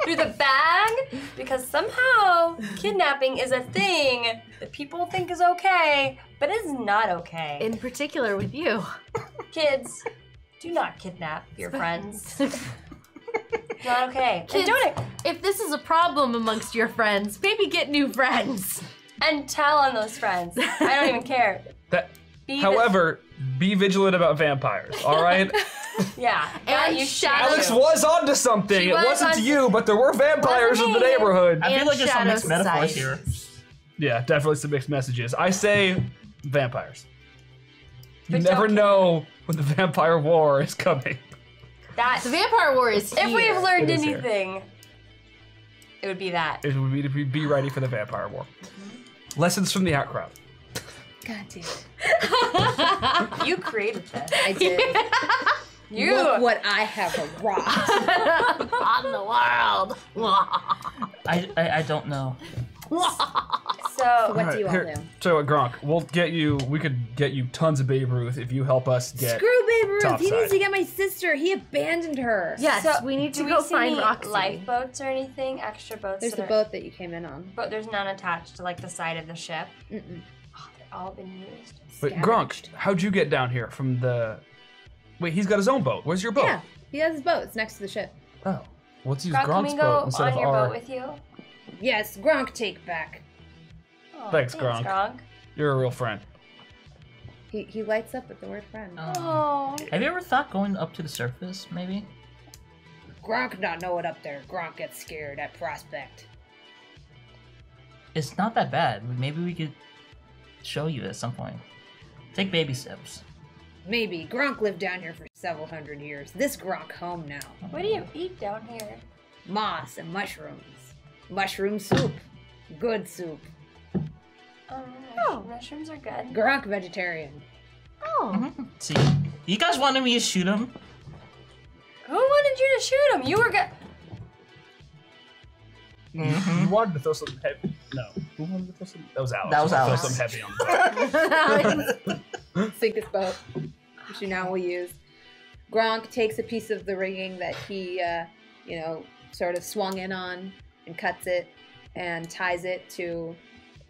through the bag, because somehow kidnapping is a thing that people think is okay, but is not okay. In particular with you. Kids, do not kidnap your friends. Not okay. And Kids, don't if this is a problem amongst your friends, maybe get new friends. and tell on those friends. I don't even care. However, be vigilant about vampires, all right? Yeah. And you shadow- Alex was onto something. She It was wasn't onto- you, but there were vampires in the Wasn't me. neighborhood. I feel And like there's some shadow mixed metaphors society. here. Yeah, definitely some mixed messages. I say vampires. You But never don't- know when the vampire war is coming. That, The Vampire War is here. if we've learned It is here. anything, it would be that. It would be to be ready for the vampire war. Lessons from the out crowd. God damn it. You created this. I did. You. Look what I have wrought. on the world. I don't know. So, What do you all Here, do? so Gronk, we could get you tons of Babe Ruth if you help us get. Screw Babe Ruth. top He needs side. to get my sister. He abandoned her. Yes, so we need to do go see find any Roxy. lifeboats or anything? Extra boats? There's the that are- boat that you came in on. But there's none attached to like the side of the ship. Mm-mm. Oh, they've all been used. But Gronk, Scavenged. how'd you get down here from the? Wait, he's got his own boat. Where's your boat? Yeah, he has his boat. It's next to the ship. Oh, let's use Gronk, can Gronk's we boat go instead on of your our. boat with you? Yes, Gronk take back. Oh, Thanks, Gronk. You're a real friend. He lights up at the word friend. Oh. Have you ever thought going up to the surface, maybe? Gronk not know it up there. Gronk gets scared at prospect. It's not that bad. Maybe we could show you at some point. Take baby steps. Maybe. Gronk lived down here for several hundred years. This Gronk home now. What do you eat down here? Moss and mushrooms. Mushroom soup. Good soup. Oh, mushrooms are good. Gronk vegetarian. Oh. See, you guys wanted me to shoot him. Who wanted you to shoot him? You were good. You wanted to throw something heavy. No. Who wanted to throw something? That was Alex. That was Throw Alex. something heavy on the boat. Sink his boat, which you now will use. Gronk takes a piece of the rigging that he, sort of swung in on and cuts it and ties it to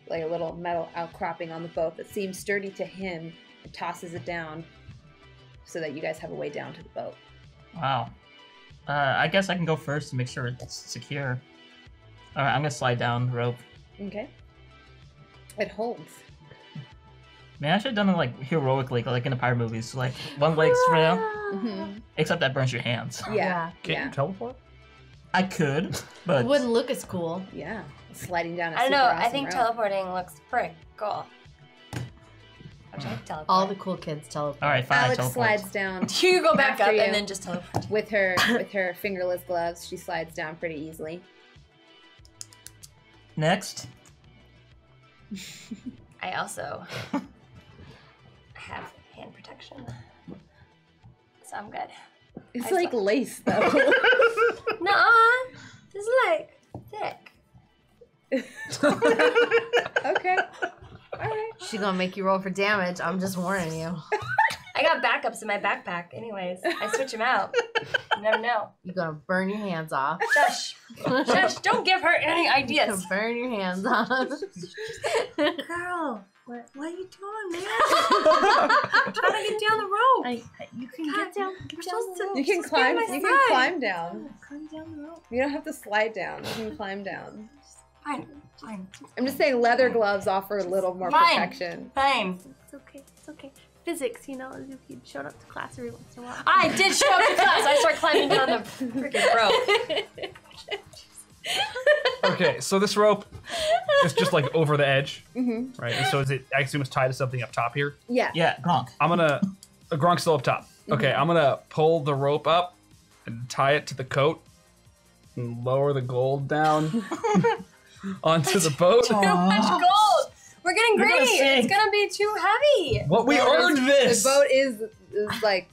like a little metal outcropping on the boat that seems sturdy to him and tosses it down so that you guys have a way down to the boat. Wow. I guess I can go first to make sure it's secure. Alright, I'm gonna slide down the rope. Okay. It holds. Man, I should have done it like heroically, like in the pirate movies. Like one leg's for them, Mm-hmm. except that burns your hands. Yeah. Can't Yeah. you teleport? I could, It but wouldn't look as cool. Yeah. Sliding down a I don't super know. awesome I think rope. teleporting looks pretty cool. I'd like to teleport. All the cool kids teleport. all right, fine. I Alex teleport. slides down You go back After up you. and then just teleport. with her fingerless gloves. She slides down pretty easily. Next. I also have hand protection, so I'm good. It's I like saw- lace though. Nuh-uh. This is like thick. Okay. All right. She's gonna make you roll for damage. I'm just warning you. I got backups in my backpack. Anyways, I switch them out. You never know. You're gonna burn your hands off. Shush. Shush. Don't give her any You're ideas. gonna burn your hands off. Girl, what are you doing, man? I'm trying to get down the rope. You can get down. We're supposed to. You can supposed to be on climb. my You side. can climb down. Climb down the rope. You don't have to slide down. You can climb down. Fine. Fine. I'm just saying leather gloves offer a little more Fine. protection. Fine. It's okay. It's okay. Physics, you know, if you showed up to class every once in a while. I did show up to class. I start climbing down the freaking rope. Okay, so this rope is just like over the edge, right? And so is it? I assume it's tied to something up top here. Yeah. Yeah, Gronk. I'm gonna. Gronk's still up top. Okay, I'm gonna pull the rope up and tie it to the coat and lower the gold down onto the boat. Too much gold. We're getting You're gonna greedy. It's sink. gonna be too heavy. What we earned this. The boat is like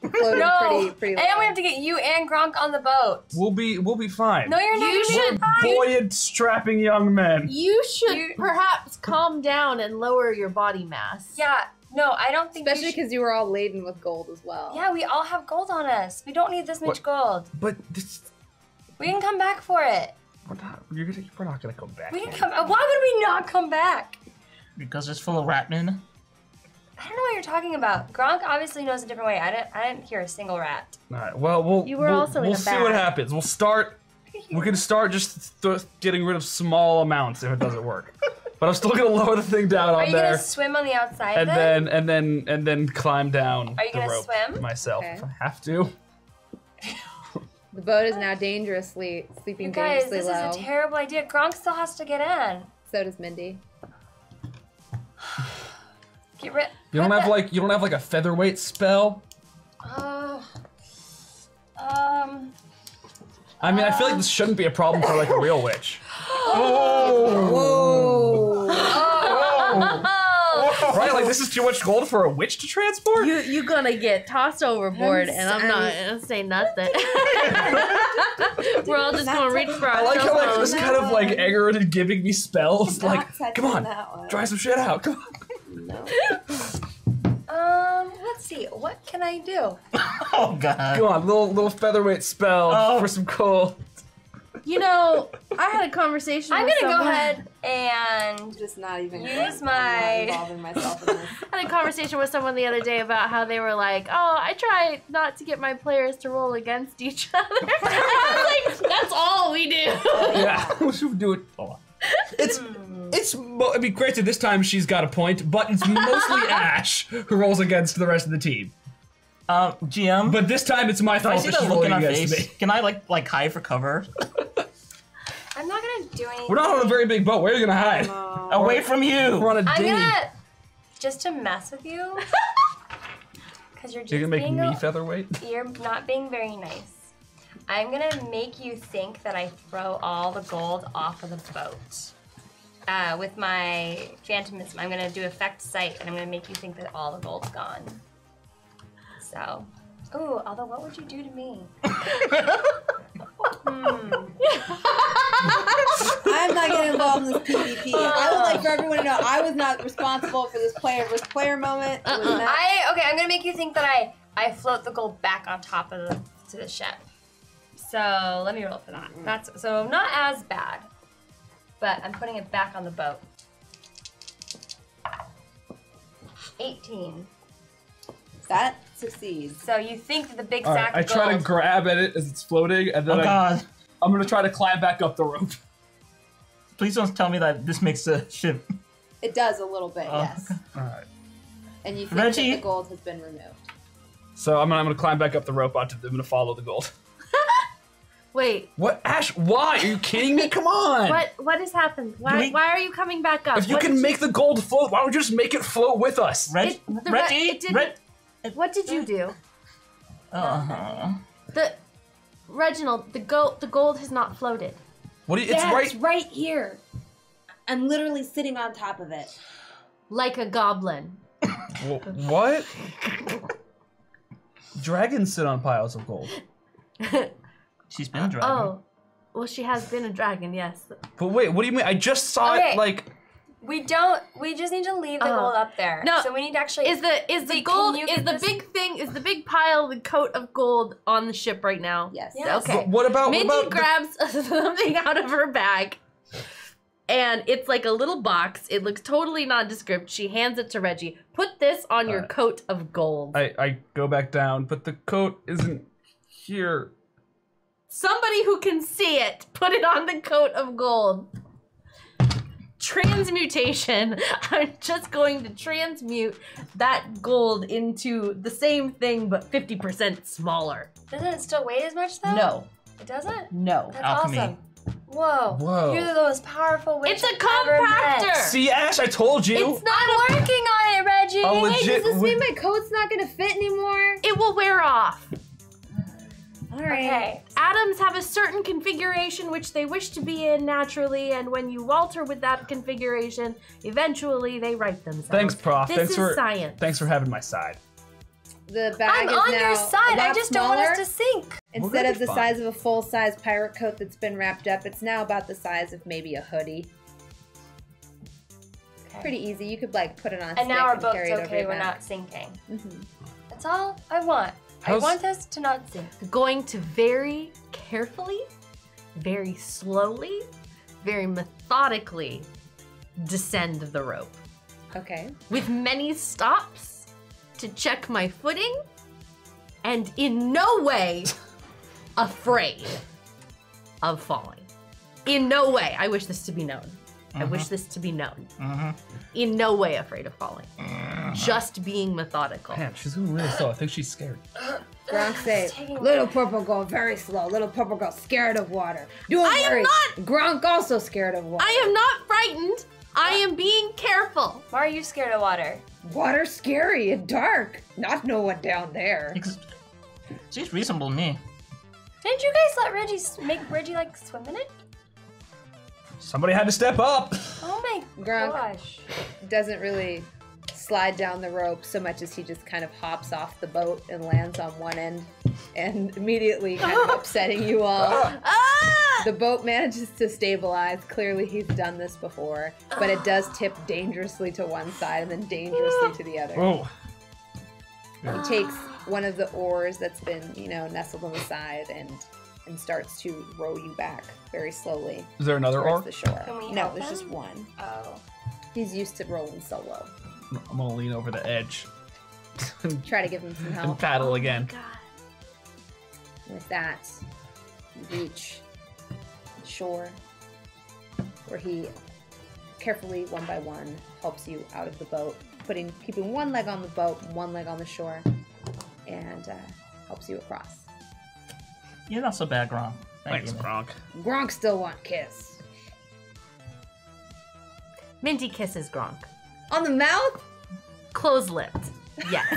floating No. pretty low. And we have to get you and Gronk on the boat. We'll be fine. No, you're not. You should- Buoyant, strapping young men. You should You- perhaps calm down and lower your body mass. Yeah. No, I don't think. Especially because you were all laden with gold as well. Yeah, we all have gold on us. We don't need this much gold. But this, We can come back for it. we're not gonna come back. We can come. Why would we not come back? Because it's full of ratmen. I don't know what you're talking about. Gronk obviously knows a different way. I didn't hear a single rat. All right. Well, You were also in we'll a see bag. what happens. We'll start. We can start just getting rid of small amounts if it doesn't work. But I'm still gonna lower the thing down Are on you there, gonna swim on the outside and then climb down Are you the gonna rope swim? myself Okay. if I have to. The boat is now dangerously sleeping You guys, dangerously this low. is a terrible idea. Gronk still has to get in. So does Mindy. Get rid. You don't have like a featherweight spell. I mean, I feel like this shouldn't be a problem for like a real witch. Whoa! Right? Like this is too much gold for a witch to transport. You're gonna get tossed overboard, and I'm not gonna say nothing. We're all just gonna reach for I our like how like cell this phones. kind of like Egerton giving me spells. Like, come on, That one. try some shit out. Come on. Let's see. What can I do? Oh god. Come on, little featherweight spell Oh. for some coal. You know, I had a conversation. I'm with gonna go someone- ahead and Just not even. Use I'm my- not involving myself in this. I had a conversation with someone the other day about how they were like, "Oh, I try not to get my players to roll against each other." I was like, "That's all we do." Yeah, we should do it. Oh. I mean, granted, this time she's got a point, but it's mostly Ash who rolls against the rest of the team. GM. But this time it's my do I fault see that the she's look in rolling our against face? me. Can I like hide for cover? I'm not gonna do anything. We're not on a very big boat. Where are you gonna hide? Away from you. We're on a I'm dinghy. gonna just to mess with you. Because you're just You're gonna make being me a- featherweight? You're not being very nice. I'm gonna make you think that I throw all the gold off of the boat. With my phantomism, I'm gonna do effect sight, and I'm gonna make you think that all the gold's gone. So, ooh, although what would you do to me? I'm not getting involved in this PvP. I would like for everyone to know I was not responsible for this player versus player moment. It was Matt. Okay, I'm gonna make you think that I float the gold back on top of the ship. So let me roll for that. That's so not as bad, but I'm putting it back on the boat. 18. That succeeds. So you think that the big All sack right, I of try to gold? grab at it as it's floating, and then Oh god. I'm gonna try to climb back up the rope. Please don't tell me that this makes the ship. It does a little bit, Oh, yes. All right. And you think Reggie? that the gold has been removed. So I'm gonna climb back up the rope onto them. I'm gonna follow the gold. Wait, What, Ash? Why? Are you kidding me? Come on! what has happened? Why we- why are you coming back up? If you What can did make the gold float, why don't you just make it float with us? Reggie. the Reggie. it didn't- What did you do? The Reginald, the gold has not floated. What do you? It's Yeah, right. it's right here. I'm literally sitting on top of it. Like a goblin. What? Dragons sit on piles of gold. She's been a dragon. Oh. Well, she has been a dragon, yes. But wait, what do you mean? I just saw Okay. it like. We just need to leave the Oh. gold up there. No, So we need to actually. Is the Wait, gold can you is get the this- big thing is the big pile the coat of gold on the ship right now? Yes. Yes. Okay. What about? Mindy what about grabs something out of her bag, and it's like a little box. It looks totally nondescript. She hands it to Reggie. Put this on your coat of gold. I go back down, but the coat isn't here. Somebody who can see it, put it on the coat of gold. Transmutation. I'm just going to transmute that gold into the same thing, but 50% smaller. Doesn't it still weigh as much though? No. It doesn't? No. That's Alchemy. awesome. Whoa. Whoa. You're the most powerful witch It's a I've ever met. compactor. See, Ash, I told you. It's not. I'm working on it, Reggie. Oh, Wait, legit. does this mean my coat's not gonna fit anymore? It will wear off. All right. Okay. Atoms have a certain configuration which they wish to be in naturally, and when you alter with that configuration, eventually they right themselves. Thanks, Prof. This Thanks is for science. Thanks for having my side. The bag I'm is on now your side. a I lot just don't want us smaller. to sink. Instead gonna of be the fine. size of a full-size pirate coat that's been wrapped up, it's now about the size of maybe a hoodie. Okay. Pretty easy. You could like put it on a And stick now our and boat's carry it over okay. your We're back. not sinking. Mhm. That's all I want. How's- I want us to not sink. Going to very carefully, very slowly, very methodically descend the rope Okay. with many stops to check my footing, and in no way afraid of falling. In no way. I wish this to be known. I wish this to be known. In no way afraid of falling. Just being methodical. Man, she's moving really slow. I think she's scared. Gronk say, taking- little purple girl very slow. Little purple girl scared of water. Don't I am worry. not- Gronk also scared of water. I am not frightened. I am being careful. Why are you scared of water? Water's scary and dark. Not no one down there. Seems reasonable to me. Didn't you guys let Reggie make Reggie like swim in it? Somebody had to step up. Oh my Gronk. gosh. Doesn't really slide down the rope so much as he just kind of hops off the boat and lands on one end and immediately kind of upsetting you all. Ah! The boat manages to stabilize. Clearly he's done this before, but it does tip dangerously to one side and then dangerously to the other. Oh. He takes one of the oars that's been, nestled on the side and starts to row you back very slowly Is there another towards oar? the shore. Can we No, help there's him? just one. Oh. He's used to rolling solo. I'm gonna lean over the edge Try to give him some and help. paddle again. God. With that, you reach shore, where he carefully, one by one, helps you out of the boat, keeping one leg on the boat, one leg on the shore, and helps you across. You're not so bad, Grom. Thanks, Gronk. Gronk still want kiss. Minty kisses Gronk. On the mouth? Close-lipped. Yes.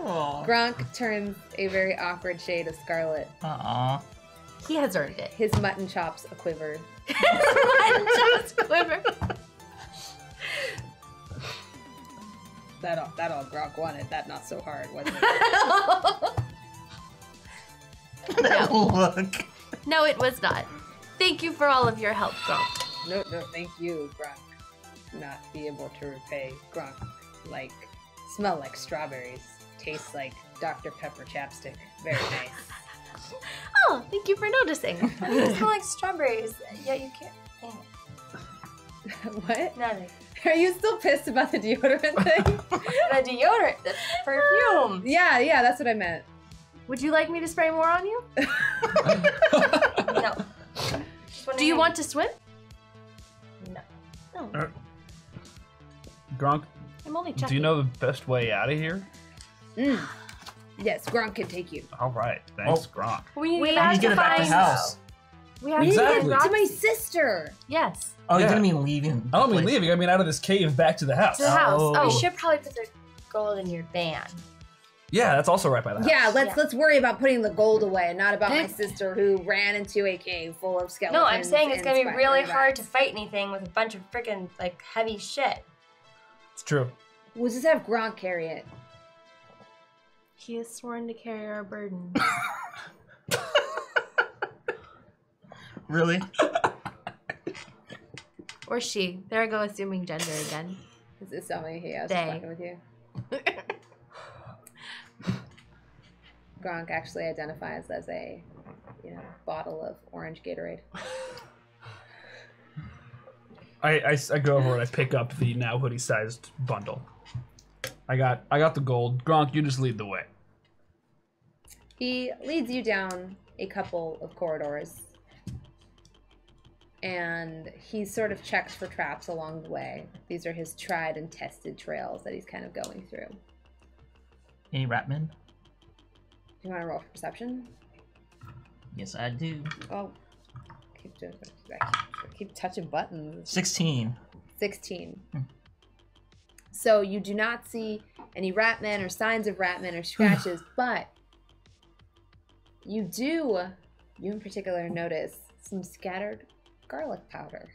Aw. Gronk turns a very awkward shade of scarlet. Aw. He has earned it. His mutton chops a quiver. Just quiver. That all Gronk wanted. That not so hard, wasn't it? That look. No, it was not. Thank you for all of your help, Gronk. No, thank you, Gronk. Not be able to repay Gronk. Smell like strawberries. Taste like Dr. Pepper chapstick. Very nice. Oh, thank you for noticing. It smell like strawberries. Yeah, you can't. What? Nothing. Are you still pissed about the deodorant thing? The deodorant, the perfume. Yeah, that's what I meant. Would you like me to spray more on you? No. Do you want to swim? No. No. Gronk, I'm only checking. do you know the best way out of here? Yes, Gronk can take you. All right, thanks, Oh. Gronk. We We have have You to get it back to find- house. We have Exactly. to To find my rocks. sister. Yes. Oh, you Yeah. didn't mean leaving. I don't mean the place. leaving. I mean out of this cave back to the house. To the house. Oh. Oh, We should probably put the gold in your van. Yeah, that's also right by the house. Yeah, let's worry about putting the gold away and not about my Did- sister who ran into a cave full of skeletons. No, I'm saying it's and gonna be really spider hard to rats. fight anything with a bunch of freaking heavy shit. It's true. We'll just have Gronk carry it. he has sworn to carry our burden. Really? Or she. There I go assuming gender again. Is this something he has They. fucking with you? Gronk actually identifies as a, bottle of orange Gatorade. I go over and I pick up the now hoodie-sized bundle. I got the gold. Gronk, you just lead the way. He leads you down a couple of corridors. And he sort of checks for traps along the way. These are his tried and tested trails that he's kind of going through. Any ratmen? Do you want to roll for perception? Yes, I do. Oh, keep touching buttons. 16. 16. So you do not see any ratmen or signs of ratmen or scratches, but you in particular, notice some scattered garlic powder.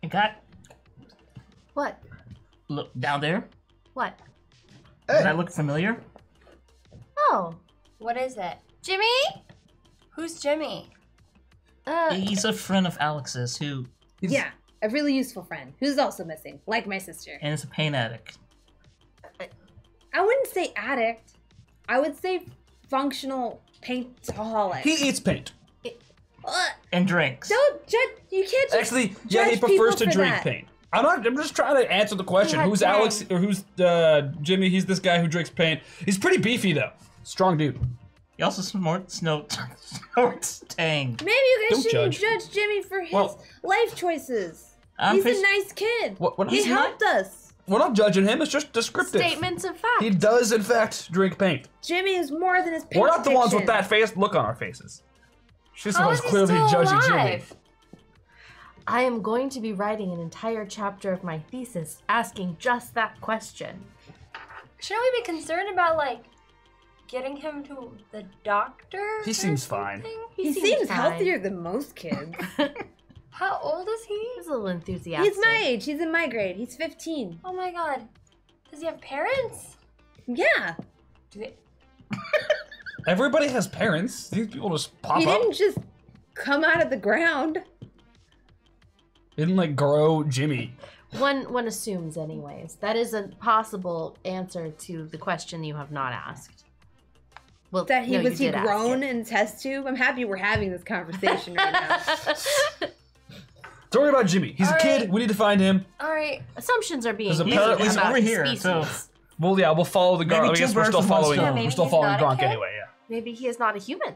I got. What? Look down there. What? Does that look familiar? Oh, What is it? Jimmy? Who's Jimmy? He's a friend of Alex's who, Yeah, a really useful friend who's also missing, like my sister. and is a pain addict. I wouldn't say addict. I would say functional paintaholic. He eats paint. And drinks. Don't judge. You can't just Actually, yeah, he judge prefers to people for drink that. paint. I'm just trying to answer the question. He had Who's Tang. Alex or who's Jimmy? He's this guy who drinks paint. He's pretty beefy though. Strong dude. He also snorts tang. Maybe you guys Don't shouldn't judge. judge Jimmy for his Well, life choices. I'm He's pres- a nice kid. What He he's helped us. We're not judging him. It's just descriptive. Statements of fact. He does, in fact, drink paint. Jimmy is more than his paint We're not the ones with addiction. that face look on our faces. She's the How one is who's he clearly still judging Jimmy. alive? I am going to be writing an entire chapter of my thesis asking just that question. Shouldn't we be concerned about, like, getting him to the doctor? He or seems fine. something? He seems fine. healthier than most kids. How old is he? He's a little enthusiastic. He's my age. He's in my grade. He's 15. Oh my god. Does he have parents? Yeah. Do they... Everybody has parents. These people just pop He up. didn't just come out of the ground. He didn't like grow Jimmy. One assumes, anyways. That is a possible answer to the question you have not asked. Well, That he no, was you he did ask grown it. in test tube? I'm happy we're having this conversation right now. Don't worry about Jimmy. He's a All kid. right. We need to find him. Alright. Assumptions are being There's made apparently- He's about over here, species. so- Well, yeah, we'll follow the Maybe Gronk. I two guess we're birds still with one following. stone. We're Maybe still he's following not a Gronk kid? anyway. Yeah. Maybe he is not a human.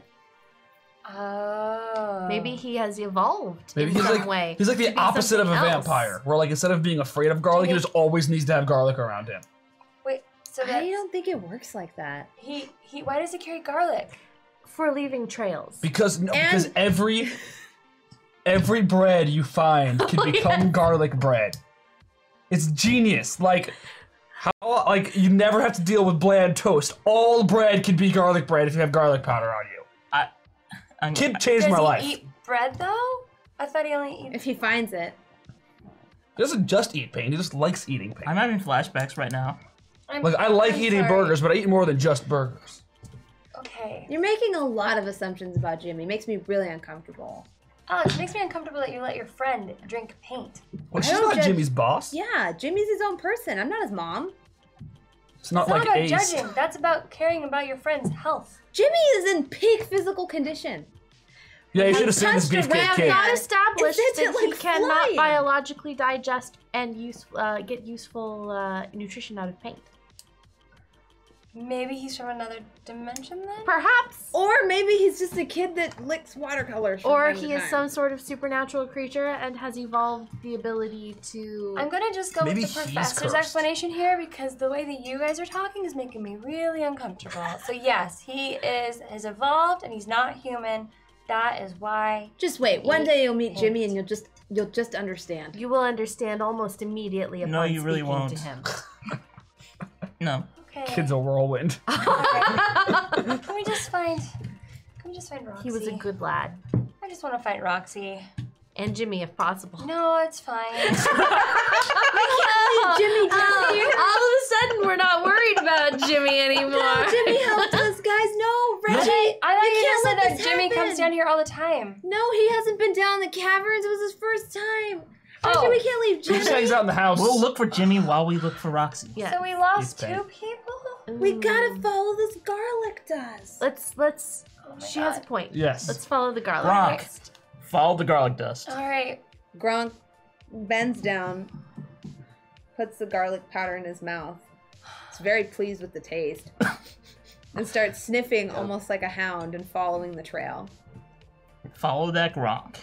Oh. Maybe he has evolved Maybe in he's some like way. he's like to the be opposite of a something else. vampire. Where like instead of being afraid of garlic, he just always needs to have garlic around him. Wait, so I that's... don't think it works like that. He why does he carry garlic? For leaving trails. Because because And- every bread you find can become garlic bread. It's genius. Like how like you never have to deal with bland toast. All bread can be garlic bread if you have garlic powder on you. Kid changed Does my he life. eat bread though? I thought he only eats... If he finds it. He doesn't just eat paint. He just likes eating paint. I'm having flashbacks right now. Like I like I'm eating sorry. burgers, but I eat more than just burgers. Okay. You're making a lot of assumptions about Jimmy. It makes me really uncomfortable. Alex, it makes me uncomfortable that you let your friend drink paint. Well, I she's don't not judge- Jimmy's boss. Yeah, Jimmy's his own person. I'm not his mom. It's not It's like not about Ace. judging. That's about caring about your friend's health. Jimmy is in peak physical condition. Yeah, you should have seen this touched beefcake around kid. Not Yeah. established It's that like he cannot flying. biologically digest and get useful nutrition out of paint. Maybe he's from another dimension then? Perhaps. Or maybe he's just a kid that licks watercolors. from Or time to he is time. some sort of supernatural creature and has evolved the ability to. I'm gonna just go Maybe with the he's professor's cursed. explanation here because the way that you guys are talking is making me really uncomfortable. So yes, he has evolved and he's not human. That is why. Just wait. One day you'll meet Paint. Jimmy and you'll just understand. You will understand almost immediately upon No, you really speaking won't. to him. No. Okay. Kid's a whirlwind. Can we just find Roxy? He was a good lad. I just want to find Roxy. And Jimmy, if possible. No, it's fine. Jimmy down here. All of a sudden, we're not worried about Jimmy anymore. Jimmy helped us, guys. No, Reggie. I thought you can't just said let that this Jimmy happen. comes down here all the time. No, he hasn't been down the caverns. It was his first time. Reggie, Oh. we can't leave He Jimmy. just hangs out in the house. We'll look for Jimmy while we look for Roxy. Yeah. So we lost He's two bad. people? We gotta follow this garlic dust. Let's. Oh my She has a God. point. Yes. Let's follow the garlic. Gronk. next. Follow the garlic dust. All right. Gronk bends down, puts the garlic powder in his mouth. He's very pleased with the taste. and start sniffing almost like a hound and following the trail. Follow that Gronk.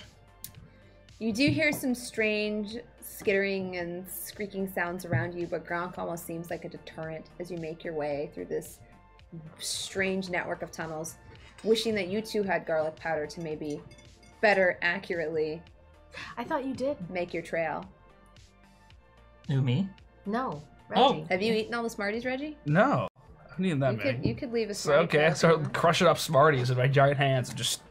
You do hear some strange skittering and squeaking sounds around you, but Gronk almost seems like a deterrent as you make your way through this strange network of tunnels, wishing that you too had garlic powder to maybe better accurately I thought you did. make your trail. Who, me? No, Oh. Reggie. Have you eaten all the Smarties, Reggie? No, I need that You many. could, you could leave a So, Smartie okay, I trail if you start want. crushing up Smarties with my giant hands and just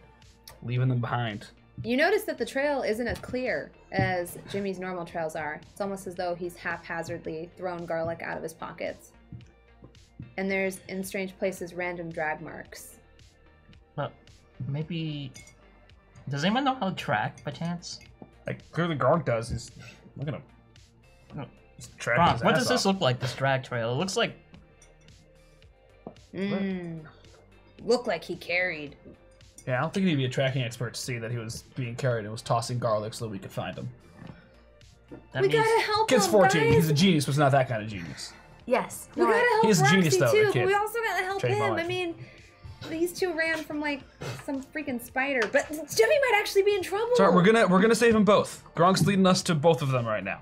leaving them behind. You notice that the trail isn't as clear as Jimmy's normal trails are. It's almost as though he's haphazardly thrown garlic out of his pockets. And there's, in strange places, random drag marks. But maybe... Does anyone know how to track, by chance? Like, clearly Gronk does. He's... Look at him. No. He's tracking Gronk, his what ass does this off. look like, this drag trail? It looks like... Looked like he carried. Yeah, I don't think you need to be a tracking expert to see that he was being carried and was tossing garlic so that we could find him. That We means... gotta help Kid's him, 14. guys. He's a genius, but he's not that kind of genius. Yes. We gotta help He's a Roxy genius, though, too, the but kid. we also gotta help Change my him. life. I mean, these two ran from like some freaking spider, but Jimmy might actually be in trouble. Sorry, we're gonna save them both. Gronk's leading us to both of them right now.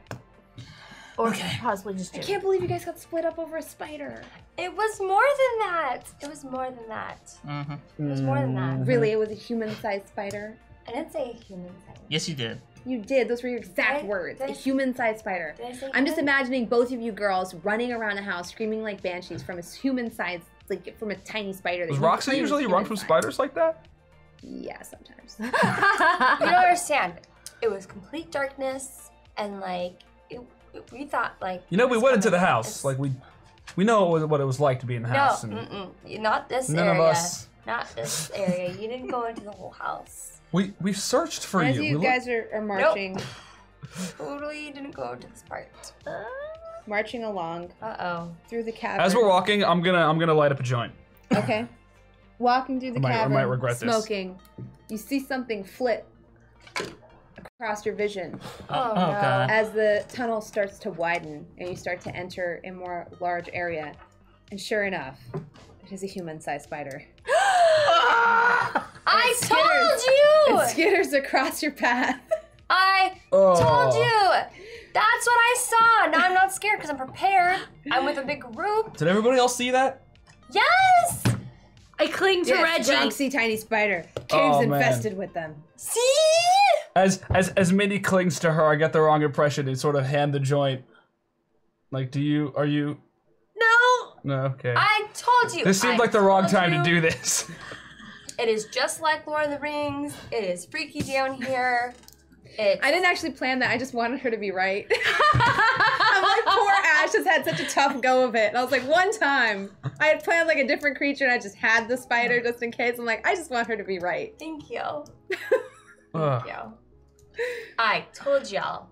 Or possibly just I Jimmy. can't believe you guys got split up over a spider. It was more than that. It was more than that. Mm-hmm. It was more than that. Really, it was a human-sized spider. I didn't say human size. Yes, you did. You did. Those were your exact Did I- words. did A I- human-sized spider. Did I say I'm just human? imagining both of you girls running around a house screaming like banshees from a human-sized, like from a tiny spider. that Does you Roxy claim is usually run from human-sized. spiders like that? Yeah, sometimes. You don't understand. It was complete darkness, and like we thought like. You know, we it was went into the coming. house. It's- Like we know what it was like to be in the No, house. And not this none area. of us. Not this area. You didn't go into the whole house. we searched for As you. you We guys are marching, Totally didn't go to this part. marching along Uh-oh. through the cavern. As we're walking, I'm gonna light up a joint. Okay. Walking through the I cavern, might regret this. smoking. You see something flit across your vision Oh, Oh, no. God. as the tunnel starts to widen and you start to enter a more large area. And sure enough, it is a human-sized spider. I It told you! skitters across your path. I Oh. told you! That's what I saw! Now I'm not scared because I'm prepared. I'm with a big group. Did everybody else see that? Yes! I cling to Yes, Reggie. Roxy, tiny spider. Caves Oh, man. infested with them. See? As Mindy clings to her, I get the wrong impression and sort of hand the joint. Like, are you? No! No, okay. I told you. This seemed I like the wrong told time to you. do this. It is just like Lord of the Rings. It is freaky down here. It's I didn't actually plan that. I just wanted her to be right. I'm like, poor Ash has had such a tough go of it. And I was like, one time, I had planned like a different creature and I just had the spider just in case. I'm like, I just want her to be right. Thank you. Ugh. Yeah. I told y'all.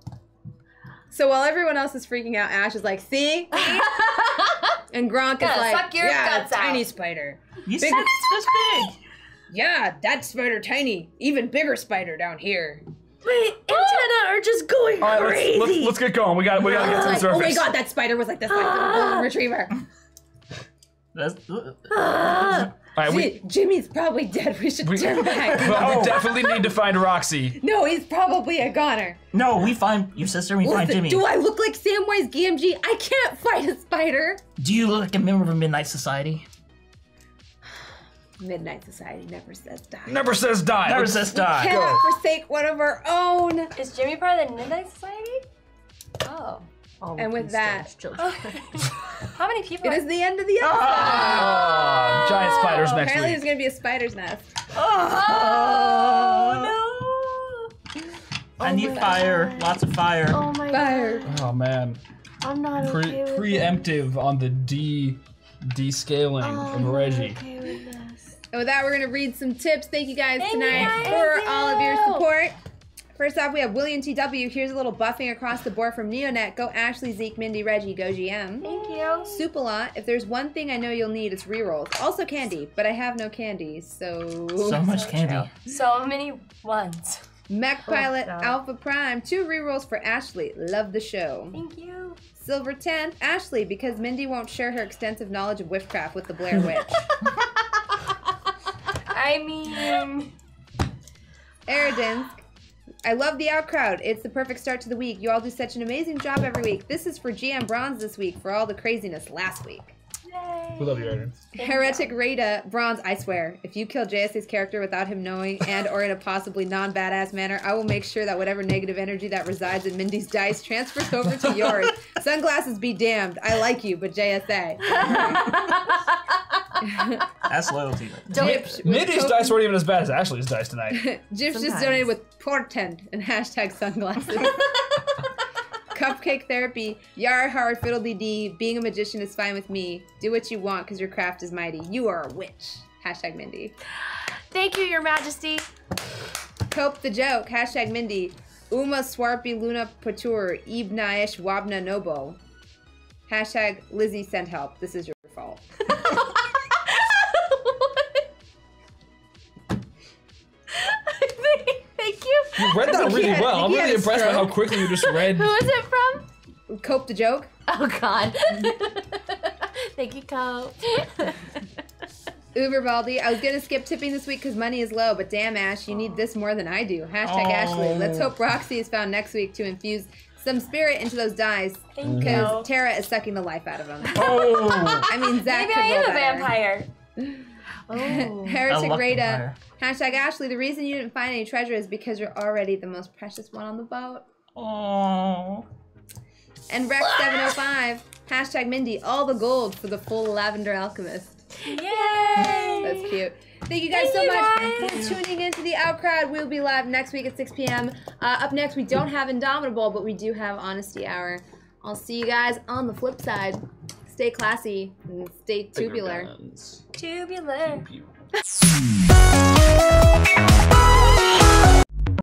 So while everyone else is freaking out, Ash is like, see? And Gronk is Gotta like, suck your yeah, guts out." tiny spider. You Big- said it's this big. Yeah, that spider tiny. Even bigger spider down here. My antennae are just going All right, crazy. let's get going. We gotta get to the Like, surface. oh my god, that spider was like this, like the golden retriever. That's, All right, we Jimmy's probably dead. We should turn back. well, we definitely need to find Roxy. No, he's probably a goner. no, we find you, sister. We find Listen, Jimmy. do I look like Samwise Gamgee? I can't fight a spider. Do you look like a member of Midnight Society? Midnight Society never says die. Never says die. Never Let's- says die. Cannot forsake one of our own. Is Jimmy part of the Midnight Society? Oh. All And with these that- strange children. How many people It is the end of the episode. Oh, giant spiders next Apparently, there's week. gonna be a spider's nest. Oh, no. I need fire. Lots of fire. Oh my Fire. god. Oh man, I'm not okay with preemptive on the descaling I'm of not Reggie. okay with this. And with that, we're gonna read some tips. Thank you guys Thank you tonight guys. for Thank all of your you. support. First off, we have William TW. Here's a little buffing across the board from Neonet. Go Ashley, Zeke, Mindy, Reggie. Go GM. Thank you. Soup-a-lot. If there's one thing I know you'll need, it's rerolls. Also candy, but I have no candy, so... So much candy. So many ones. Mech Pilot no. Alpha Prime. 2 rerolls for Ashley. Love the show. Thank you. Silver 10, Ashley, because Mindy won't share her extensive knowledge of witchcraft with the Blair Witch. I mean... Aradinsk. I love the out crowd. It's the perfect start to the week. You all do such an amazing job every week. This is for GM Bronze this week for all the craziness last week. Yay. We love you, Aiden. Heretic Rada, Bronze, I swear, if you kill JSA's character without him knowing and or in a possibly non-badass manner, I will make sure that whatever negative energy that resides in Mindy's dice transfers over to yours. Sunglasses be damned. I like you, but JSA. That's loyalty. Mindy's dice weren't even as bad as Ashley's dice tonight. Jip's just Sometimes. donated with portent and hashtag sunglasses. Cupcake therapy. Yar hard fiddly dee. Being a magician is fine with me. Do what you want because your craft is mighty. You are a witch. Hashtag Mindy. Thank you, Your Majesty. Cope the joke. Hashtag Mindy. Uma swarpy luna patur. Ibnaish wabna nobo. Hashtag Lizzie sent help. This is your fault. Thank you. You read that really had- well. I'm he had really a impressed by how stroke. quickly you just read. Who is it from? Cope the joke. Oh, God. Thank you, Co. Uberbaldi, I was gonna skip tipping this week because money is low, but damn Ash, you need this more than I do. Hashtag Ashley. Let's hope Roxy is found next week to infuse some spirit into those dice Thank you. because Tara is sucking the life out of them. Oh. I mean, Zach Maybe could I roll am a better. vampire. Oh. Heretic luck Rada. vampire. Hashtag Ashley, the reason you didn't find any treasure is because you're already the most precious one on the boat. Oh. And Rex705. Hashtag Mindy, all the gold for the full Lavender Alchemist. Yay! That's cute. Thank you guys so much for tuning into the Out Crowd. We'll be live next week at 6 p.m. Up next, we don't have Indomitable, but we do have Honesty Hour. I'll see you guys on the flip side. Stay classy and stay tubular. Tubular. Tubular.